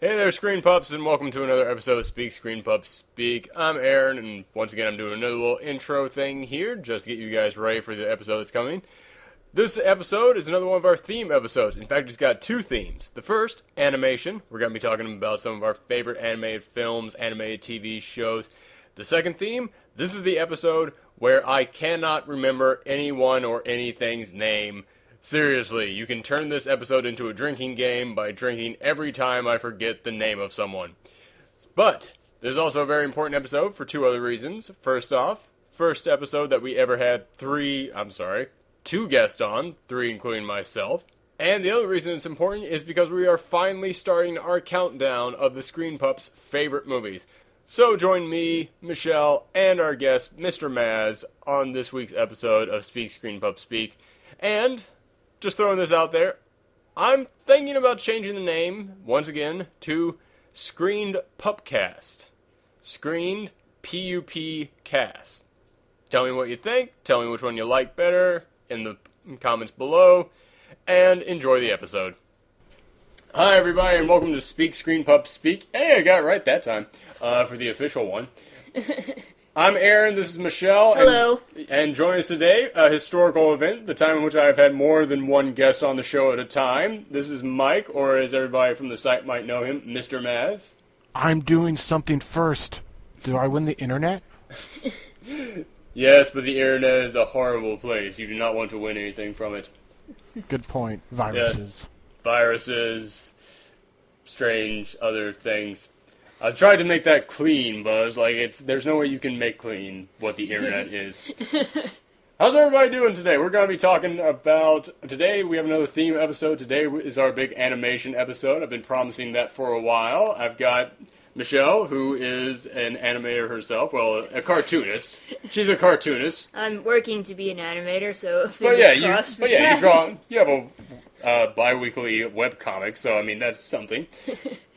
Hey there, Screened Pups, and welcome to another episode of Screened Pups Speak. I'm Aaron, and once again I'm doing another little intro thing here, just to get you guys ready for the episode that's coming. This episode is another one of our theme episodes. In fact, it's got two themes. The first, animation. We're going to be talking about some of our favorite animated films, animated TV shows. The second theme, this is the episode where I cannot remember anyone or anything's name. Seriously, you can turn this episode into a drinking game by drinking every time I forget the name of someone. But, this is also a very important episode for two other reasons. First off, first episode that we ever had two guests on, three including myself. And the other reason it's important is because we are finally starting our countdown of the Screened Pups' favorite movies. So join me, Michelle, and our guest, Mr Mazz, on this week's episode of Screened Pups Speak. And just throwing this out there, I'm thinking about changing the name, once again, to Screened Pupcast. Screened P-U-P cast. Tell me what you think, tell me which one you like better in the comments below, and enjoy the episode. Hi everybody, and welcome to Screened Pups Speak. Hey, I got it right that time, for the official one. I'm Aaron, this is Michelle. Hello. And join us today, a historical event, the time in which I've had more than one guest on the show at a time. This is Mike, or as everybody from the site might know him, Mr Mazz. I'm doing something first. Do I win the internet? Yes, but the internet is a horrible place. You do not want to win anything from it. Good point. Viruses. Yes. Viruses, strange other things. I tried to make that clean, Buzz. There's no way you can make clean what the internet is. How's everybody doing today? We're going to be talking about, today we have another theme episode. Today is our big animation episode. I've been promising that for a while. I've got Michelle, who is an animator herself. Well, a cartoonist. She's a cartoonist. I'm working to be an animator, so you have a bi-weekly webcomic, so I mean that's something.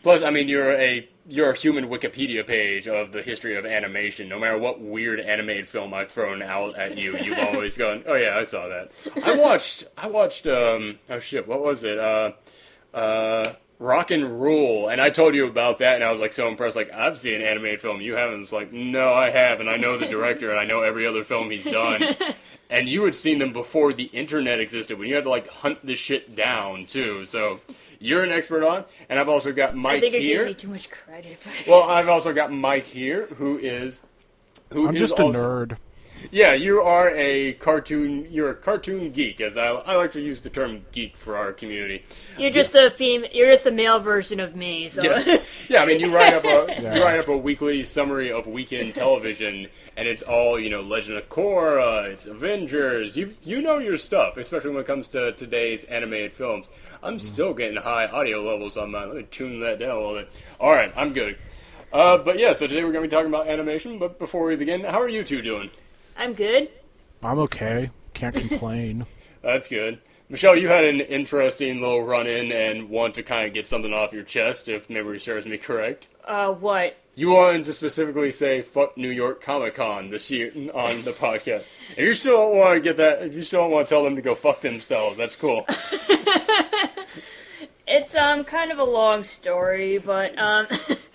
Plus, I mean you're a human Wikipedia page of the history of animation. No matter what weird animated film I've thrown out at you, you've always gone, oh yeah, I saw that. I watched what was it? Rock and Roll, and I told you about that, and I was like so impressed, like, I've seen an animated film, you haven't? It's like, no, I have, and I know the director, and I know every other film he's done. And you had seen them before the internet existed, when you had to, hunt this shit down, too, so you're an expert on, and I've also got Mike here. I think I gave me too much credit. Well, I've also got Mike here, who is I'm just a nerd. Yeah, you're a cartoon geek, as I like to use the term geek for our community. You're just the male version of me, so. Yes. Yeah, I mean, you write up a weekly summary of weekend television, and it's all, Legend of Korra, it's Avengers, you know your stuff, especially when it comes to today's animated films. I'm still getting high audio levels on mine. Let me tune that down a little bit. Alright, I'm good. But yeah, so today we're going to be talking about animation, but before we begin, how are you two doing? I'm good. I'm okay. Can't complain. That's good. Michelle, you had an interesting little run-in and want to kind of get something off your chest, if memory serves me correct. What? You wanted to specifically say, fuck New York Comic-Con this year on the podcast. If you still don't want to get that, if you still don't want to tell them to go fuck themselves, that's cool. It's, kind of a long story, but,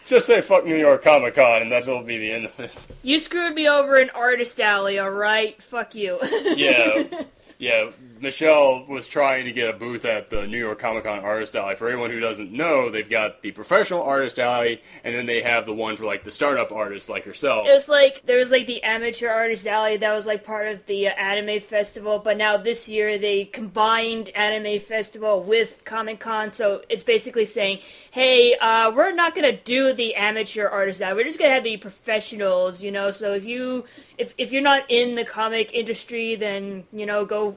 Just say fuck New York Comic-Con, and that'll be the end of it. You screwed me over in Artist Alley, alright? Fuck you. Yeah. Michelle was trying to get a booth at the New York Comic-Con Artist Alley. For anyone who doesn't know, they've got the professional Artist Alley, and then they have the one for, the startup artists like yourself. It was there was the amateur Artist Alley that was part of the anime festival, but now this year they combined anime festival with Comic-Con, so it's basically saying, hey, we're not gonna do the amateur Artist Alley, we're just gonna have the professionals, so if you're not in the comic industry, then,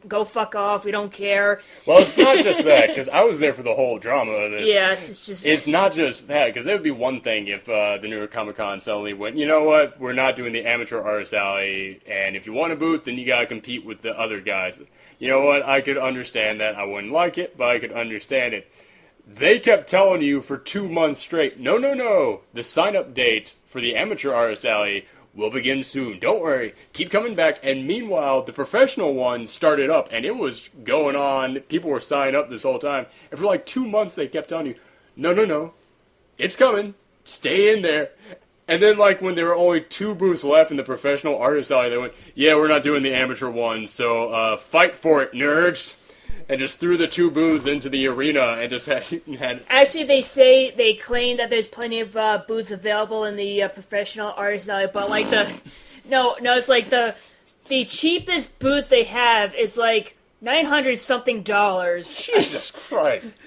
go fuck off, we don't care. Well, it's not just that, because I was there for the whole drama of this. Yes, It's not just that, because it would be one thing if the New York Comic Con suddenly went, you know what, we're not doing the amateur artist alley, and if you want a booth, then you gotta compete with the other guys. You know what, I could understand that. I wouldn't like it, but I could understand it. They kept telling you for 2 months straight, no, the sign-up date for the amateur artist alley will begin soon. Don't worry. Keep coming back. And meanwhile, the professional one started up, and it was going on. People were signing up this whole time. And for 2 months, they kept telling you, no. it's coming. Stay in there. And then, like, when there were only 2 booths left in the professional artist alley, they went, yeah, we're not doing the amateur one, so fight for it, nerds. And just threw the 2 booths into the arena and just had... Actually, they claim that there's plenty of booths available in the professional artist alley, but, like, No, it's like the cheapest booth they have is, like, $900-something. Jesus Christ.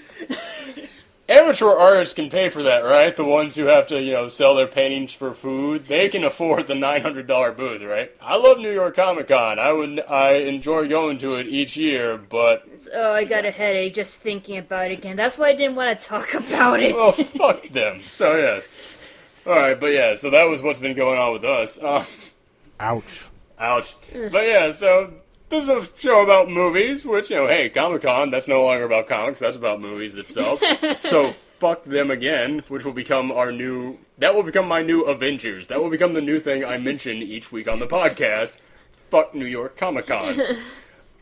Amateur artists can pay for that, right? The ones who have to, sell their paintings for food, they can afford the $900 booth, right? I love New York Comic Con. I enjoy going to it each year, but... Oh, I got a headache just thinking about it again. That's why I didn't want to talk about it. Oh, fuck them. So, yes. Alright, but yeah, so that was what's been going on with us. Ouch. But yeah, so... This is a show about movies, which, hey, Comic-Con, that's no longer about comics, that's about movies itself. So, fuck them again, which will become that will become my new Avengers. That will become the new thing I mention each week on the podcast. Fuck New York Comic-Con.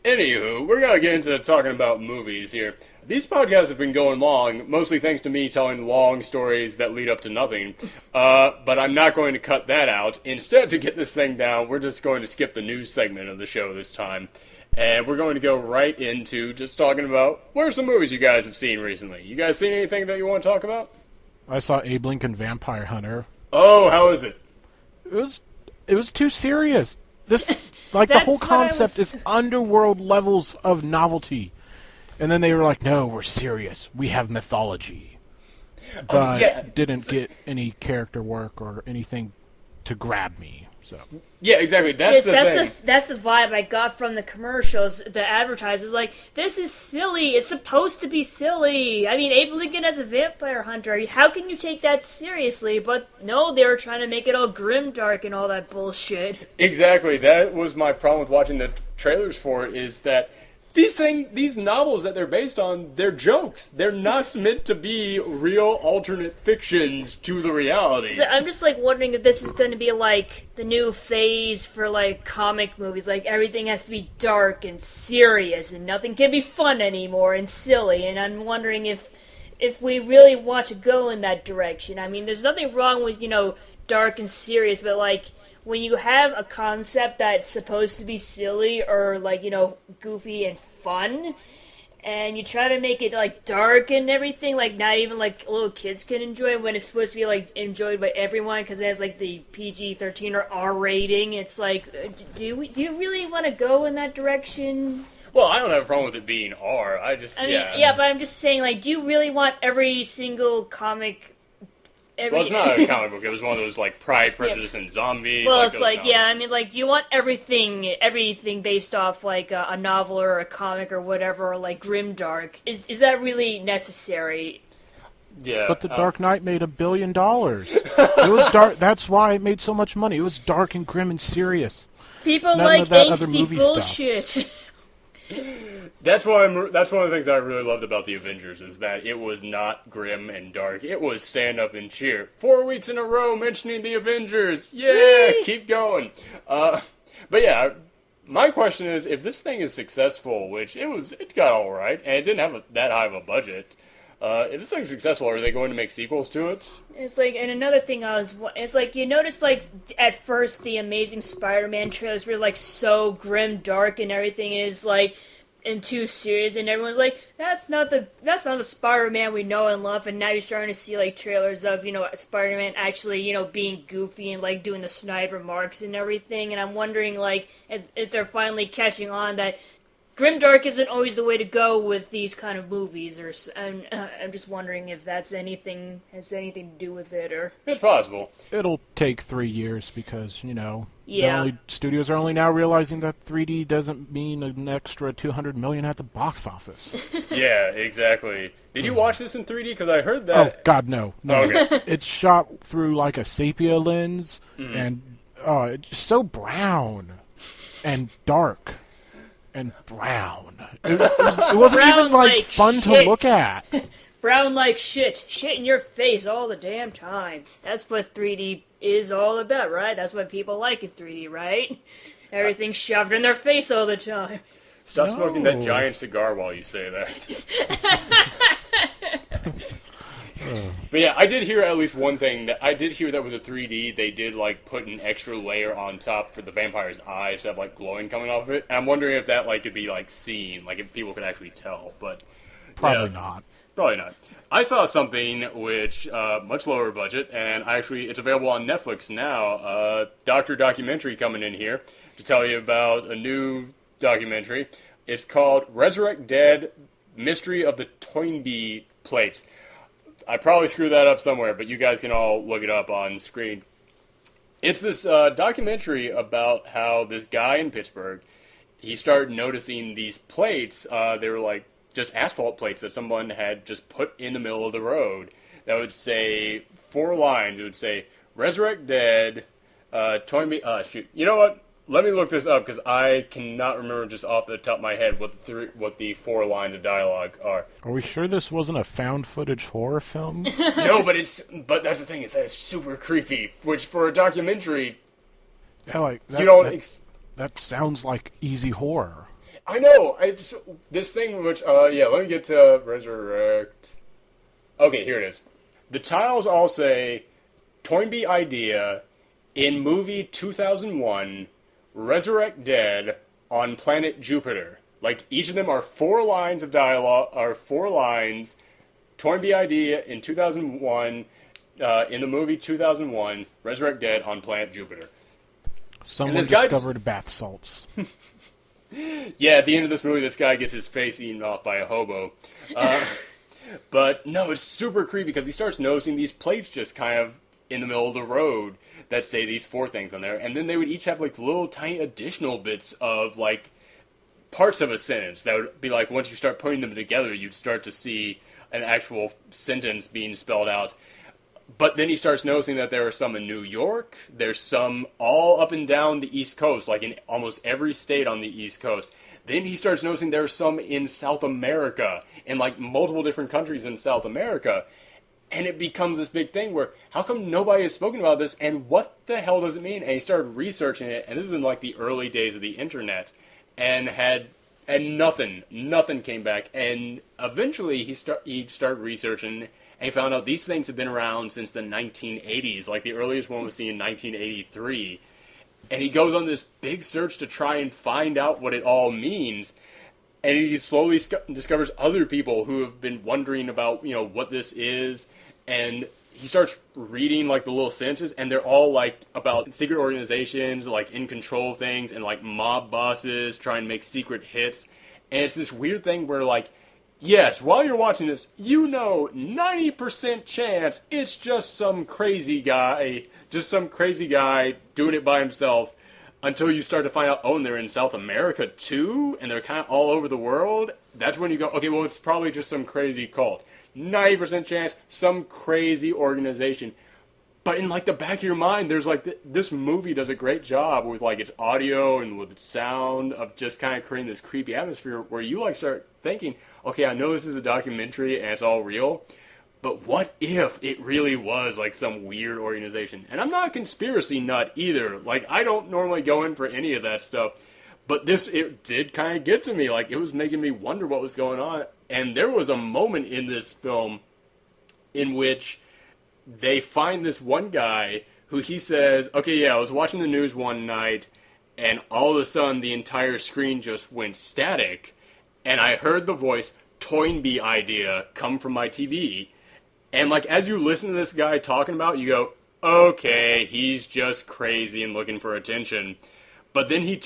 Anywho, we're going to get into talking about movies here. These podcasts have been going long, mostly thanks to me telling long stories that lead up to nothing. But I'm not going to cut that out. Instead, to get this thing down, we're just going to skip the news segment of the show this time. And we're going to go right into just talking about what are some movies you guys have seen recently. You guys seen anything that you want to talk about? I saw Abe Lincoln Vampire Hunter. Oh, how is it? It was too serious. This, like, the whole concept is underworld levels of novelty. And then they were like, no, we're serious. We have mythology. But didn't get any character work or anything to grab me. So yeah, exactly. That's the thing. That's the vibe I got from the commercials. The advertisers like, this is silly. It's supposed to be silly. I mean, Abe Lincoln as a vampire hunter. How can you take that seriously? But no, they were trying to make it all grimdark and all that bullshit. Exactly. That was my problem with watching the trailers for it, is that these novels that they're based on, they're jokes. They're not meant to be real alternate fictions to the reality. So I'm just, like, wondering if this is going to be, like, the new phase for, like, comic movies. Like, everything has to be dark and serious, and nothing can be fun anymore and silly. And I'm wondering if we really want to go in that direction. I mean, there's nothing wrong with, dark and serious, but, like, when you have a concept that's supposed to be silly or, like, goofy and fun, and you try to make it, like, dark and everything, like, not even, like, little kids can enjoy it when it's supposed to be, like, enjoyed by everyone because it has, like, the PG-13 or R rating. It's like, do you really want to go in that direction? Well, I don't have a problem with it being R. I mean, yeah, but I'm just saying, like, do you really want every single comic... Well, it's not a comic book. It was one of those, like, Pride, Prejudice, and Zombies. Well, it's like, yeah, I mean, like, do you want everything based off, like, a novel or a comic or whatever, or, like, grimdark? Is that really necessary? Yeah. But The Dark Knight made $1 billion. It was dark. That's why it made so much money. It was dark and grim and serious. People None like of that other angsty movie bullshit. Stuff. That's one of the things I really loved about the Avengers, is that it was not grim and dark. It was stand up and cheer. 4 weeks in a row mentioning the Avengers. Yeah, Yay! Keep going. But yeah, my question is, if this thing is successful, which it got all right, and it didn't have that high of a budget. If this thing's successful, are they going to make sequels to it? It's like, and another thing it's like, you notice, like, at first the Amazing Spider-Man trailers were, like, so grim, dark, and everything is, like, and too serious, and everyone's like, that's not the Spider-Man we know and love, and now you're starting to see, like, trailers of, Spider-Man actually, being goofy and, like, doing the snide remarks and everything, and I'm wondering, like, if they're finally catching on that grimdark isn't always the way to go with these kind of movies, I'm just wondering if has anything to do with it, or... It's possible. It'll take 3 years because, Yeah. the studios are only now realizing that 3D doesn't mean an extra $200 million at the box office. Yeah, exactly. Did you watch this in 3D? Because I heard Oh, that... God, no. Oh, okay. It's shot through, like, a sepia lens, and it's so brown and dark. And brown. It wasn't Brown even, like fun shit. to look at. Brown like shit. Shit in your face all the damn time. That's what 3D is all about, right? That's what people like in 3D, right? Everything's shoved in their face all the time. Stop smoking that giant cigar while you say that. But yeah, I did hear at least one thing. That I did hear that with the 3D, they did like put an extra layer on top for the vampire's eyes to have like glowing coming off of it. And I'm wondering if that like could be like seen, like if people could actually tell. But Probably not. Probably not. I saw something which much lower budget, and it's available on Netflix now. Doctor documentary coming in here to tell you about a new documentary. It's called Resurrect Dead: Mystery of the Toynbee Plates. I probably screwed that up somewhere, but you guys can all look it up on screen. It's this documentary about how this guy in Pittsburgh, he started noticing these plates. They were like just asphalt plates that someone had just put in the middle of the road that would say 4 lines. It would say, Resurrect Dead, Toynbee... shoot. You know what? Let me look this up, because I cannot remember just off the top of my head what the 4 lines of dialogue are. Are we sure this wasn't a found footage horror film? No, but that's the thing. It's super creepy, which for a documentary... Yeah, like that sounds like easy horror. I know. This thing which... let me get to Resurrect... Okay, here it is. The tiles all say, Toynbee idea, in movie 2001, Resurrect Dead on planet Jupiter. Like, each of them are 4 lines of dialogue, are 4 lines, Toynbee idea in 2001, in the movie 2001, Resurrect Dead on planet Jupiter. Someone discovered bath salts. Yeah, at the end of this movie, this guy gets his face eaten off by a hobo. But no, it's super creepy because he starts noticing these plates just kind of in the middle of the road that say these 4 things on there. And then they would each have like little tiny additional bits of like parts of a sentence that would be like once you start putting them together, you'd start to see an actual sentence being spelled out. But then he starts noticing that there are some in New York. There's some all up and down the East Coast, like in almost every state on the East Coast. Then he starts noticing there are some in South America, in like multiple different countries in South America. And it becomes this big thing where, how come nobody has spoken about this, and what the hell does it mean? And he started researching it, and this is in like the early days of the internet, and nothing came back. And eventually he started researching, and he found out these things have been around since the 1980s. Like the earliest one was seen in 1983. And he goes on this big search to try and find out what it all means. And he slowly discovers other people who have been wondering about, what this is. And he starts reading, like, the little sentences, and they're all, like, about secret organizations, like, in control of things, and, like, mob bosses trying to make secret hits. And it's this weird thing where, like, yes, while you're watching this, 90% chance it's just some crazy guy doing it by himself, until you start to find out, and they're in South America too, and they're kind of all over the world. That's when you go, okay, well, it's probably just some crazy cult. 90% chance, some crazy organization. But in, like, the back of your mind, there's, like, this movie does a great job with, like, its audio and with its sound of just kind of creating this creepy atmosphere where you, like, start thinking, okay, I know this is a documentary and it's all real, but what if it really was, like, some weird organization? And I'm not a conspiracy nut either. Like, I don't normally go in for any of that stuff. But it did kind of get to me. Like, it was making me wonder what was going on. And there was a moment in this film in which they find this one guy who he says, okay, yeah, I was watching the news one night, and all of a sudden the entire screen just went static. And I heard the voice, Toynbee idea, come from my TV. And, like, as you listen to this guy talking about it, you go, okay, he's just crazy and looking for attention. But then he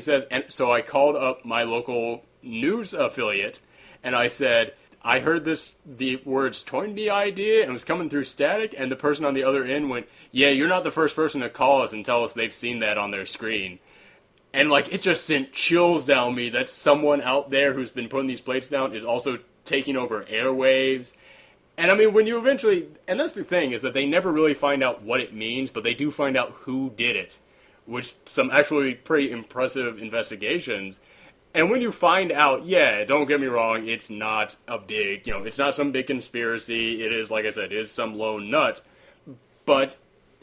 says, and so I called up my local news affiliate, and I said, I heard the words Toynbee idea, and it was coming through static, and the person on the other end went, yeah, you're not the first person to call us and tell us they've seen that on their screen. And, like, it just sent chills down me that someone out there who's been putting these plates down is also taking over airwaves. And, I mean, when you eventually... And that's the thing, is that they never really find out what it means, but they do find out who did it, which some actually pretty impressive investigations. And when you find out, yeah, don't get me wrong, it's not a big, it's not some big conspiracy. It is, like I said, it is some lone nut. But...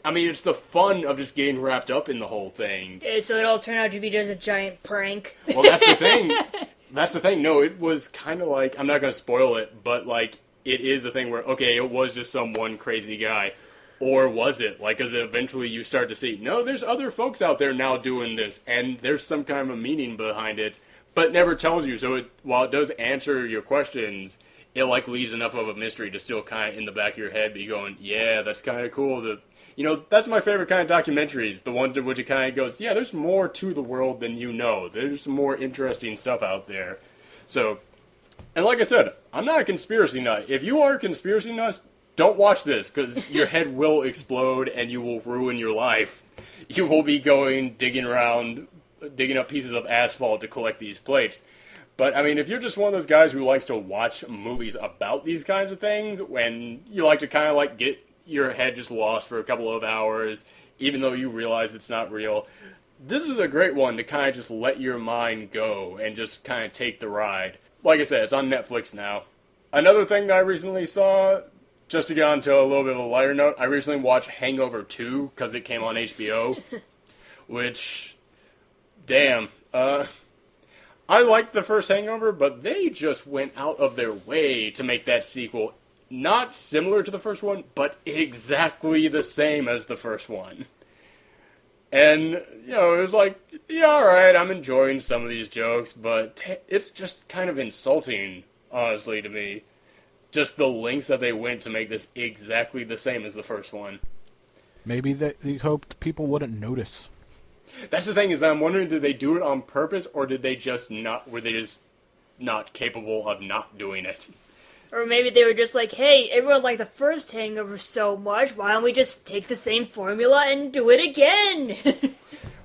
I mean, it's the fun of just getting wrapped up in the whole thing. So it all turned out to be just a giant prank. Well, that's the thing. No, it was kind of like, I'm not going to spoil it, but, like, it is a thing where, okay, it was just some one crazy guy. Or was it? Like, because eventually you start to see, no, there's other folks out there now doing this, and there's some kind of a meaning behind it, but never tells you. So while it does answer your questions, it, like, leaves enough of a mystery to still kind of in the back of your head be going, yeah, that's kind of cool. That's my favorite kind of documentaries, the ones in which it kind of goes, yeah, there's more to the world than you know. There's some more interesting stuff out there. So, and like I said, I'm not a conspiracy nut. If you are a conspiracy nut, don't watch this, because your head will explode and you will ruin your life. You will be digging up pieces of asphalt to collect these plates. But, I mean, if you're just one of those guys who likes to watch movies about these kinds of things, when you like to kind of, like, get your head just lost for a couple of hours, even though you realize it's not real, this is a great one to kind of just let your mind go and just kind of take the ride. Like I said, it's on Netflix now. Another thing that I recently saw, just to get on to a little bit of a lighter note, I recently watched Hangover 2 because it came on HBO, which, damn, I liked the first Hangover, but they just went out of their way to make that sequel not similar to the first one, but exactly the same as the first one. And, it was like, yeah, alright, I'm enjoying some of these jokes, but it's just kind of insulting, honestly, to me. Just the lengths that they went to make this exactly the same as the first one. Maybe they hoped people wouldn't notice. That's the thing, is that I'm wondering, did they do it on purpose, or were they just not capable of not doing it? Or maybe they were just like, hey, everyone liked the first Hangover so much, why don't we just take the same formula and do it again?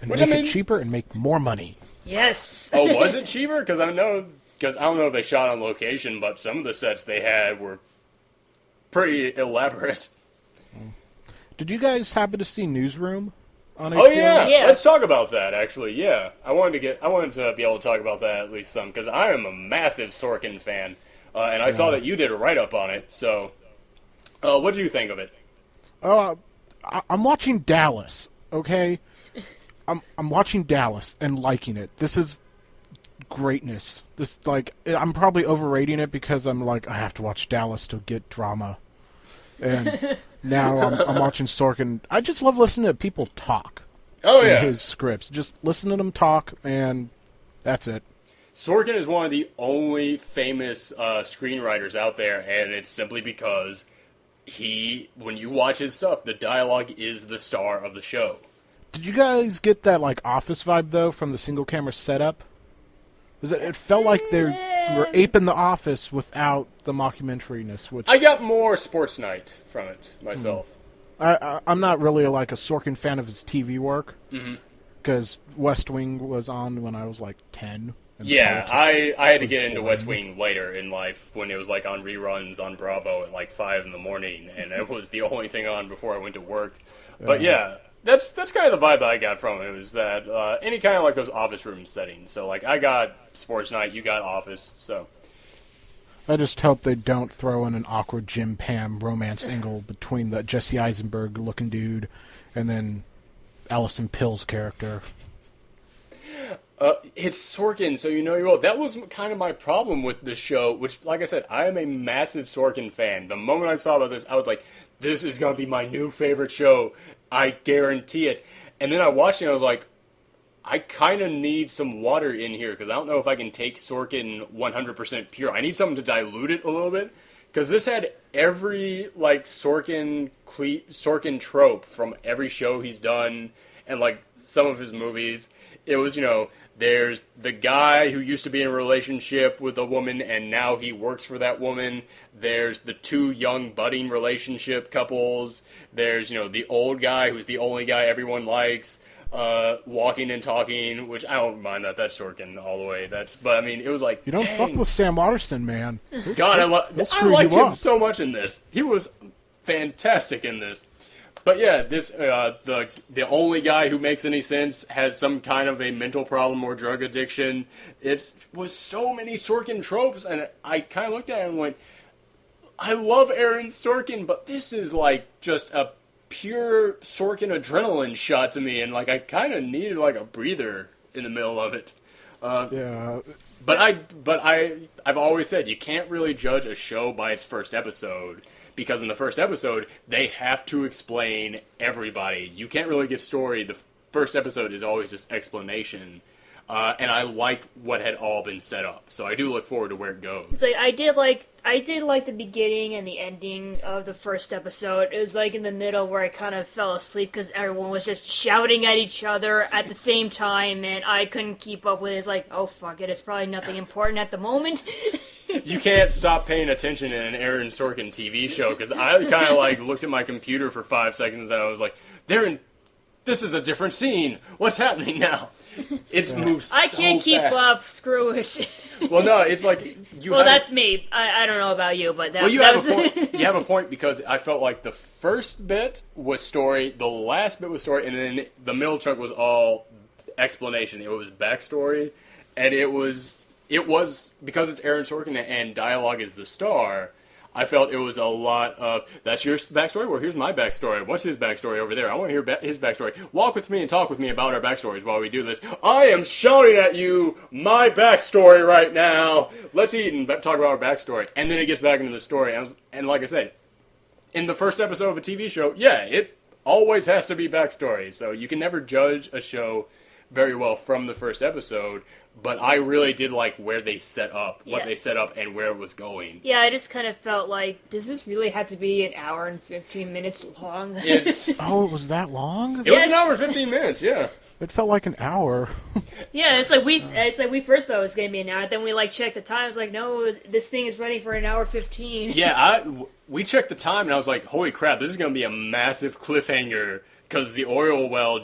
And make it cheaper and make more money. Yes. Oh, was it cheaper? Because I don't know if they shot on location, but some of the sets they had were pretty elaborate. Did you guys happen to see Newsroom on HBO? Oh yeah, let's talk about that. Actually, yeah, I wanted to be able to talk about that at least some, because I am a massive Sorkin fan, and I saw that you did a write up on it. So, what do you think of it? I'm watching Dallas. Okay, I'm watching Dallas and liking it. This is greatness. I'm probably overrating it because I'm like, I have to watch Dallas to get drama. And now I'm watching Sorkin. I just love listening to people talk. Oh yeah, his scripts. Just listen to them talk, and that's it. Sorkin is one of the only famous screenwriters out there, and it's simply because when you watch his stuff, the dialogue is the star of the show. Did you guys get that Office vibe though from the single camera setup? It felt like they were aping The Office without the mockumentariness. Which I got more Sports Night from it myself. I'm not really a Sorkin fan of his TV work, because West Wing was on when I was 10. Yeah, I had to get into West Wing later in life when it was on reruns on Bravo at 5 in the morning, and it was the only thing on before I went to work. But yeah, that's kind of the vibe that I got from it, was that any kind of those office room settings. So I got Sports Night, you got Office, so. I just hope they don't throw in an awkward Jim Pam romance angle between the Jesse Eisenberg looking dude and then Allison Pill's character. It's Sorkin, so you will. That was kind of my problem with the show, which, like I said, I am a massive Sorkin fan. The moment I saw about this, I was like, this is going to be my new favorite show. I guarantee it. And then I watched it and I was like, I kind of need some water in here, because I don't know if I can take Sorkin 100% pure. I need something to dilute it a little bit, because this had every, Sorkin trope from every show he's done, and, some of his movies. It was, there's the guy who used to be in a relationship with a woman and now he works for that woman. There's the two young budding relationship couples. There's, the old guy who's the only guy everyone likes, walking and talking, which I don't mind that. That's Sorkin all the way. But I mean, it was like, you don't fuck with Sam Waterston, man. God, I liked him so much in this. He was fantastic in this. But yeah, this the only guy who makes any sense has some kind of a mental problem or drug addiction. It was so many Sorkin tropes, and I kind of looked at it and went, I love Aaron Sorkin, but this is just a pure Sorkin adrenaline shot to me, and I kind of needed a breather in the middle of it. Yeah, I've always said you can't really judge a show by its first episode, because in the first episode they have to explain everybody. You can't really get story. The first episode is always just explanation. And I liked what had all been set up, so I do look forward to where it goes. It's like I did like the beginning and the ending of the first episode. It was like in the middle where I kind of fell asleep because everyone was just shouting at each other at the same time, and I couldn't keep up with it. It's like, oh fuck it, it's probably nothing important at the moment. You can't stop paying attention in an Aaron Sorkin TV show, because I kind of like looked at my computer for 5 seconds and I was like, this is a different scene. What's happening now? It's moved so fast. I can't keep up. Screw it. Well, no, it's like Well, that's me. I don't know about you, but that, well, you that have was... a point. You have a point, because I felt like the first bit was story, the last bit was story, and then the middle chunk was all explanation. It was backstory, and it was because it's Aaron Sorkin and dialogue is the star. I felt it was a lot of, that's your backstory? Well, here's my backstory. What's his backstory over there? I want to hear his backstory. Walk with me and talk with me about our backstories while we do this. I am shouting at you my backstory right now. Let's eat and talk about our backstory. And then it gets back into the story. And like I said, in the first episode of a TV show, yeah, it always has to be backstory. So you can never judge a show very well from the first episode. But I really did like where they set up, what they set up, and where it was going. Yeah, I just kind of felt like, does this really have to be an hour and 15 minutes long? Oh, it was that long? It was an hour and 15 minutes, yeah. It felt like an hour. Yeah, it's like we first thought it was going to be an hour, then we checked the time. It's like, no, this thing is running for an hour 15. Yeah, we checked the time, and I was like, holy crap, this is going to be a massive cliffhanger, because the oil well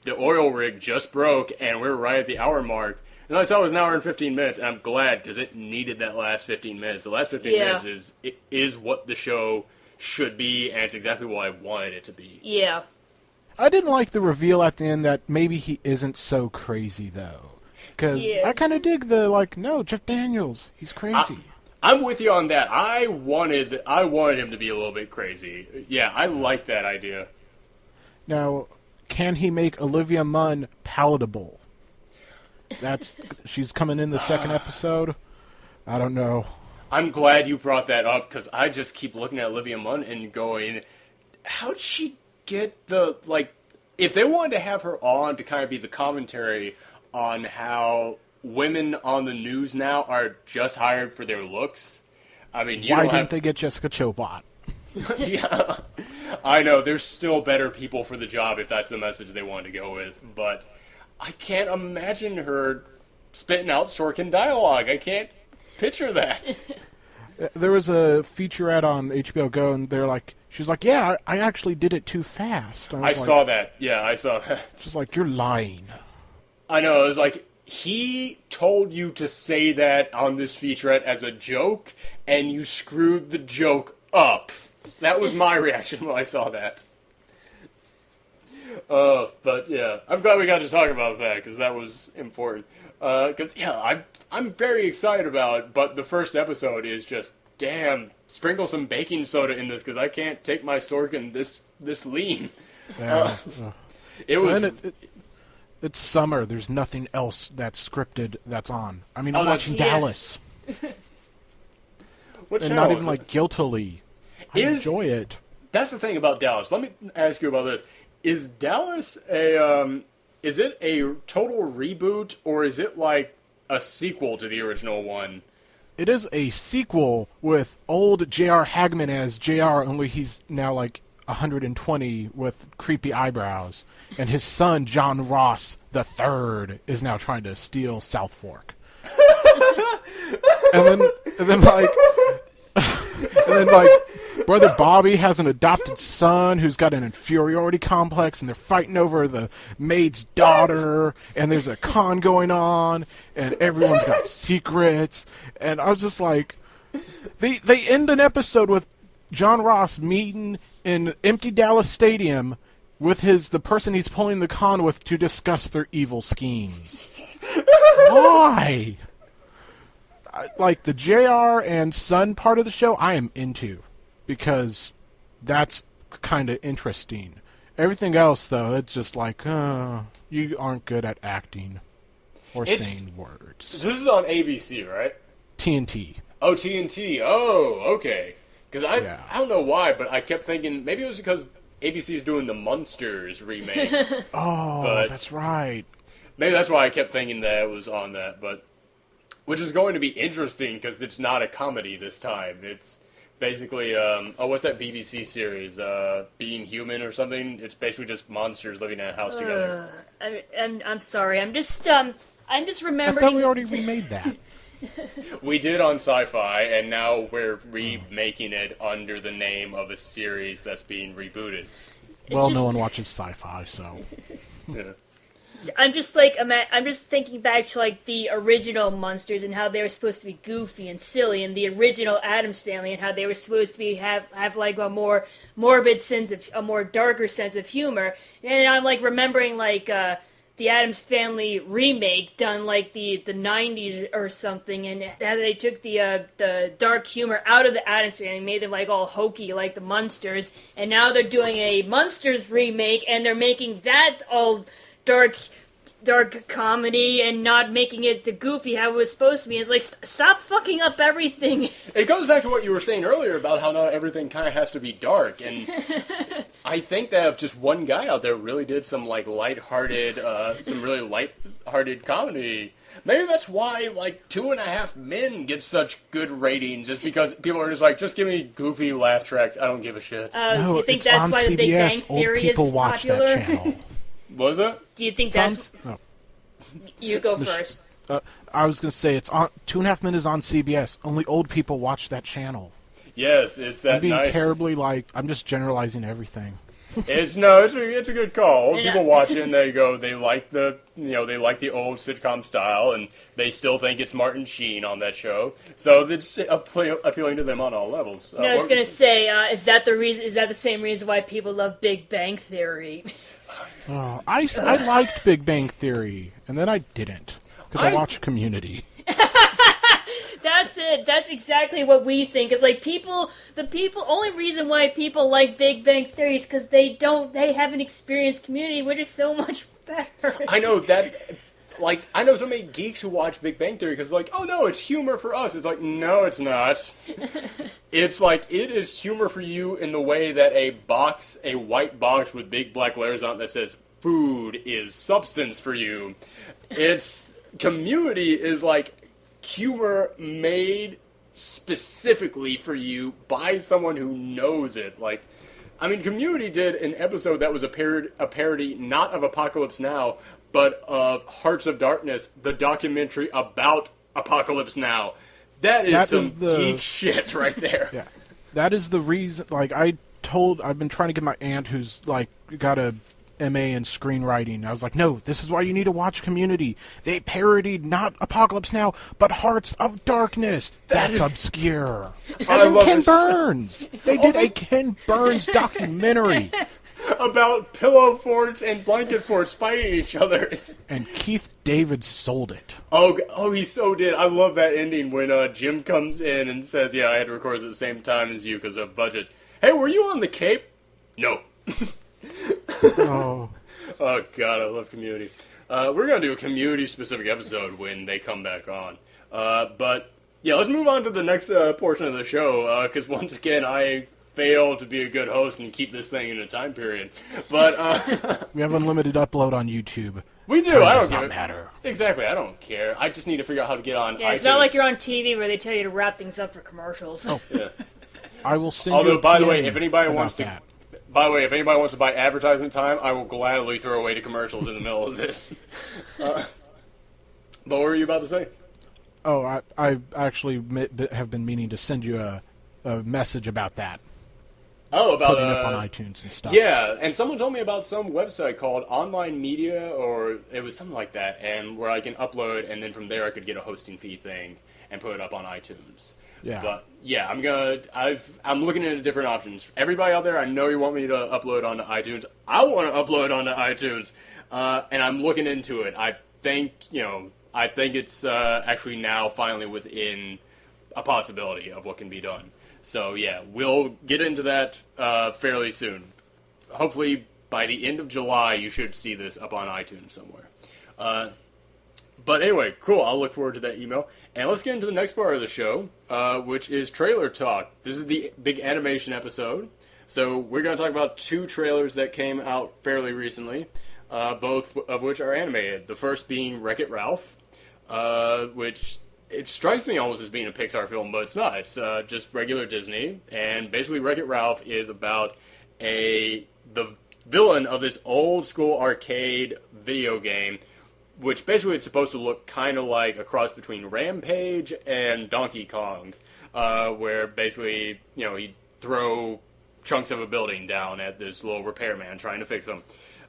the oil rig just broke, and we're right at the hour mark. And I saw it was an hour and 15 minutes, and I'm glad, because it needed that last 15 minutes. The last 15 minutes is what the show should be, and it's exactly what I wanted it to be. Yeah. I didn't like the reveal at the end that maybe he isn't so crazy, though. Because I kind of dig no, Jeff Daniels, he's crazy. I'm with you on that. I wanted him to be a little bit crazy. Yeah, I like that idea. Now, can he make Olivia Munn palatable? She's coming in the second episode. I don't know. I'm glad you brought that up, because I just keep looking at Olivia Munn and going, how'd she get if they wanted to have her on to kind of be the commentary on how women on the news now are just hired for their looks. I mean, why didn't they get Jessica Chobot? Yeah, I know, there's still better people for the job if that's the message they wanted to go with, but I can't imagine her spitting out Sorkin dialogue. I can't picture that. There was a featurette on HBO Go, and she's like, yeah, I actually did it too fast. I saw that. Yeah, I saw that. She's like, you're lying. I know, it was like, he told you to say that on this featurette as a joke, and you screwed the joke up. That was my reaction when I saw that. But yeah, I'm glad we got to talk about that, because that was important. Because I'm very excited about it, but the first episode is just, damn, sprinkle some baking soda in this, because I can't take my Sorkin this lean. Yeah, it was. It's summer. There's nothing else that's scripted that's on. I mean, I'm watching Dallas. What and not even guiltily. I enjoy it. That's the thing about Dallas. Let me ask you about this. Is Dallas is it a total reboot, or is it like a sequel to the original one? It is a sequel with old J.R. Hagman as J.R., only he's now 120 with creepy eyebrows. And his son, John Ross III, is now trying to steal South Fork. and then Brother Bobby has an adopted son who's got an inferiority complex, and they're fighting over the maid's daughter, and there's a con going on, and everyone's got secrets. And I was just like, they end an episode with John Ross meeting in empty Dallas Stadium with the person he's pulling the con with to discuss their evil schemes. Why? The JR and son part of the show, I am into, because that's kind of interesting. Everything else, though, it's just you aren't good at acting. or saying words. This is on ABC, right? TNT. Oh, TNT. Oh, okay. Because I don't know why, but I kept thinking maybe it was because ABC's doing the Munsters remake. Oh, that's right. Maybe that's why I kept thinking that it was on that, but which is going to be interesting because it's not a comedy this time. It's basically what's that BBC series? Being Human or something? It's basically just monsters living in a house together. I'm sorry. I'm just remembering. I thought we already remade that. We did on Sci-Fi, and now we're remaking it under the name of a series that's being rebooted. Well, no one watches Sci-Fi, so. Yeah. I'm just thinking back to like the original Munsters and how they were supposed to be goofy and silly, and the original Addams Family and how they were supposed to be have like a more morbid a more darker sense of humor. And I'm like remembering like the Addams Family remake done like the 90s or something, and how they took the dark humor out of the Addams Family and made them like all hokey like the Munsters, and now they're doing a Munsters remake and they're making that all dark comedy and not making it the goofy how it was supposed to be. It's like, stop fucking up everything. It goes back to what you were saying earlier about how not everything kind of has to be dark, and I think that if just one guy out there really did some like lighthearted, some really lighthearted comedy, maybe that's why like 2.5 Men gets such good ratings, just because people are just like, just give me goofy laugh tracks, I don't give a shit. No, you think it's that's on why CBS. the Big Bang Theory Old people is watch popular? that channel. What was that? Do you think that's... You go first. I was going to say, it's on 2.5 Men is on CBS. Only old people watch that channel. Yes, it's that I'm being nice. terribly I'm just generalizing everything. It's a good call. Old people watch it and they like the old sitcom style, and they still think it's Martin Sheen on that show. So it's appealing to them on all levels. I was gonna say, is that the reason? Is that the same reason why people love Big Bang Theory? Oh, I liked Big Bang Theory, and then I didn't because I watched Community. That's it. That's exactly what we think. It's like only reason why people like Big Bang Theory is because they haven't experienced Community, which is so much better. I know that. Like, I know so many geeks who watch Big Bang Theory because, like, oh no, it's humor for us. It's like, no, it's not. It's like, it is humor for you in the way that a white box with big black letters on it that says, food is substance for you. Community is like humor made specifically for you by someone who knows it. Like, I mean, Community did an episode that was a parody not of Apocalypse Now, but of Hearts of Darkness, the documentary about Apocalypse Now. That is some geek shit right there. Yeah, that is the reason. Like, I've been trying to get my aunt, who's like got a MA in screenwriting. I was like, no, this is why you need to watch Community. They parodied not Apocalypse Now, but Hearts of Darkness. That's obscure. And then Ken Burns. They did a Ken Burns documentary. About pillow forts and blanket forts fighting each other. And Keith David sold it. Oh, he so did. I love that ending when Jim comes in and says, yeah, I had to record at the same time as you because of budget. Hey, were you on the Cape? No. Oh, God, I love Community. We're going to do a Community-specific episode when they come back on. But, yeah, let's move on to the next portion of the show, because once again, I failed to be a good host and keep this thing in a time period. But we have unlimited upload on YouTube. We do. Time I does don't not matter. Exactly. I don't care. I just need to figure out how to get on. Yeah, it's iTunes. not like you're on TV where they tell you to wrap things up for commercials. Oh, yeah. I will send. Although, you a by the way, PM if anybody wants to, that. by the way, if anybody wants to buy advertisement time, I will gladly throw away to commercials in the middle of this. But what were you about to say? Oh, I actually have been meaning to send you a message about that. Oh, about putting it up on iTunes and stuff. Yeah, and someone told me about some website called Online Media, or it was something like that, and where I can upload, and then from there I could get a hosting fee thing and put it up on iTunes. Yeah. But yeah, I'm looking into different options. Everybody out there, I know you want me to upload onto iTunes. I want to upload onto iTunes, and I'm looking into it. I think it's actually now finally within a possibility of what can be done. So yeah, we'll get into that fairly soon. Hopefully by the end of July, you should see this up on iTunes somewhere. But anyway, cool. I'll look forward to that email. And let's get into the next part of the show, which is trailer talk. This is the big animation episode. So we're going to talk about 2 trailers that came out fairly recently, both of which are animated. The first being Wreck-It Ralph, which it strikes me almost as being a Pixar film, but it's not. It's just regular Disney. And basically Wreck-It Ralph is about the villain of this old school arcade video game, which basically it's supposed to look kind of like a cross between Rampage and Donkey Kong, where basically, he'd throw chunks of a building down at this little repairman trying to fix them.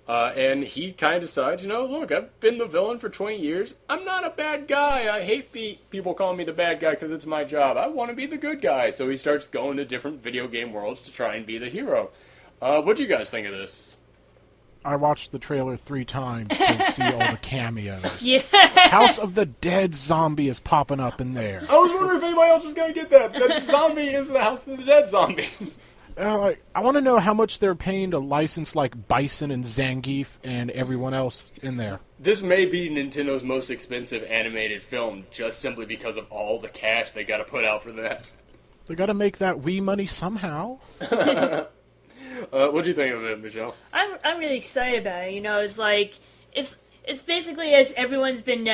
And he kind of decides, look, I've been the villain for 20 years. I'm not a bad guy. I hate people calling me the bad guy because it's my job. I want to be the good guy. So he starts going to different video game worlds to try and be the hero. What do you guys think of this? I watched the trailer 3 times to see all the cameos. Yeah. House of the Dead zombie is popping up in there. I was wondering if anybody else was going to get that. The zombie is the House of the Dead zombie. I want to know how much they're paying to license like Bison and Zangief and everyone else in there. This may be Nintendo's most expensive animated film, just simply because of all the cash they got to put out for that. They got to make that Wii money somehow. What do you think of it, Michelle? I'm really excited about it. It's like it's basically, as everyone's been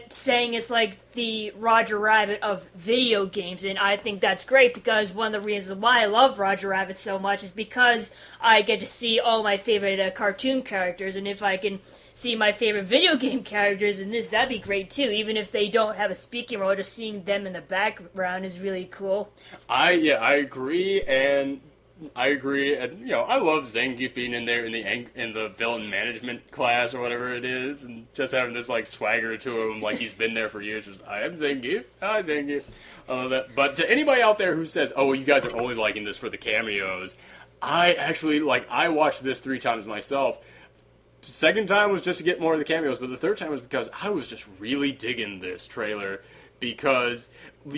saying, it's like the Roger Rabbit of video games, and I think that's great because one of the reasons why I love Roger Rabbit so much is because I get to see all my favorite cartoon characters, and if I can see my favorite video game characters in this, that'd be great too. Even if they don't have a speaking role, just seeing them in the background is really cool. I agree, and I agree. And, I love Zangief being in there in the villain management class or whatever it is, and just having this like swagger to him, like he's been there for years. Just, I am Zangief. Hi, Zangief. I love that. But to anybody out there who says, "Oh, well, you guys are only liking this for the cameos," I actually I watched this 3 times myself. Second time was just to get more of the cameos, but the third time was because I was just really digging this trailer because,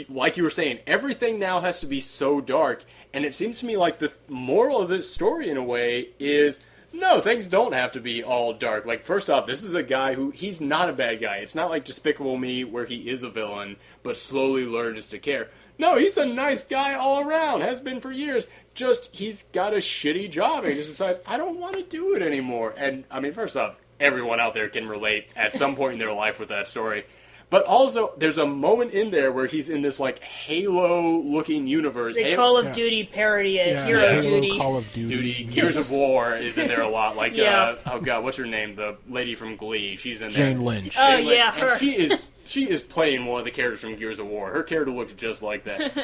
like you were saying, everything now has to be so dark. And it seems to me like the moral of this story, in a way, is, no, things don't have to be all dark. Like, first off, this is a guy he's not a bad guy. It's not like Despicable Me, where he is a villain, but slowly learns to care. No, he's a nice guy all around, has been for years. Just, he's got a shitty job, and he just decides, I don't want to do it anymore. And, first off, everyone out there can relate at some point in their life with that story. But also, there's a moment in there where he's in this, Halo-looking universe. The Call of Duty parody, Hero Halo, Duty. Call of Duty. Gears of War is in there a lot. Yeah. Oh god, what's her name? The lady from Glee. She's in there. Jane Lynch. Oh, Jane Lynch. yeah, her. And she is playing one of the characters from Gears of War. Her character looks just like that.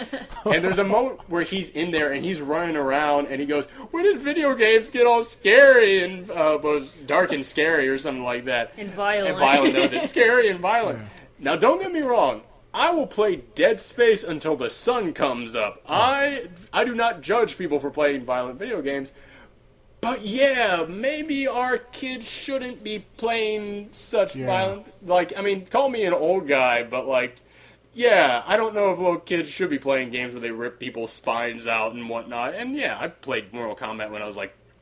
And there's a moment where he's in there and he's running around and he goes, "When did video games get all scary and was dark and scary or something like that?" And violent. And violent, that was it. Scary and violent. Yeah. Now, don't get me wrong. I will play Dead Space until the sun comes up. I do not judge people for playing violent video games. But yeah, maybe our kids shouldn't be playing such violent... call me an old guy, but I don't know if little kids should be playing games where they rip people's spines out and whatnot. And yeah, I played Mortal Kombat when I was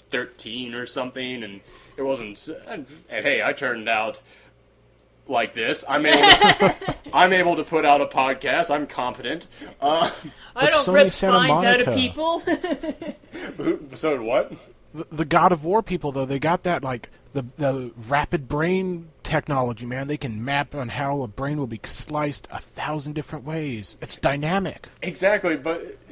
13 or something, and it wasn't... And hey, I turned out like this. I'm able to put out a podcast. I'm competent. I don't rip spines out of people. So what? The God of War people, though, they got that, the rapid brain technology, man. They can map on how a brain will be sliced 1,000 different ways. It's dynamic. Exactly,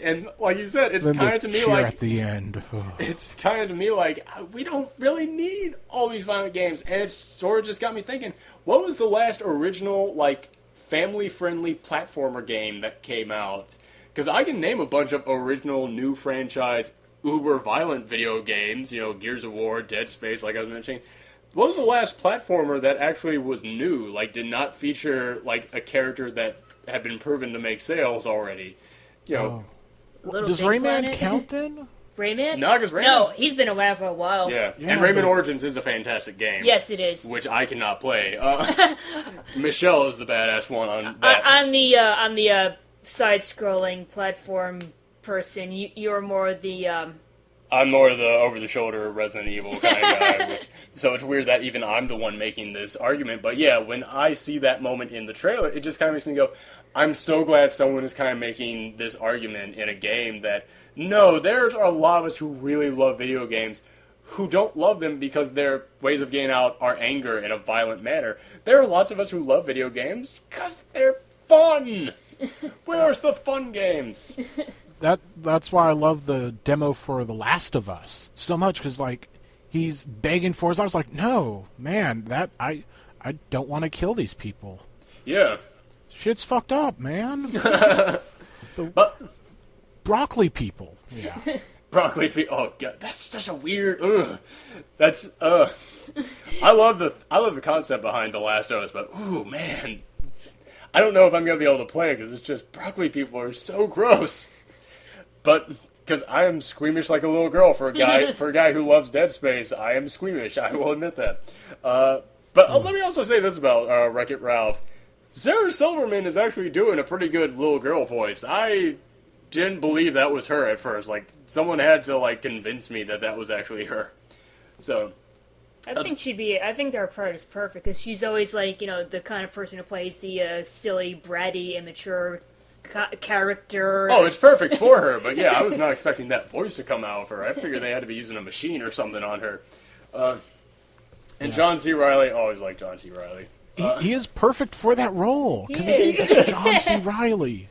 and like you said, it's kind of to me like... at the end. It's kind of to me like, we don't really need all these violent games. And it's sort of just got me thinking, what was the last original, family-friendly platformer game that came out? Because I can name a bunch of original new franchise uber-violent video games, Gears of War, Dead Space, like I was mentioning. What was the last platformer that actually was new, did not feature, a character that had been proven to make sales already? Does Big Rayman Planet? count, then? Rayman? No, because Rayman... No, he's been around for a while. Yeah, Yeah, and Rayman but- Origins is a fantastic game. Yes, it is. Which I cannot play. Michelle is the badass one on that. I'm the side-scrolling platform person. You're more the I'm more the over-the-shoulder Resident Evil kind of guy, so it's weird that even I'm the one making this argument. But yeah, when I see that moment in the trailer, it just kind of makes me go, I'm so glad someone is kind of making this argument in a game that, no, there's a lot of us who really love video games who don't love them because their ways of getting out our anger in a violent manner. There are lots of us who love video games because they're fun! Where's the fun games? That's why I love the demo for The Last of Us so much, because, like, he's begging for his. I was like, no, man, I don't want to kill these people. Yeah. Shit's fucked up, man. But broccoli people. Yeah. Broccoli people. Oh god, that's such a weird. Ugh. That's I love the concept behind The Last of Us, but ooh man, I don't know if I'm gonna be able to play it because it's just broccoli people are so gross. But because I am squeamish like a little girl for a guy who loves Dead Space, I am squeamish. I will admit that. But let me also say this about Wreck-It Ralph. Sarah Silverman is actually doing a pretty good little girl voice. I didn't believe that was her at first. Like, someone had to, like, convince me that that was actually her. So, I think their part is perfect, because she's always, like, you know, the kind of person who plays the silly, bratty, immature character. Oh, it's perfect for her, but yeah, I was not expecting that voice to come out of her. I figured they had to be using a machine or something on her. And John C. Reilly, always like John C. Reilly. He is perfect for that role, because he's John C. Reilly.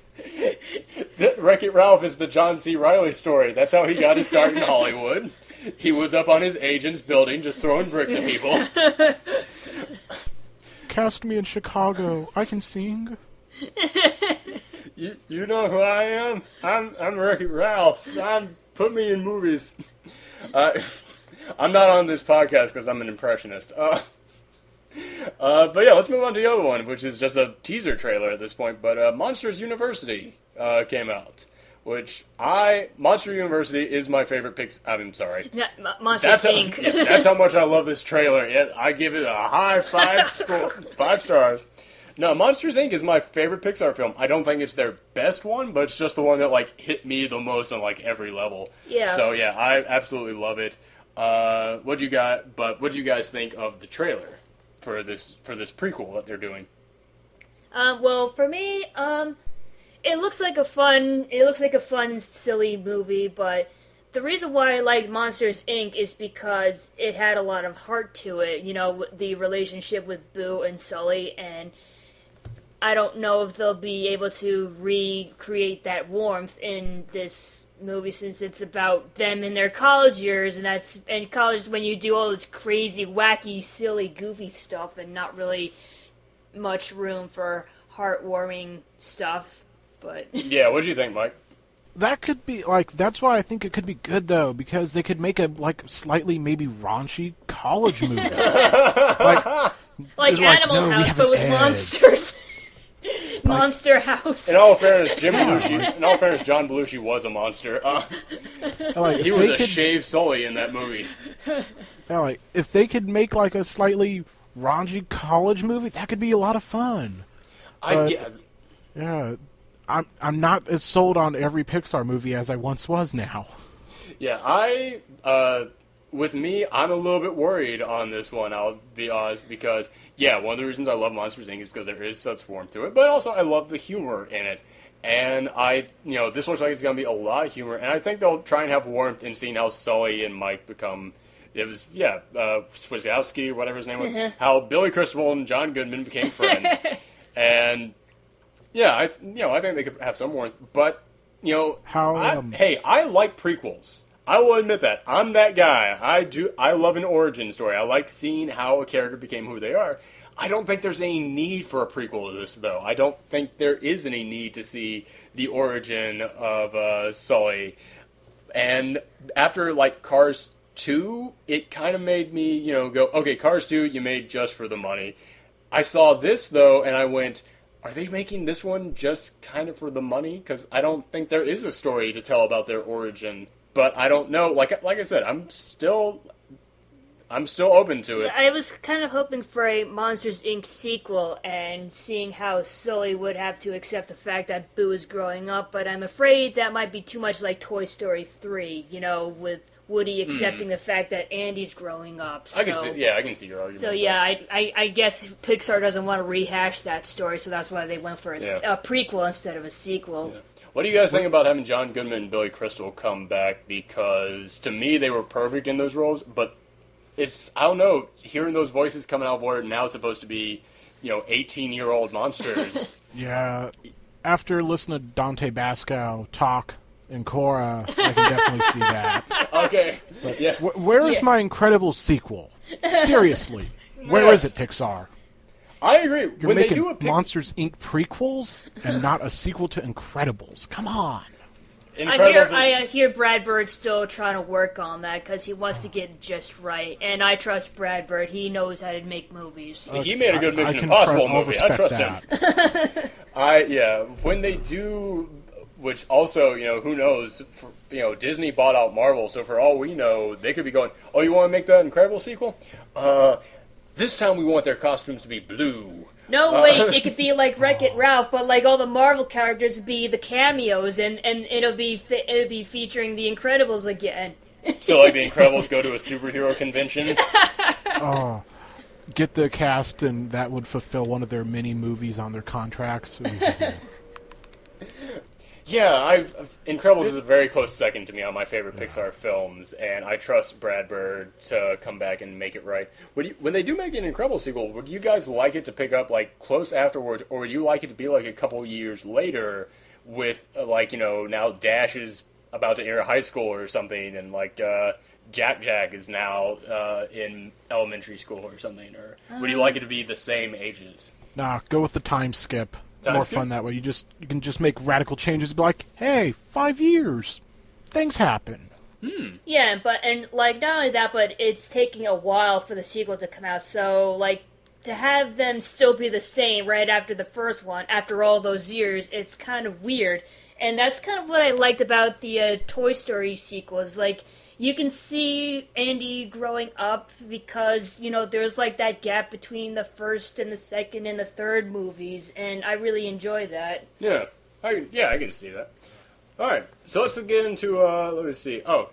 Wreck-It Ralph is the John C. Reilly story. That's how he got his start in Hollywood. He was up on his agent's building just throwing bricks at people. Cast me in Chicago. I can sing. You know who I am? I'm Wreck-It Ralph. Put me in movies. I'm not on this podcast because I'm an impressionist. But yeah, let's move on to the other one, which is just a teaser trailer at this point. But Monsters University came out, Monster University is my favorite I'm sorry. Yeah, Monsters Inc. That's how much I love this trailer. I give it a high 5 stars. No, Monsters Inc. is my favorite Pixar film. I don't think it's their best one, but it's just the one that like hit me the most on like every level. Yeah. So yeah, I absolutely love it. What do you guys think of the trailer for this prequel that they're doing? Well, for me, it looks like a fun, silly movie, but the reason why I liked Monsters Inc. is because it had a lot of heart to it. You know, the relationship with Boo and Sully, and I don't know if they'll be able to recreate that warmth in this movie, since it's about them in their college years, and college is when you do all this crazy, wacky, silly, goofy stuff, and not really much room for heartwarming stuff. But yeah, what do you think, Mike? That could be that's why I think it could be good though, because they could make a slightly maybe raunchy college movie, like Animal House, but with monsters. Monster House. In all fairness, John Belushi was a monster. He was a shaved Sully in that movie. Yeah, if they could make a slightly raunchy college movie, that could be a lot of fun. Yeah, I'm not as sold on every Pixar movie as I once was now. Yeah, with me, I'm a little bit worried on this one, I'll be honest, because, yeah, one of the reasons I love Monsters, Inc. is because there is such warmth to it, but also I love the humor in it. And this looks like it's going to be a lot of humor, and I think they'll try and have warmth in seeing how Sully and Mike become, Swizowski, or whatever his name was, how Billy Crystal and John Goodman became friends. And, yeah, I think they could have some warmth, but, I like prequels. I will admit that. I'm that guy. I love an origin story. I like seeing how a character became who they are. I don't think there's any need for a prequel to this, though. I don't think there is any need to see the origin of Sully. And after, Cars 2, it kind of made me, go, okay, Cars 2 you made just for the money. I saw this, though, and I went, are they making this one just kind of for the money? Because I don't think there is a story to tell about their origin. But I don't know. Like I said, I'm still I'm still open to it. I was kind of hoping for a Monsters, Inc. sequel and seeing how Sully would have to accept the fact that Boo is growing up, but I'm afraid that might be too much like Toy Story 3, with Woody accepting the fact that Andy's growing up. So, I can see your argument. So yeah, I guess Pixar doesn't want to rehash that story, so that's why they went for a prequel instead of a sequel. Yeah. What do you guys think about having John Goodman and Billy Crystal come back? Because to me, they were perfect in those roles, but I don't know, hearing those voices coming out of where now it's supposed to be, 18-year-old monsters. Yeah, after listening to Dante Basco talk in Korra, I can definitely see that. Okay. But yeah. Where is my Incredibles sequel? Seriously. Where is it, Pixar? I agree. You're when making they do Monsters, Inc. prequels and not a sequel to Incredibles. Come on. I hear Brad Bird's still trying to work on that because he wants to get it just right. And I trust Brad Bird. He knows how to make movies. He made a good Mission Impossible movie. I trust him. When they do, which also, who knows, Disney bought out Marvel, so for all we know, they could be going, oh, you want to make that Incredible sequel? This time we want their costumes to be blue. No, wait, it could be like Wreck-It Ralph, but like all the Marvel characters would be the cameos, and it'll be featuring the Incredibles again. So like the Incredibles go to a superhero convention? Oh, get the cast, and that would fulfill one of their mini movies on their contracts. Yeah, Incredibles is a very close second to me on my favorite Pixar films, and I trust Brad Bird to come back and make it right. When they do make an Incredibles sequel, would you guys like it to pick up like close afterwards, or would you like it to be like a couple years later with now Dash is about to enter high school or something, and like Jack is now in elementary school or something, or would you like it to be the same ages? Nah, go with the time skip. More fun that way. You can just make radical changes. Be like, hey, 5 years, things happen. Yeah, and not only that, but it's taking a while for the sequel to come out. So to have them still be the same right after the first one, after all those years, it's kind of weird. And that's kind of what I liked about the Toy Story sequels. You can see Andy growing up because, there's that gap between the first and the second and the third movies, and I really enjoy that. Yeah, I can see that. All right, so let's get into, let me see. Oh,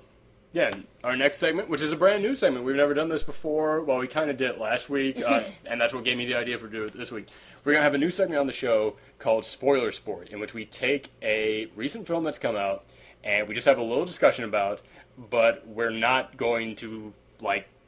yeah, our next segment, which is a brand new segment. We've never done this before. Well, we kind of did it last week, and that's what gave me the idea for doing it this week. We're going to have a new segment on the show called Spoiler Sport, in which we take a recent film that's come out, and we just have a little discussion about, but we're not going to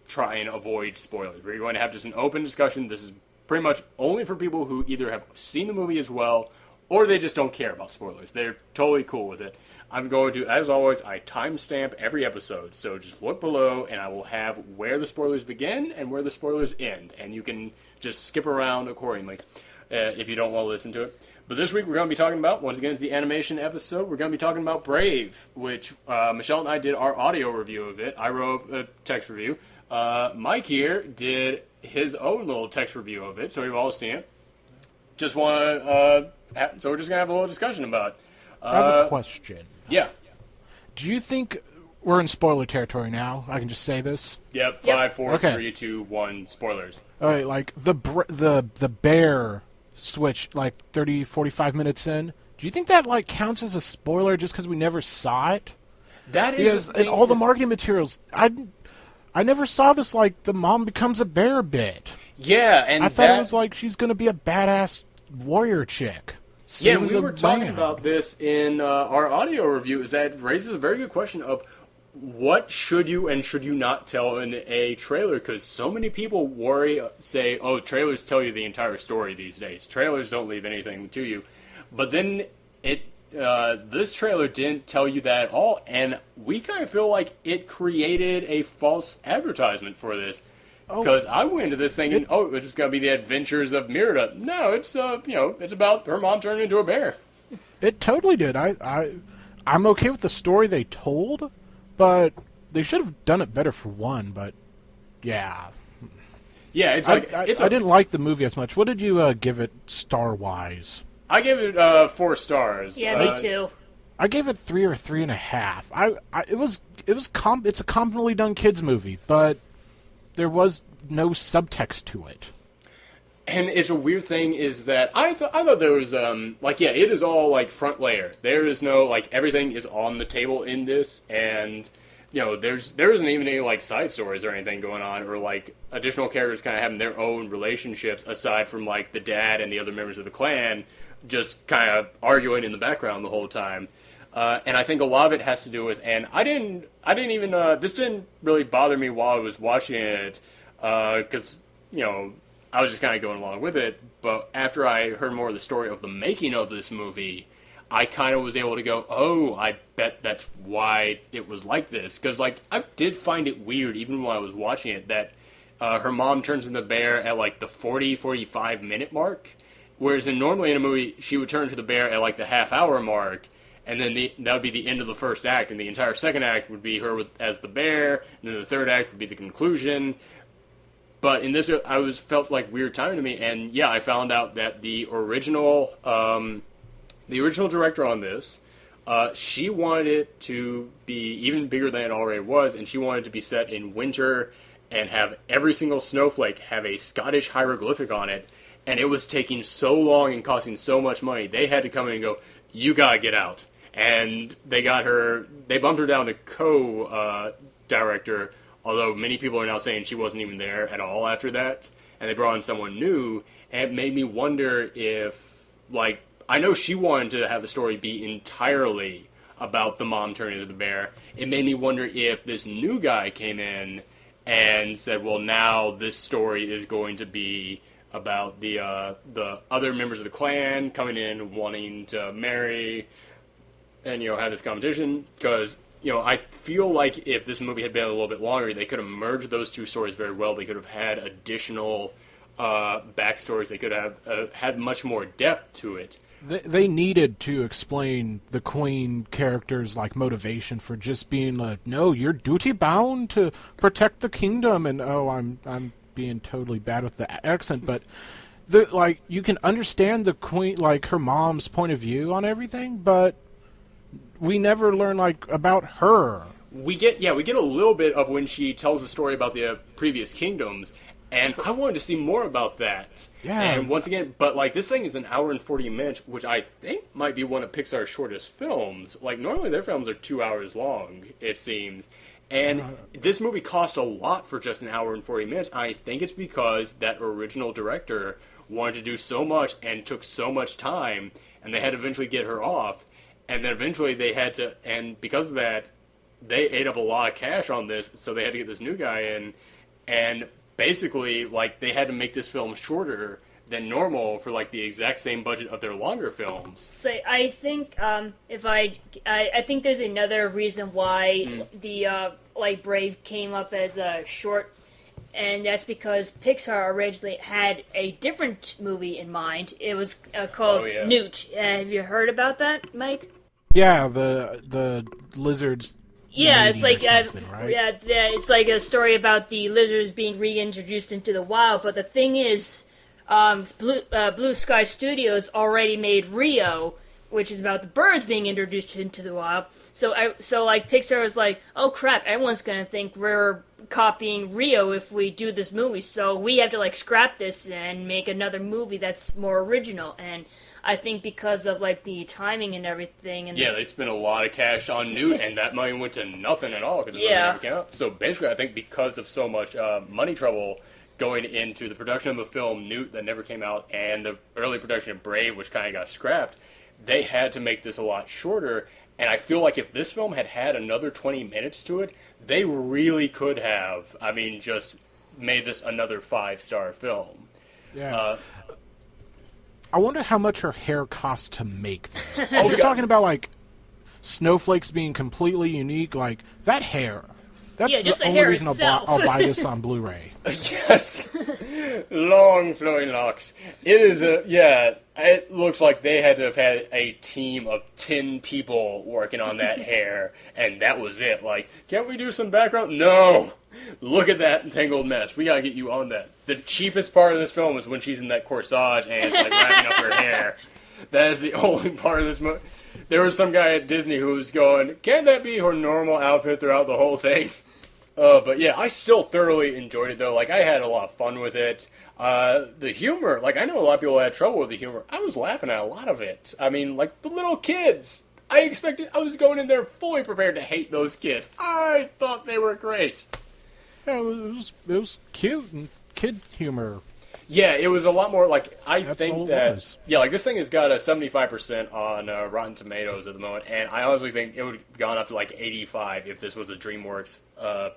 try and avoid spoilers. We're going to have just an open discussion. This is pretty much only for people who either have seen the movie as well, or they just don't care about spoilers. They're totally cool with it. I'm going to, as always, I timestamp every episode, so just look below, and I will have where the spoilers begin and where the spoilers end, and you can just skip around accordingly if you don't want to listen to it. But this week we're going to be talking about, once again, it's the animation episode. We're going to be talking about Brave, which Michelle and I did our audio review of it. I wrote a text review. Mike here did his own little text review of it, so we've all seen it. Just want to, so we're just going to have a little discussion about it. I have a question. Yeah. Do you think we're in spoiler territory now? I can just say this? Yep, 5, 4, 3, 2, 1, spoilers. All right, the bear switch 30, 45 minutes in. Do you think that counts as a spoiler just because we never saw it? That is in all the marketing materials. I never saw this the mom becomes a bear bit. Yeah, and I thought it was she's going to be a badass warrior chick. Yeah, we were talking about this in our audio review. Is that raises a very good question of what should you and should you not tell in a trailer? Because so many people say, oh, trailers tell you the entire story these days. Trailers don't leave anything to you. But then this trailer didn't tell you that at all, and we kind of feel like it created a false advertisement for this. Because I went into this thinking, it's just going to be the adventures of Merida. No, it's it's about her mom turning into a bear. It totally did. I'm okay with the story they told, but they should have done it better for one. But yeah, it's I didn't like the movie as much. What did you give it star wise? I gave it 4 stars. Yeah, me too. I gave it 3 or 3.5. It's a competently done kids movie, but there was no subtext to it. And it's a weird thing is that I thought there was, it is all, like, front layer. There is no, like, everything is on the table in this, and, there isn't even any, like, side stories or anything going on, or, like, additional characters kind of having their own relationships, aside from, like, the dad and the other members of the clan just kind of arguing in the background the whole time. And I think a lot of it has to do with, and I didn't even, this didn't really bother me while I was watching it, because, I was just kind of going along with it, but after I heard more of the story of the making of this movie, I kind of was able to go, oh, I bet that's why it was like this. Because, like, I did find it weird, even when I was watching it, that her mom turns into the bear at, like, the 45-minute mark, whereas normally in a movie, she would turn to the bear at, like, the half-hour mark, and then that would be the end of the first act, and the entire second act would be her as the bear, and then the third act would be the conclusion. But in this, felt like weird timing to me, and yeah, I found out that the original director on this, she wanted it to be even bigger than it already was, and she wanted it to be set in winter and have every single snowflake have a Scottish hieroglyphic on it, and it was taking so long and costing so much money, they had to come in and go, you gotta get out. And they bumped her down to co-director, although many people are now saying she wasn't even there at all after that, and they brought in someone new, and it made me wonder if, like, I know she wanted to have the story be entirely about the mom turning into the bear. It made me wonder if this new guy came in and said, well, now this story is going to be about the other members of the clan coming in wanting to marry and, have this competition, because I feel like if this movie had been a little bit longer, they could have merged those two stories very well. They could have had additional backstories. They could have had much more depth to it. They needed to explain the Queen character's, like, motivation for just being like, no, you're duty bound to protect the kingdom, and I'm being totally bad with the accent, but you can understand the Queen, like, her mom's point of view on everything, but we never learn, like, about her. We get a little bit of when she tells the story about the previous kingdoms, and I wanted to see more about that. Yeah. And once again, but, like, this thing is an hour and 40 minutes, which I think might be one of Pixar's shortest films. Like, normally their films are 2 hours long, it seems. And this movie cost a lot for just an hour and 40 minutes. I think it's because that original director wanted to do so much and took so much time, and they had to eventually get her off. And then eventually they had to, and because of that, they ate up a lot of cash on this, so they had to get this new guy in. And basically, like, they had to make this film shorter than normal for, like, the exact same budget of their longer films. So I think I think there's another reason why the Brave came up as a short, and that's because Pixar originally had a different movie in mind. It was called Newt. Have you heard about that, Mike? Yeah, the lizards. Yeah, it's like right? yeah, it's like a story about the lizards being reintroduced into the wild. But the thing is, Blue Sky Studios already made Rio, which is about the birds being introduced into the wild. So Pixar was like, oh crap, everyone's gonna think we're copying Rio if we do this movie. So we have to, like, scrap this and make another movie that's more original. And I think because of, like, the timing and everything. And they spent a lot of cash on Newt, and that money went to nothing at all because it never came out. So basically, I think because of so much money trouble going into the production of the film Newt that never came out, and the early production of Brave, which kind of got scrapped, they had to make this a lot shorter. And I feel like if this film had had another 20 minutes to it, they really could have, just made this another 5-star film. Yeah. I wonder how much her hair cost to make that. Oh, you're talking about, like, snowflakes being completely unique, like, that hair. That's the only reason I'll buy this on Blu-ray. Yes! Long flowing locks. It is it looks like they had to have had a team of 10 people working on that hair, and that was it. Like, can't we do some background? No! Look at that tangled mess. We gotta get you on that. The cheapest part of this film is when she's in that corsage and, like, wrapping up her hair. That is the only part of this movie. There was some guy at Disney who was going, can that be her normal outfit throughout the whole thing? But yeah, I still thoroughly enjoyed it though. Like I had a lot of fun with it. The humor, like I know a lot of people had trouble with the humor. I was laughing at a lot of it. I mean, like the little kids. I was going in there fully prepared to hate those kids. I thought they were great. Yeah, it was cute and kid humor. Yeah, it was a lot more like That's think all it that was. yeah, like this thing has got a 75% on Rotten Tomatoes at the moment, and I honestly think it would have gone up to like 85 if this was a DreamWorks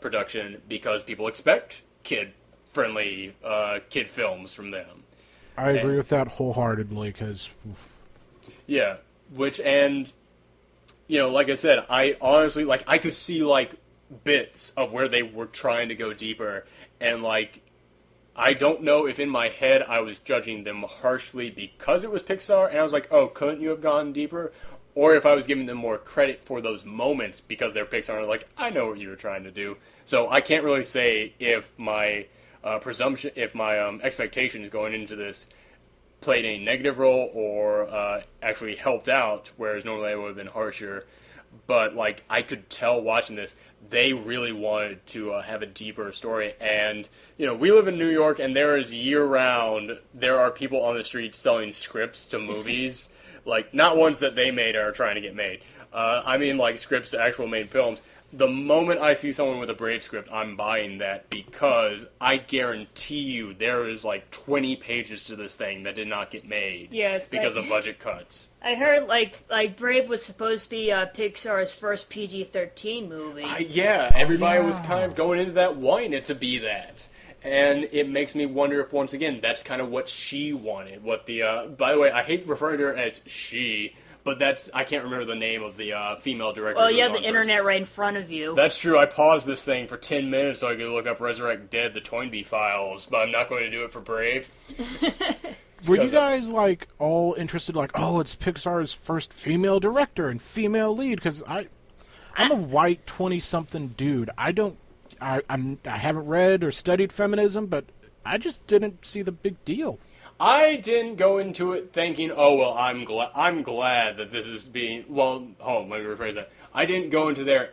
production because people expect kid-friendly kid films from them. I agree with that wholeheartedly because Yeah, and you know, like I said, I honestly like I could see like bits of where they were trying to go deeper, and like. I don't know if in my head I was judging them harshly because it was Pixar, and I was like, oh, couldn't you have gone deeper? Or if I was giving them more credit for those moments because they're Pixar, and like, I know what you were trying to do. So I can't really say if my presumption, if my expectations going into this played a negative role or actually helped out, whereas normally I would have been harsher. But like, I could tell watching this, they really wanted to have a deeper story. And, you know, we live in New York, and there is year-round, there are people on the street selling scripts to movies. Like, not ones that they made or are trying to get made. I mean, like, scripts to actual made films. The moment I see someone with a Brave script, I'm buying that because I guarantee you there is like 20 pages to this thing that did not get made because of budget cuts. I heard like Brave was supposed to be Pixar's first PG-13 movie. Everybody was kind of going into that wanting it to be that. And it makes me wonder if, once again, that's kind of what she wanted. What the by the way, I hate referring to her as she, but I can't remember the name of the female director. Well, you have the internet right in front of you. That's true. I paused this thing for 10 minutes so I could look up Resurrect Dead, the Toynbee files, but I'm not going to do it for Brave. Were you guys like all interested? Like, oh, it's Pixar's first female director and female lead? Because I'm a white 20-something dude. I haven't read or studied feminism, but I just didn't see the big deal. I didn't go into it thinking, oh, well, I'm glad that this is being, well, let me rephrase that. I didn't go into there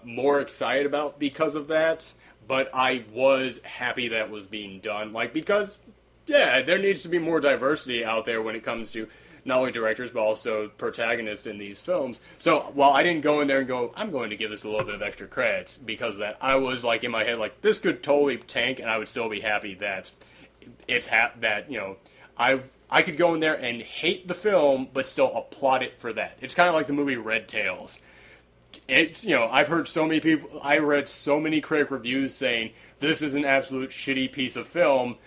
more excited about because of that, but I was happy that was being done. Like, because, yeah, there needs to be more diversity out there when it comes to not only directors, but also protagonists in these films. So, while I didn't go in there and go, I'm going to give this a little bit of extra credit because of that, I was, like, in my head, like, this could totally tank, and I would still be happy that that, you know, I could go in there and hate the film, but still applaud it for that. It's kind of like the movie Red Tails. It's, you know, I read so many critic reviews saying this is an absolute shitty piece of film,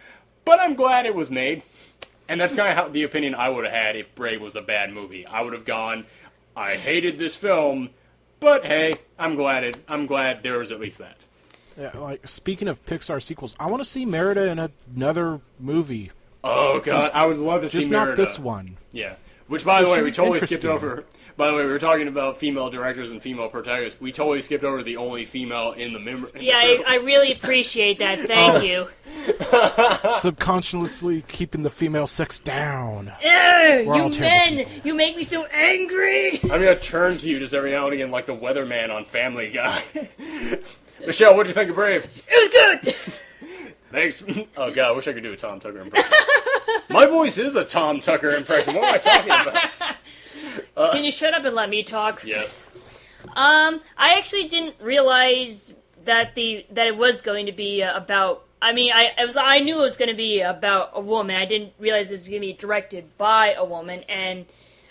but I'm glad it was made. And that's kind of how the opinion I would have had if Brave was a bad movie. I would have gone, I hated this film, but hey, I'm glad there was at least that. Yeah, like speaking of Pixar sequels, I want to see Merida in another movie. Oh god, I would love to see Merida. Just not this one. Yeah. Which, by the way, we totally skipped over. By the way, we were talking about female directors and female protagonists. We totally skipped over the only female in the film. I really appreciate that. Thank you. Subconsciously keeping the female sex down. You men! You make me so angry! I'm going to turn to you just every now and again like the weatherman on Family Guy. Michelle, what'd you think of Brave? It was good! Thanks. Oh, God, I wish I could do a Tom Tucker impression. My voice is a Tom Tucker impression. What am I talking about? Can you shut up and let me talk? Yes. I actually didn't realize that it was going to be about... I mean, I knew it was going to be about a woman. I didn't realize it was going to be directed by a woman, and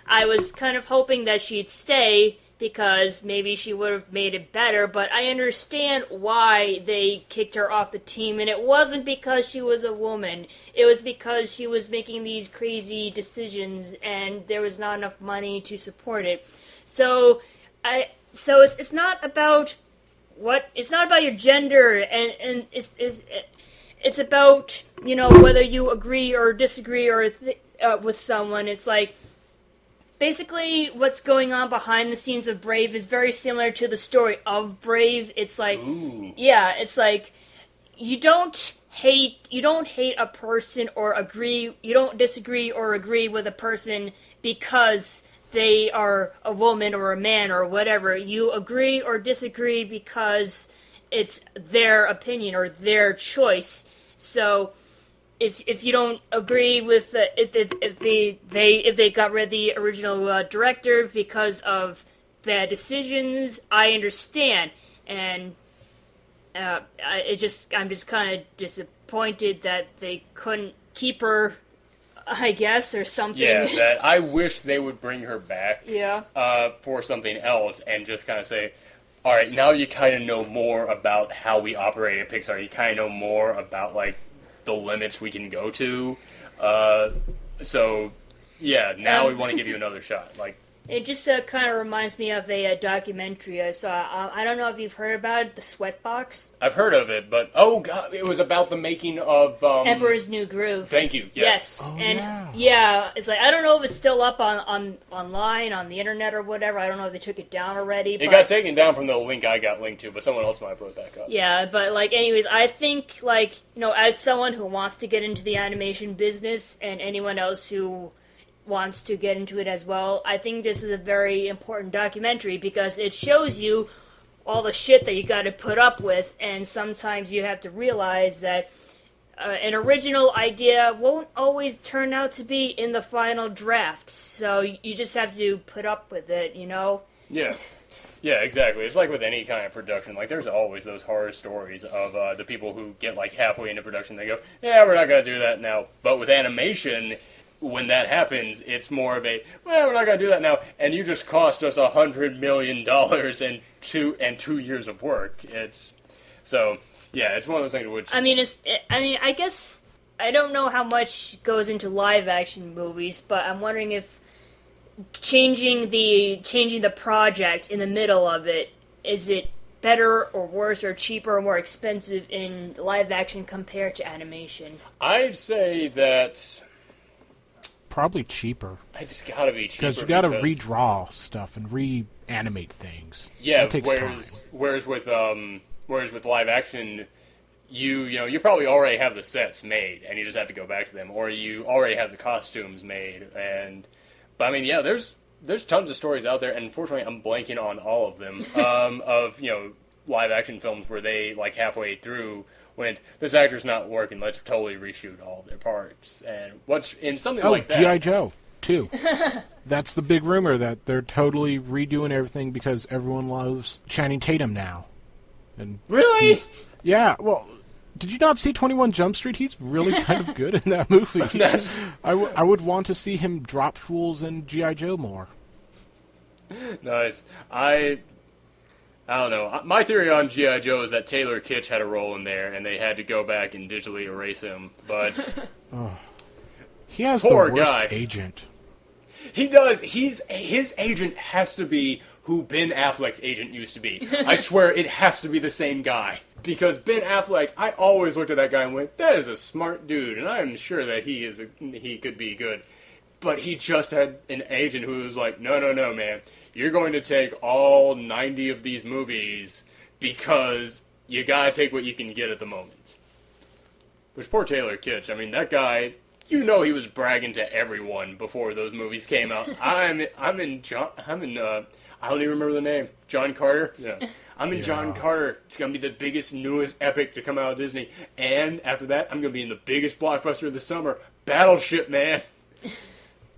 I was kind of hoping that she'd stay because maybe she would have made it better, but I understand why they kicked her off the team, and it wasn't because she was a woman. It was because she was making these crazy decisions, and there was not enough money to support it. So it's not about it's not about your gender, and it's about, you know, whether you agree or disagree or with someone. It's like, basically, what's going on behind the scenes of Brave is very similar to the story of Brave. It's like, it's like you don't hate a person or you don't disagree or agree with a person because they are a woman or a man or whatever. You agree or disagree because it's their opinion or their choice. So if you don't agree with if they got rid of the original director because of bad decisions, I understand, and I'm just kind of disappointed that they couldn't keep her, I guess, or something. Yeah, that I wish they would bring her back. Yeah. For something else, and just kind of say, all right, now you kind of know more about how we operate at Pixar. You kind of know more about like the limits we can go to. So yeah, now we want to give you another shot. Like, it just kind of reminds me of a documentary I saw. I don't know if you've heard about it, The Sweatbox. I've heard of it, but oh god, it was about the making of Emperor's New Groove. Thank you. Yes. Oh, And yeah, it's like I don't know if it's still up on online on the internet or whatever. I don't know if they took it down already. It got taken down from the link I got linked to, but someone else might put it back up. Yeah, but like, anyways, I think like as someone who wants to get into the animation business, and anyone else who wants to get into it as well, I think this is a very important documentary because it shows you all the shit that you got to put up with, and sometimes you have to realize that an original idea won't always turn out to be in the final draft, so you just have to put up with it, Yeah. Yeah, exactly. It's like with any kind of production. Like, there's always those horror stories of the people who get like halfway into production, they go, yeah, we're not going to do that now. But with animation, when that happens, it's more of a, well, we're not going to do that now, and you just cost us $100 million and 2 years of work. It's one of those things which I guess I don't know how much goes into live action movies, but I'm wondering if changing the project in the middle of it, is it better or worse or cheaper or more expensive in live action compared to animation? I'd say that probably cheaper. I just gotta be cheaper because you gotta redraw stuff and reanimate things. Yeah, it takes time. Whereas with live action, you probably already have the sets made and you just have to go back to them, or you already have the costumes made. But I mean, yeah, there's tons of stories out there, and unfortunately, I'm blanking on all of them of live action films where they like halfway through went, this actor's not working, let's totally reshoot all their parts. And what's in something like that? G.I. Joe, too. That's the big rumor, that they're totally redoing everything because everyone loves Channing Tatum now. And really? Yeah, well, did you not see 21 Jump Street? He's really kind of good in that movie. I would want to see him drop fools in G.I. Joe more. Nice. I don't know. My theory on G.I. Joe is that Taylor Kitsch had a role in there, and they had to go back and digitally erase him. But he has poor the worst guy. agent. He does. His agent has to be who Ben Affleck's agent used to be. I swear it has to be the same guy. Because Ben Affleck, I always looked at that guy and went, that is a smart dude, and I'm sure that he could be good. But he just had an agent who was like, no, man. You're going to take all 90 of these movies because you gotta take what you can get at the moment. Which, poor Taylor Kitsch, I mean, that guy, he was bragging to everyone before those movies came out. I don't even remember the name. John Carter? Yeah. I'm in John Carter. It's gonna be the biggest, newest epic to come out of Disney. And after that, I'm gonna be in the biggest blockbuster of the summer, Battleship, man.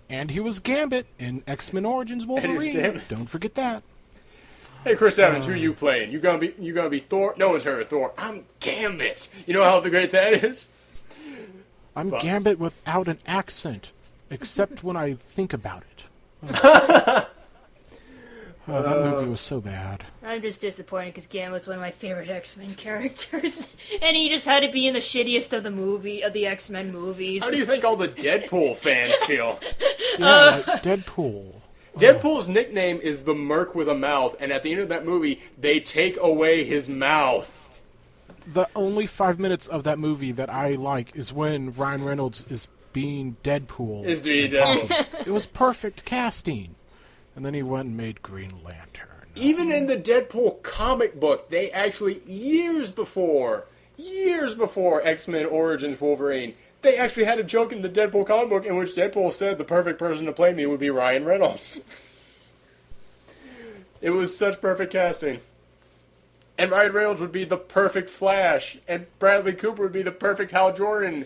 And he was Gambit in X-Men Origins Wolverine. Don't forget that. Hey, Chris Evans, who you playing? You gonna be Thor? No one's heard of Thor. I'm Gambit. You know how great that is? I'm Gambit without an accent, except when I think about it. That movie was so bad. I'm just disappointed because Gambit's one of my favorite X-Men characters, and he just had to be in the shittiest of the X-Men movies. How do you think all the Deadpool fans feel? Yeah, like Deadpool. Deadpool's nickname is the Merc with a Mouth, and at the end of that movie, they take away his mouth. The only 5 minutes of that movie that I like is when Ryan Reynolds is being Deadpool. It was perfect casting. And then he went and made Green Lantern. Even in the Deadpool comic book, they actually, years before X-Men Origins Wolverine, they actually had a joke in the Deadpool comic book in which Deadpool said the perfect person to play me would be Ryan Reynolds. It was such perfect casting. And Ryan Reynolds would be the perfect Flash, and Bradley Cooper would be the perfect Hal Jordan.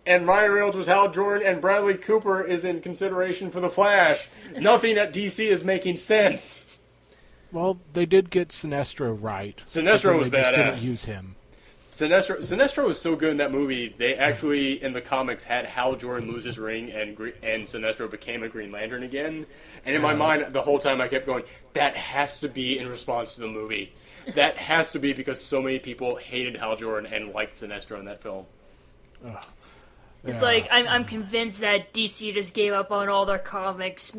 And Ryan Reynolds was Hal Jordan, and Bradley Cooper is in consideration for the Flash. Nothing at DC is making sense. Well, they did get Sinestro right. Sinestro was they just badass. didn't use him. Sinestro was so good in that movie. They actually, in the comics, had Hal Jordan lose his ring, and Sinestro became a Green Lantern again. And in my mind, the whole time I kept going, that has to be in response to the movie. That has to be because so many people hated Hal Jordan and liked Sinestro in that film. It's like, I'm convinced that DC just gave up on all their comic-based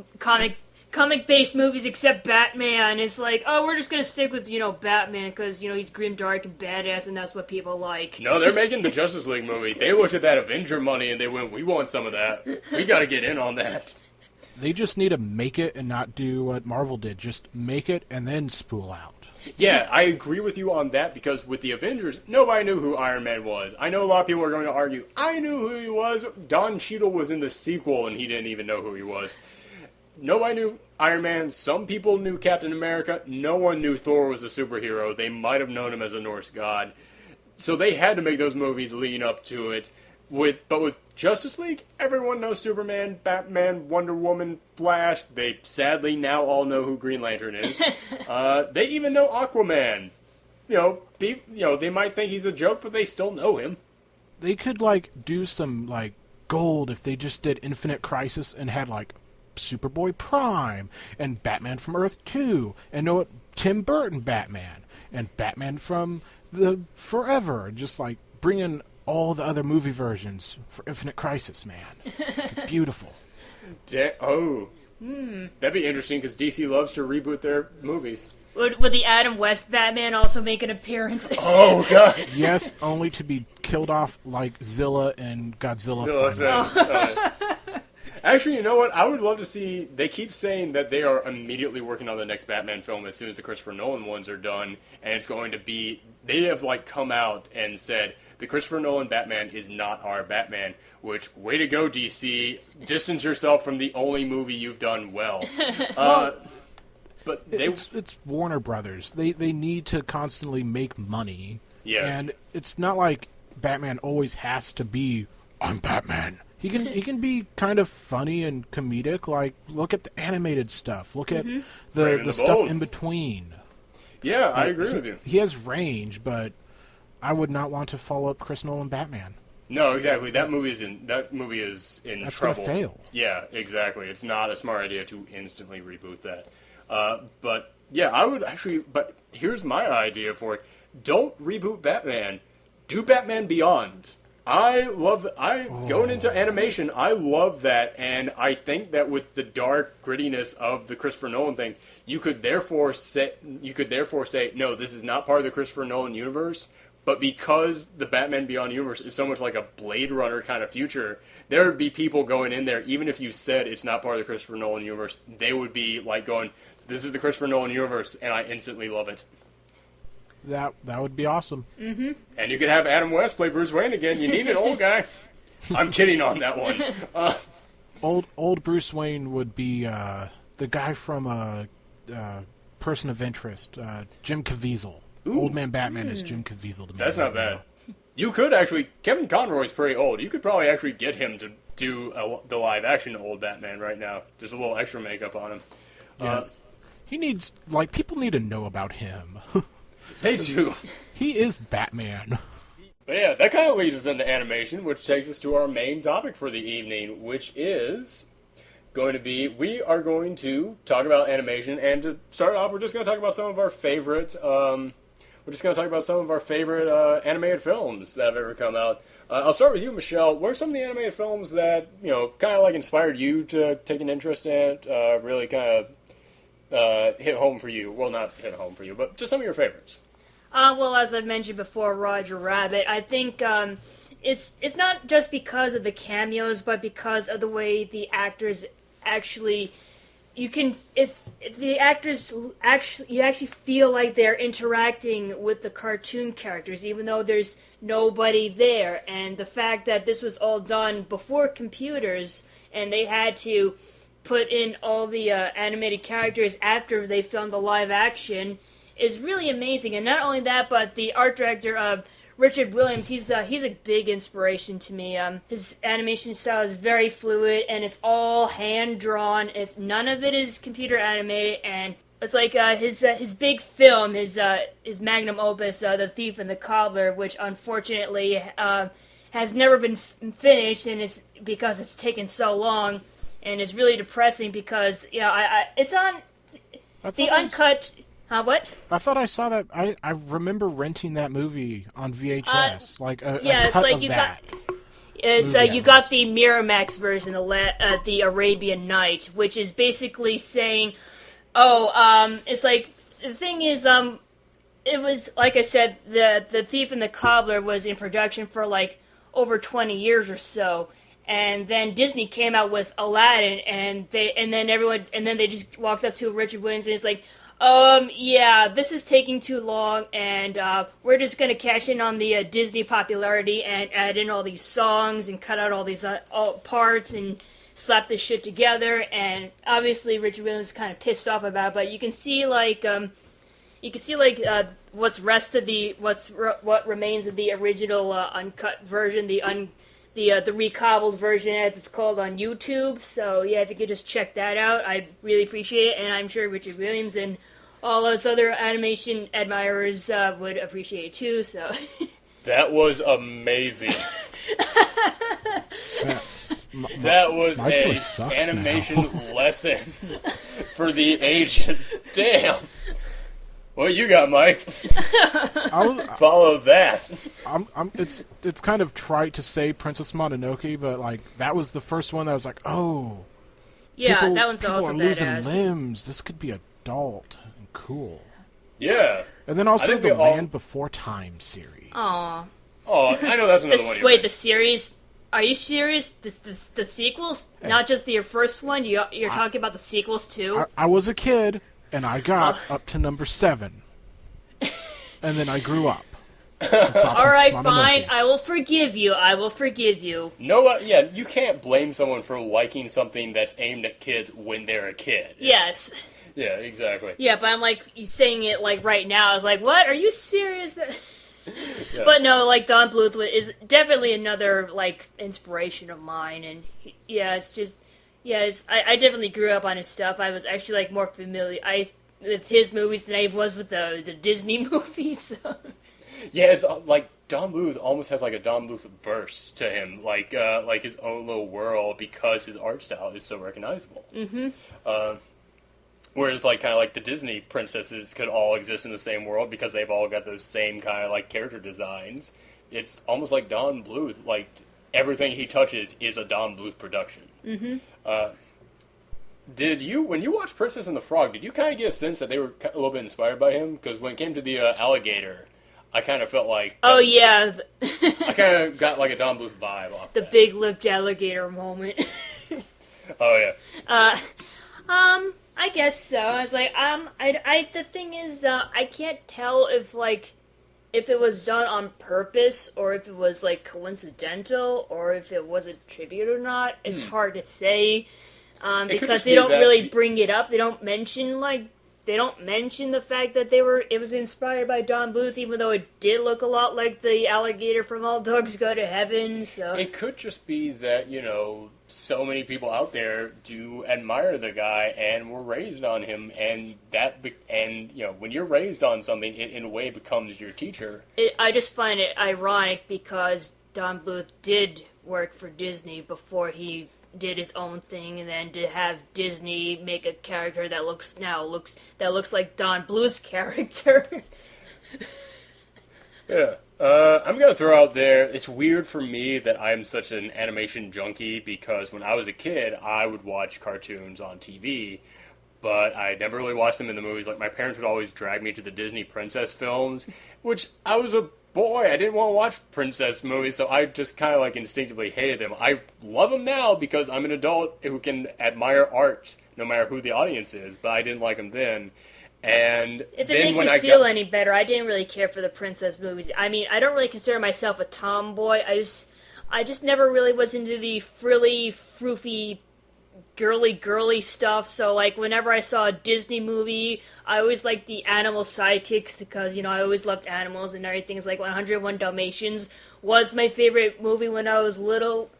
movies except Batman. It's like, oh, we're just gonna stick with, Batman because, he's grim, dark, and badass, and that's what people like. No, they're making the Justice League movie. They looked at that Avenger money and they went, we want some of that. We gotta get in on that. They just need to make it and not do what Marvel did. Just make it and then spool out. Yeah, I agree with you on that because with the Avengers, nobody knew who Iron Man was. I know a lot of people are going to argue, I knew who he was. Don Cheadle was in the sequel and he didn't even know who he was. Nobody knew Iron Man. Some people knew Captain America. No one knew Thor was a superhero. They might have known him as a Norse god. So they had to make those movies leading up to it. But with Justice League, everyone knows Superman, Batman, Wonder Woman, Flash. They sadly now all know who Green Lantern is. They even know Aquaman. They might think he's a joke, but they still know him. They could do some gold if they just did Infinite Crisis and had Superboy Prime and Batman from Earth 2 and Tim Burton Batman and Batman from the Forever. Just bring in all the other movie versions for Infinite Crisis, man. Beautiful. That'd be interesting because DC loves to reboot their movies. Would the Adam West Batman also make an appearance? Oh, God. Yes, only to be killed off like Zilla and Godzilla. Actually, you know what? I would love to see... They keep saying that they are immediately working on the next Batman film as soon as the Christopher Nolan ones are done, and it's going to be... They have come out and said... The Christopher Nolan Batman is not our Batman, which, way to go, DC. Distance yourself from the only movie you've done well. But it's Warner Brothers. They need to constantly make money. Yes. And it's not like Batman always has to be, I'm Batman. He can be kind of funny and comedic. Look at the animated stuff. Look at the stuff in between. Yeah, I agree with you. He has range, but... I would not want to follow up Chris Nolan Batman. No, exactly. That movie is in That's trouble. Gonna fail. Yeah, exactly. It's not a smart idea to instantly reboot that. But yeah, I would actually. But here's my idea for it: don't reboot Batman. Do Batman Beyond. Going into animation, I love that, and I think that with the dark grittiness of the Christopher Nolan thing, you could therefore say, no, this is not part of the Christopher Nolan universe. But because the Batman Beyond universe is so much like a Blade Runner kind of future, there would be people going in there, even if you said it's not part of the Christopher Nolan universe, they would be going, this is the Christopher Nolan universe, and I instantly love it. That would be awesome. Mm-hmm. And you could have Adam West play Bruce Wayne again. You need an old guy. I'm kidding on that one. Old Bruce Wayne would be the guy from Person of Interest, Jim Caviezel. Ooh. Old Man Batman is Jim Caviezel to me. That's not bad. You could actually... Kevin Conroy's pretty old. You could probably actually get him to do the live-action old Batman right now. Just a little extra makeup on him. Yeah. He needs... people need to know about him. They do. He is Batman. But yeah, that kind of leads us into animation, which takes us to our main topic for the evening, which is... going to be, we are going to talk about animation, and to start off, we're just going to talk about some of our favorite... animated films that have ever come out. I'll start with you, Michelle. What are some of the animated films that, kind of inspired you to take an interest in, really kind of hit home for you? Well, not hit home for you, but just some of your favorites. Well, as I've mentioned before, Roger Rabbit. I think it's not just because of the cameos, but because of the way the actors actually... if the actors you actually feel like they're interacting with the cartoon characters, even though there's nobody there. And the fact that this was all done before computers, and they had to put in all the animated characters after they filmed the live action, is really amazing. And not only that, but the art director, Richard Williams, he's a big inspiration to me. His animation style is very fluid, and it's all hand drawn. It's none of it is computer animated, and it's like his big film, his magnum opus, The Thief and the Cobbler, which unfortunately has never been finished, and it's because it's taken so long, and it's really depressing because it's on the uncut. What? I thought I saw that. I remember renting that movie on VHS. It's cut like of you that. You got the Miramax version, the Arabian Night, which is basically saying, it's like the thing is, it was like I said, the Thief and the Cobbler was in production for like over 20 years or so. And then Disney came out with Aladdin, and then they just walked up to Richard Williams and it's like, this is taking too long, and we're just gonna cash in on the Disney popularity and add in all these songs and cut out all these parts and slap this shit together. And obviously Richard Williams is kind of pissed off about it, but you can see what remains of the original uncut version, the recobbled version, as it's called, on YouTube. So yeah, if you could just check that out, I'd really appreciate it, and I'm sure Richard Williams and all those other animation admirers would appreciate it too. So that was amazing. That was an animation lesson for the ages. Damn. What you got, Mike? Follow that. It's kind of trite to say Princess Mononoke, but like that was the first one that was like, oh, yeah, that one's people also are losing limbs. This could be adult and cool. Yeah, and then also the Land Before Time series. Aww. Oh, I know that's another one. Wait, the series? Are you serious? The sequels, not just the first one. You're talking about the sequels too. I was a kid. And I got up to number 7. And then I grew up. Alright, fine. I will forgive you. No, you can't blame someone for liking something that's aimed at kids when they're a kid. Yes. Yeah, exactly. Yeah, but I'm like, you saying it like right now. I was like, what? Are you serious? Yeah. But no, like Don Bluth is definitely another like inspiration of mine. And it's just... Yes, I definitely grew up on his stuff. I was actually like more familiar with his movies than I was with the Disney movies. So. Yeah, it's like Don Bluth almost has like a Don Bluth verse to him, like his own little world, because his art style is so recognizable. Mm-hmm. Whereas like kind of like the Disney princesses could all exist in the same world because they've all got those same kind of like character designs. It's almost like Don Bluth, like everything he touches is a Don Bluth production. Mm-hmm. When you watched Princess and the Frog, did you kind of get a sense that they were a little bit inspired by him? Because when it came to the alligator, I kind of felt like... I kind of got like a Don Bluth vibe off the big-lipped alligator moment. Oh, yeah. I guess so. I was like, the thing is, I can't tell if it was done on purpose, or if it was, like, coincidental, or if it was a tribute or not. It's hard to say, because they don't really bring it up. They don't mention, the fact that it was inspired by Don Bluth, even though it did look a lot like the alligator from All Dogs Go to Heaven, so... It could just be that, so many people out there do admire the guy and were raised on him, and when you're raised on something, it in a way becomes your teacher. I just find it ironic because Don Bluth did work for Disney before he did his own thing, and then to have Disney make a character that looks like Don Bluth's character. Yeah. I'm going to throw out there, it's weird for me that I'm such an animation junkie, because when I was a kid, I would watch cartoons on TV, but I never really watched them in the movies. Like, my parents would always drag me to the Disney princess films, which I was a boy. I didn't want to watch princess movies, so I just kind of, instinctively hated them. I love them now because I'm an adult who can admire art no matter who the audience is, but I didn't like them then. And if it makes you feel any better, I didn't really care for the princess movies. I mean, I don't really consider myself a tomboy. I just never really was into the frilly, froofy girly stuff. So like whenever I saw a Disney movie, I always liked the animal sidekicks because I always loved animals and everything. It's like 101 Dalmatians was my favorite movie when I was little,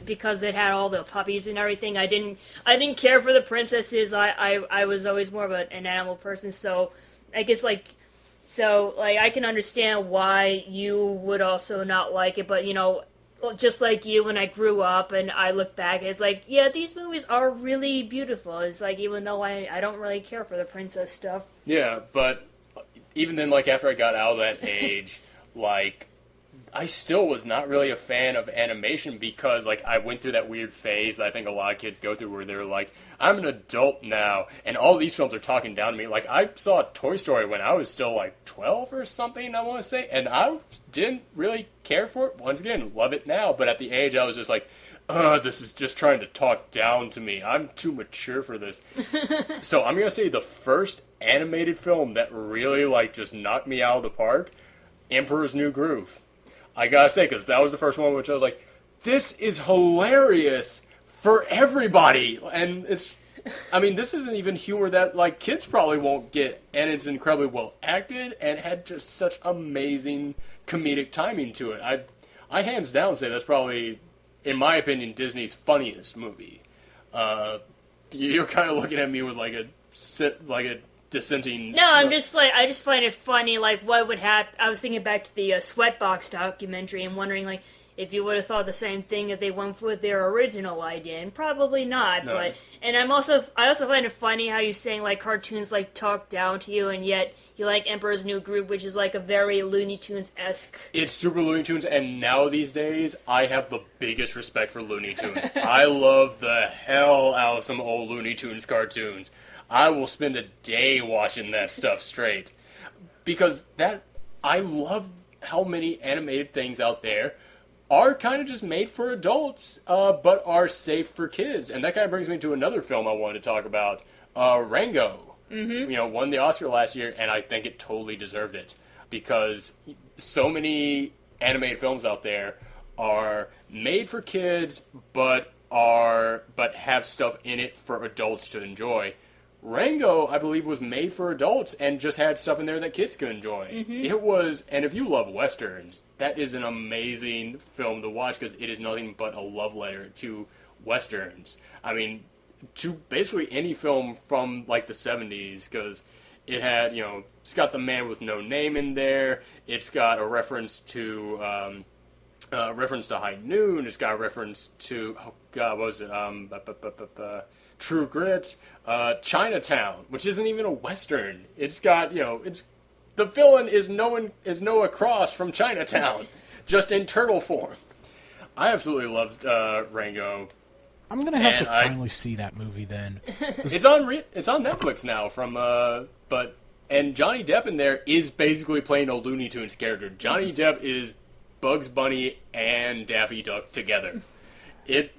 because it had all the puppies and everything. I didn't care for the princesses. I was always more of an animal person. So I guess I can understand why you would also not like it, but just like you, when I grew up and I look back, it's like, yeah, these movies are really beautiful. It's like, even though I don't really care for the princess stuff. Yeah, but even then, like, after I got out of that age, like, I still was not really a fan of animation because, like, I went through that weird phase that I think a lot of kids go through where they're like, I'm an adult now, and all these films are talking down to me. Like, I saw Toy Story when I was still, like, 12 or something, I want to say, and I didn't really care for it. Once again, love it now, but at the age I was just like, this is just trying to talk down to me. I'm too mature for this. So I'm going to say the first animated film that really, like, just knocked me out of the park, Emperor's New Groove. I gotta say, because that was the first one which I was like, this is hilarious for everybody. And this isn't even humor that, like, kids probably won't get, and it's incredibly well acted and had just such amazing comedic timing to it. I hands down say that's probably, in my opinion, Disney's funniest movie. You're kind of looking at me with like a dissenting. No, I just find it funny. Like, what would happen? I was thinking back to the Sweatbox documentary and wondering, like, if you would have thought the same thing if they went with their original idea, and probably not. No. But I also find it funny how you're saying like cartoons like talk down to you, and yet you like Emperor's New Groove, which is like a very Looney Tunes-esque. It's super Looney Tunes, and now these days I have the biggest respect for Looney Tunes. I love the hell out of some old Looney Tunes cartoons. I will spend a day watching that stuff straight. Because I love how many animated things out there are kind of just made for adults, but are safe for kids. And that kind of brings me to another film I wanted to talk about, Rango. Mm-hmm. Won the Oscar last year, and I think it totally deserved it. Because so many animated films out there are made for kids, but have stuff in it for adults to enjoy. Rango, I believe, was made for adults and just had stuff in there that kids could enjoy. Mm-hmm. It was, and if you love Westerns, that is an amazing film to watch because it is nothing but a love letter to Westerns. I mean, to basically any film from, like, the 70s, because it had, it's got The Man with No Name in there, it's got a reference to High Noon, it's got a reference to, oh god, what was it, True Grit, Chinatown, which isn't even a Western. It's got, the villain is Noah Cross from Chinatown, just in turtle form. I absolutely loved Rango. I'm gonna have to finally see that movie then. It's on Netflix now. And Johnny Depp in there is basically playing a Looney Tunes character. Johnny Depp is Bugs Bunny and Daffy Duck together. It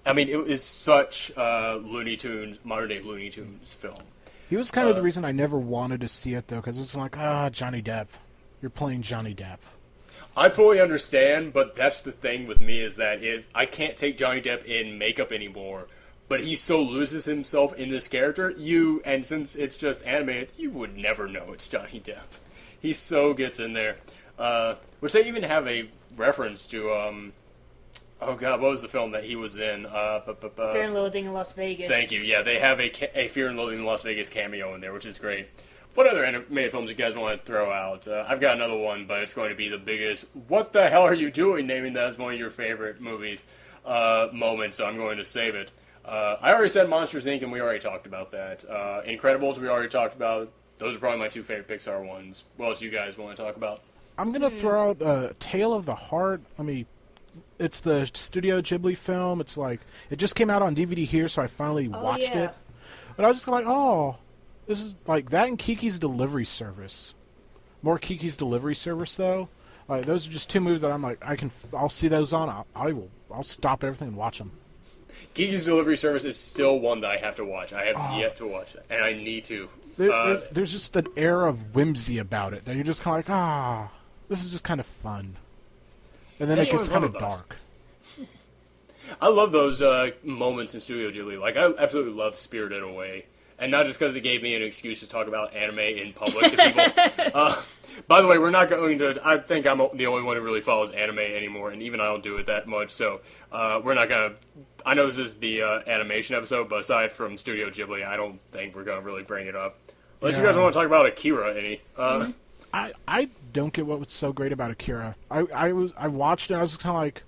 is such a Looney Tunes, modern-day Looney Tunes film. He was kind of the reason I never wanted to see it, though, because it's like, Johnny Depp. You're playing Johnny Depp. I fully understand, but that's the thing with me, is that I can't take Johnny Depp in makeup anymore, but he so loses himself in this character, and since it's just animated, you would never know it's Johnny Depp. He so gets in there. Which they even have a reference to, oh god, what was the film that he was in? Fear and Loathing in Las Vegas. Thank you. Yeah, they have a Fear and Loathing in Las Vegas cameo in there, which is great. What other animated films you guys want to throw out? I've got another one, but it's going to be the biggest, what the hell are you doing, naming that as one of your favorite movies moments, so I'm going to save it. I already said Monsters, Inc., and we already talked about that. Incredibles, we already talked about. Those are probably my two favorite Pixar ones. What else do you guys want to talk about? I'm going to throw out Tale of the Heart. It's the Studio Ghibli film. It's like, it just came out on DVD here, so I finally watched it. But I was just like, this is like that and Kiki's Delivery Service. More Kiki's Delivery Service, though. Like, those are just two movies that I'm like, I'll see those on. I'll stop everything and watch them. Kiki's Delivery Service is still one that I have to watch. I have yet to watch that, and I need to. There's just an air of whimsy about it that you're just kind of like, this is just kind of fun. And then it gets kind of dark. I love those moments in Studio Ghibli. Like, I absolutely love Spirited Away. And not just because it gave me an excuse to talk about anime in public to people. By the way, we're not going to... I think I'm the only one who really follows anime anymore, and even I don't do it that much, so we're not going to... I know this is the animation episode, but aside from Studio Ghibli, I don't think we're going to really bring it up. Unless you guys want to talk about Akira any. I don't get what was so great about Akira. I watched it and I was kind of like,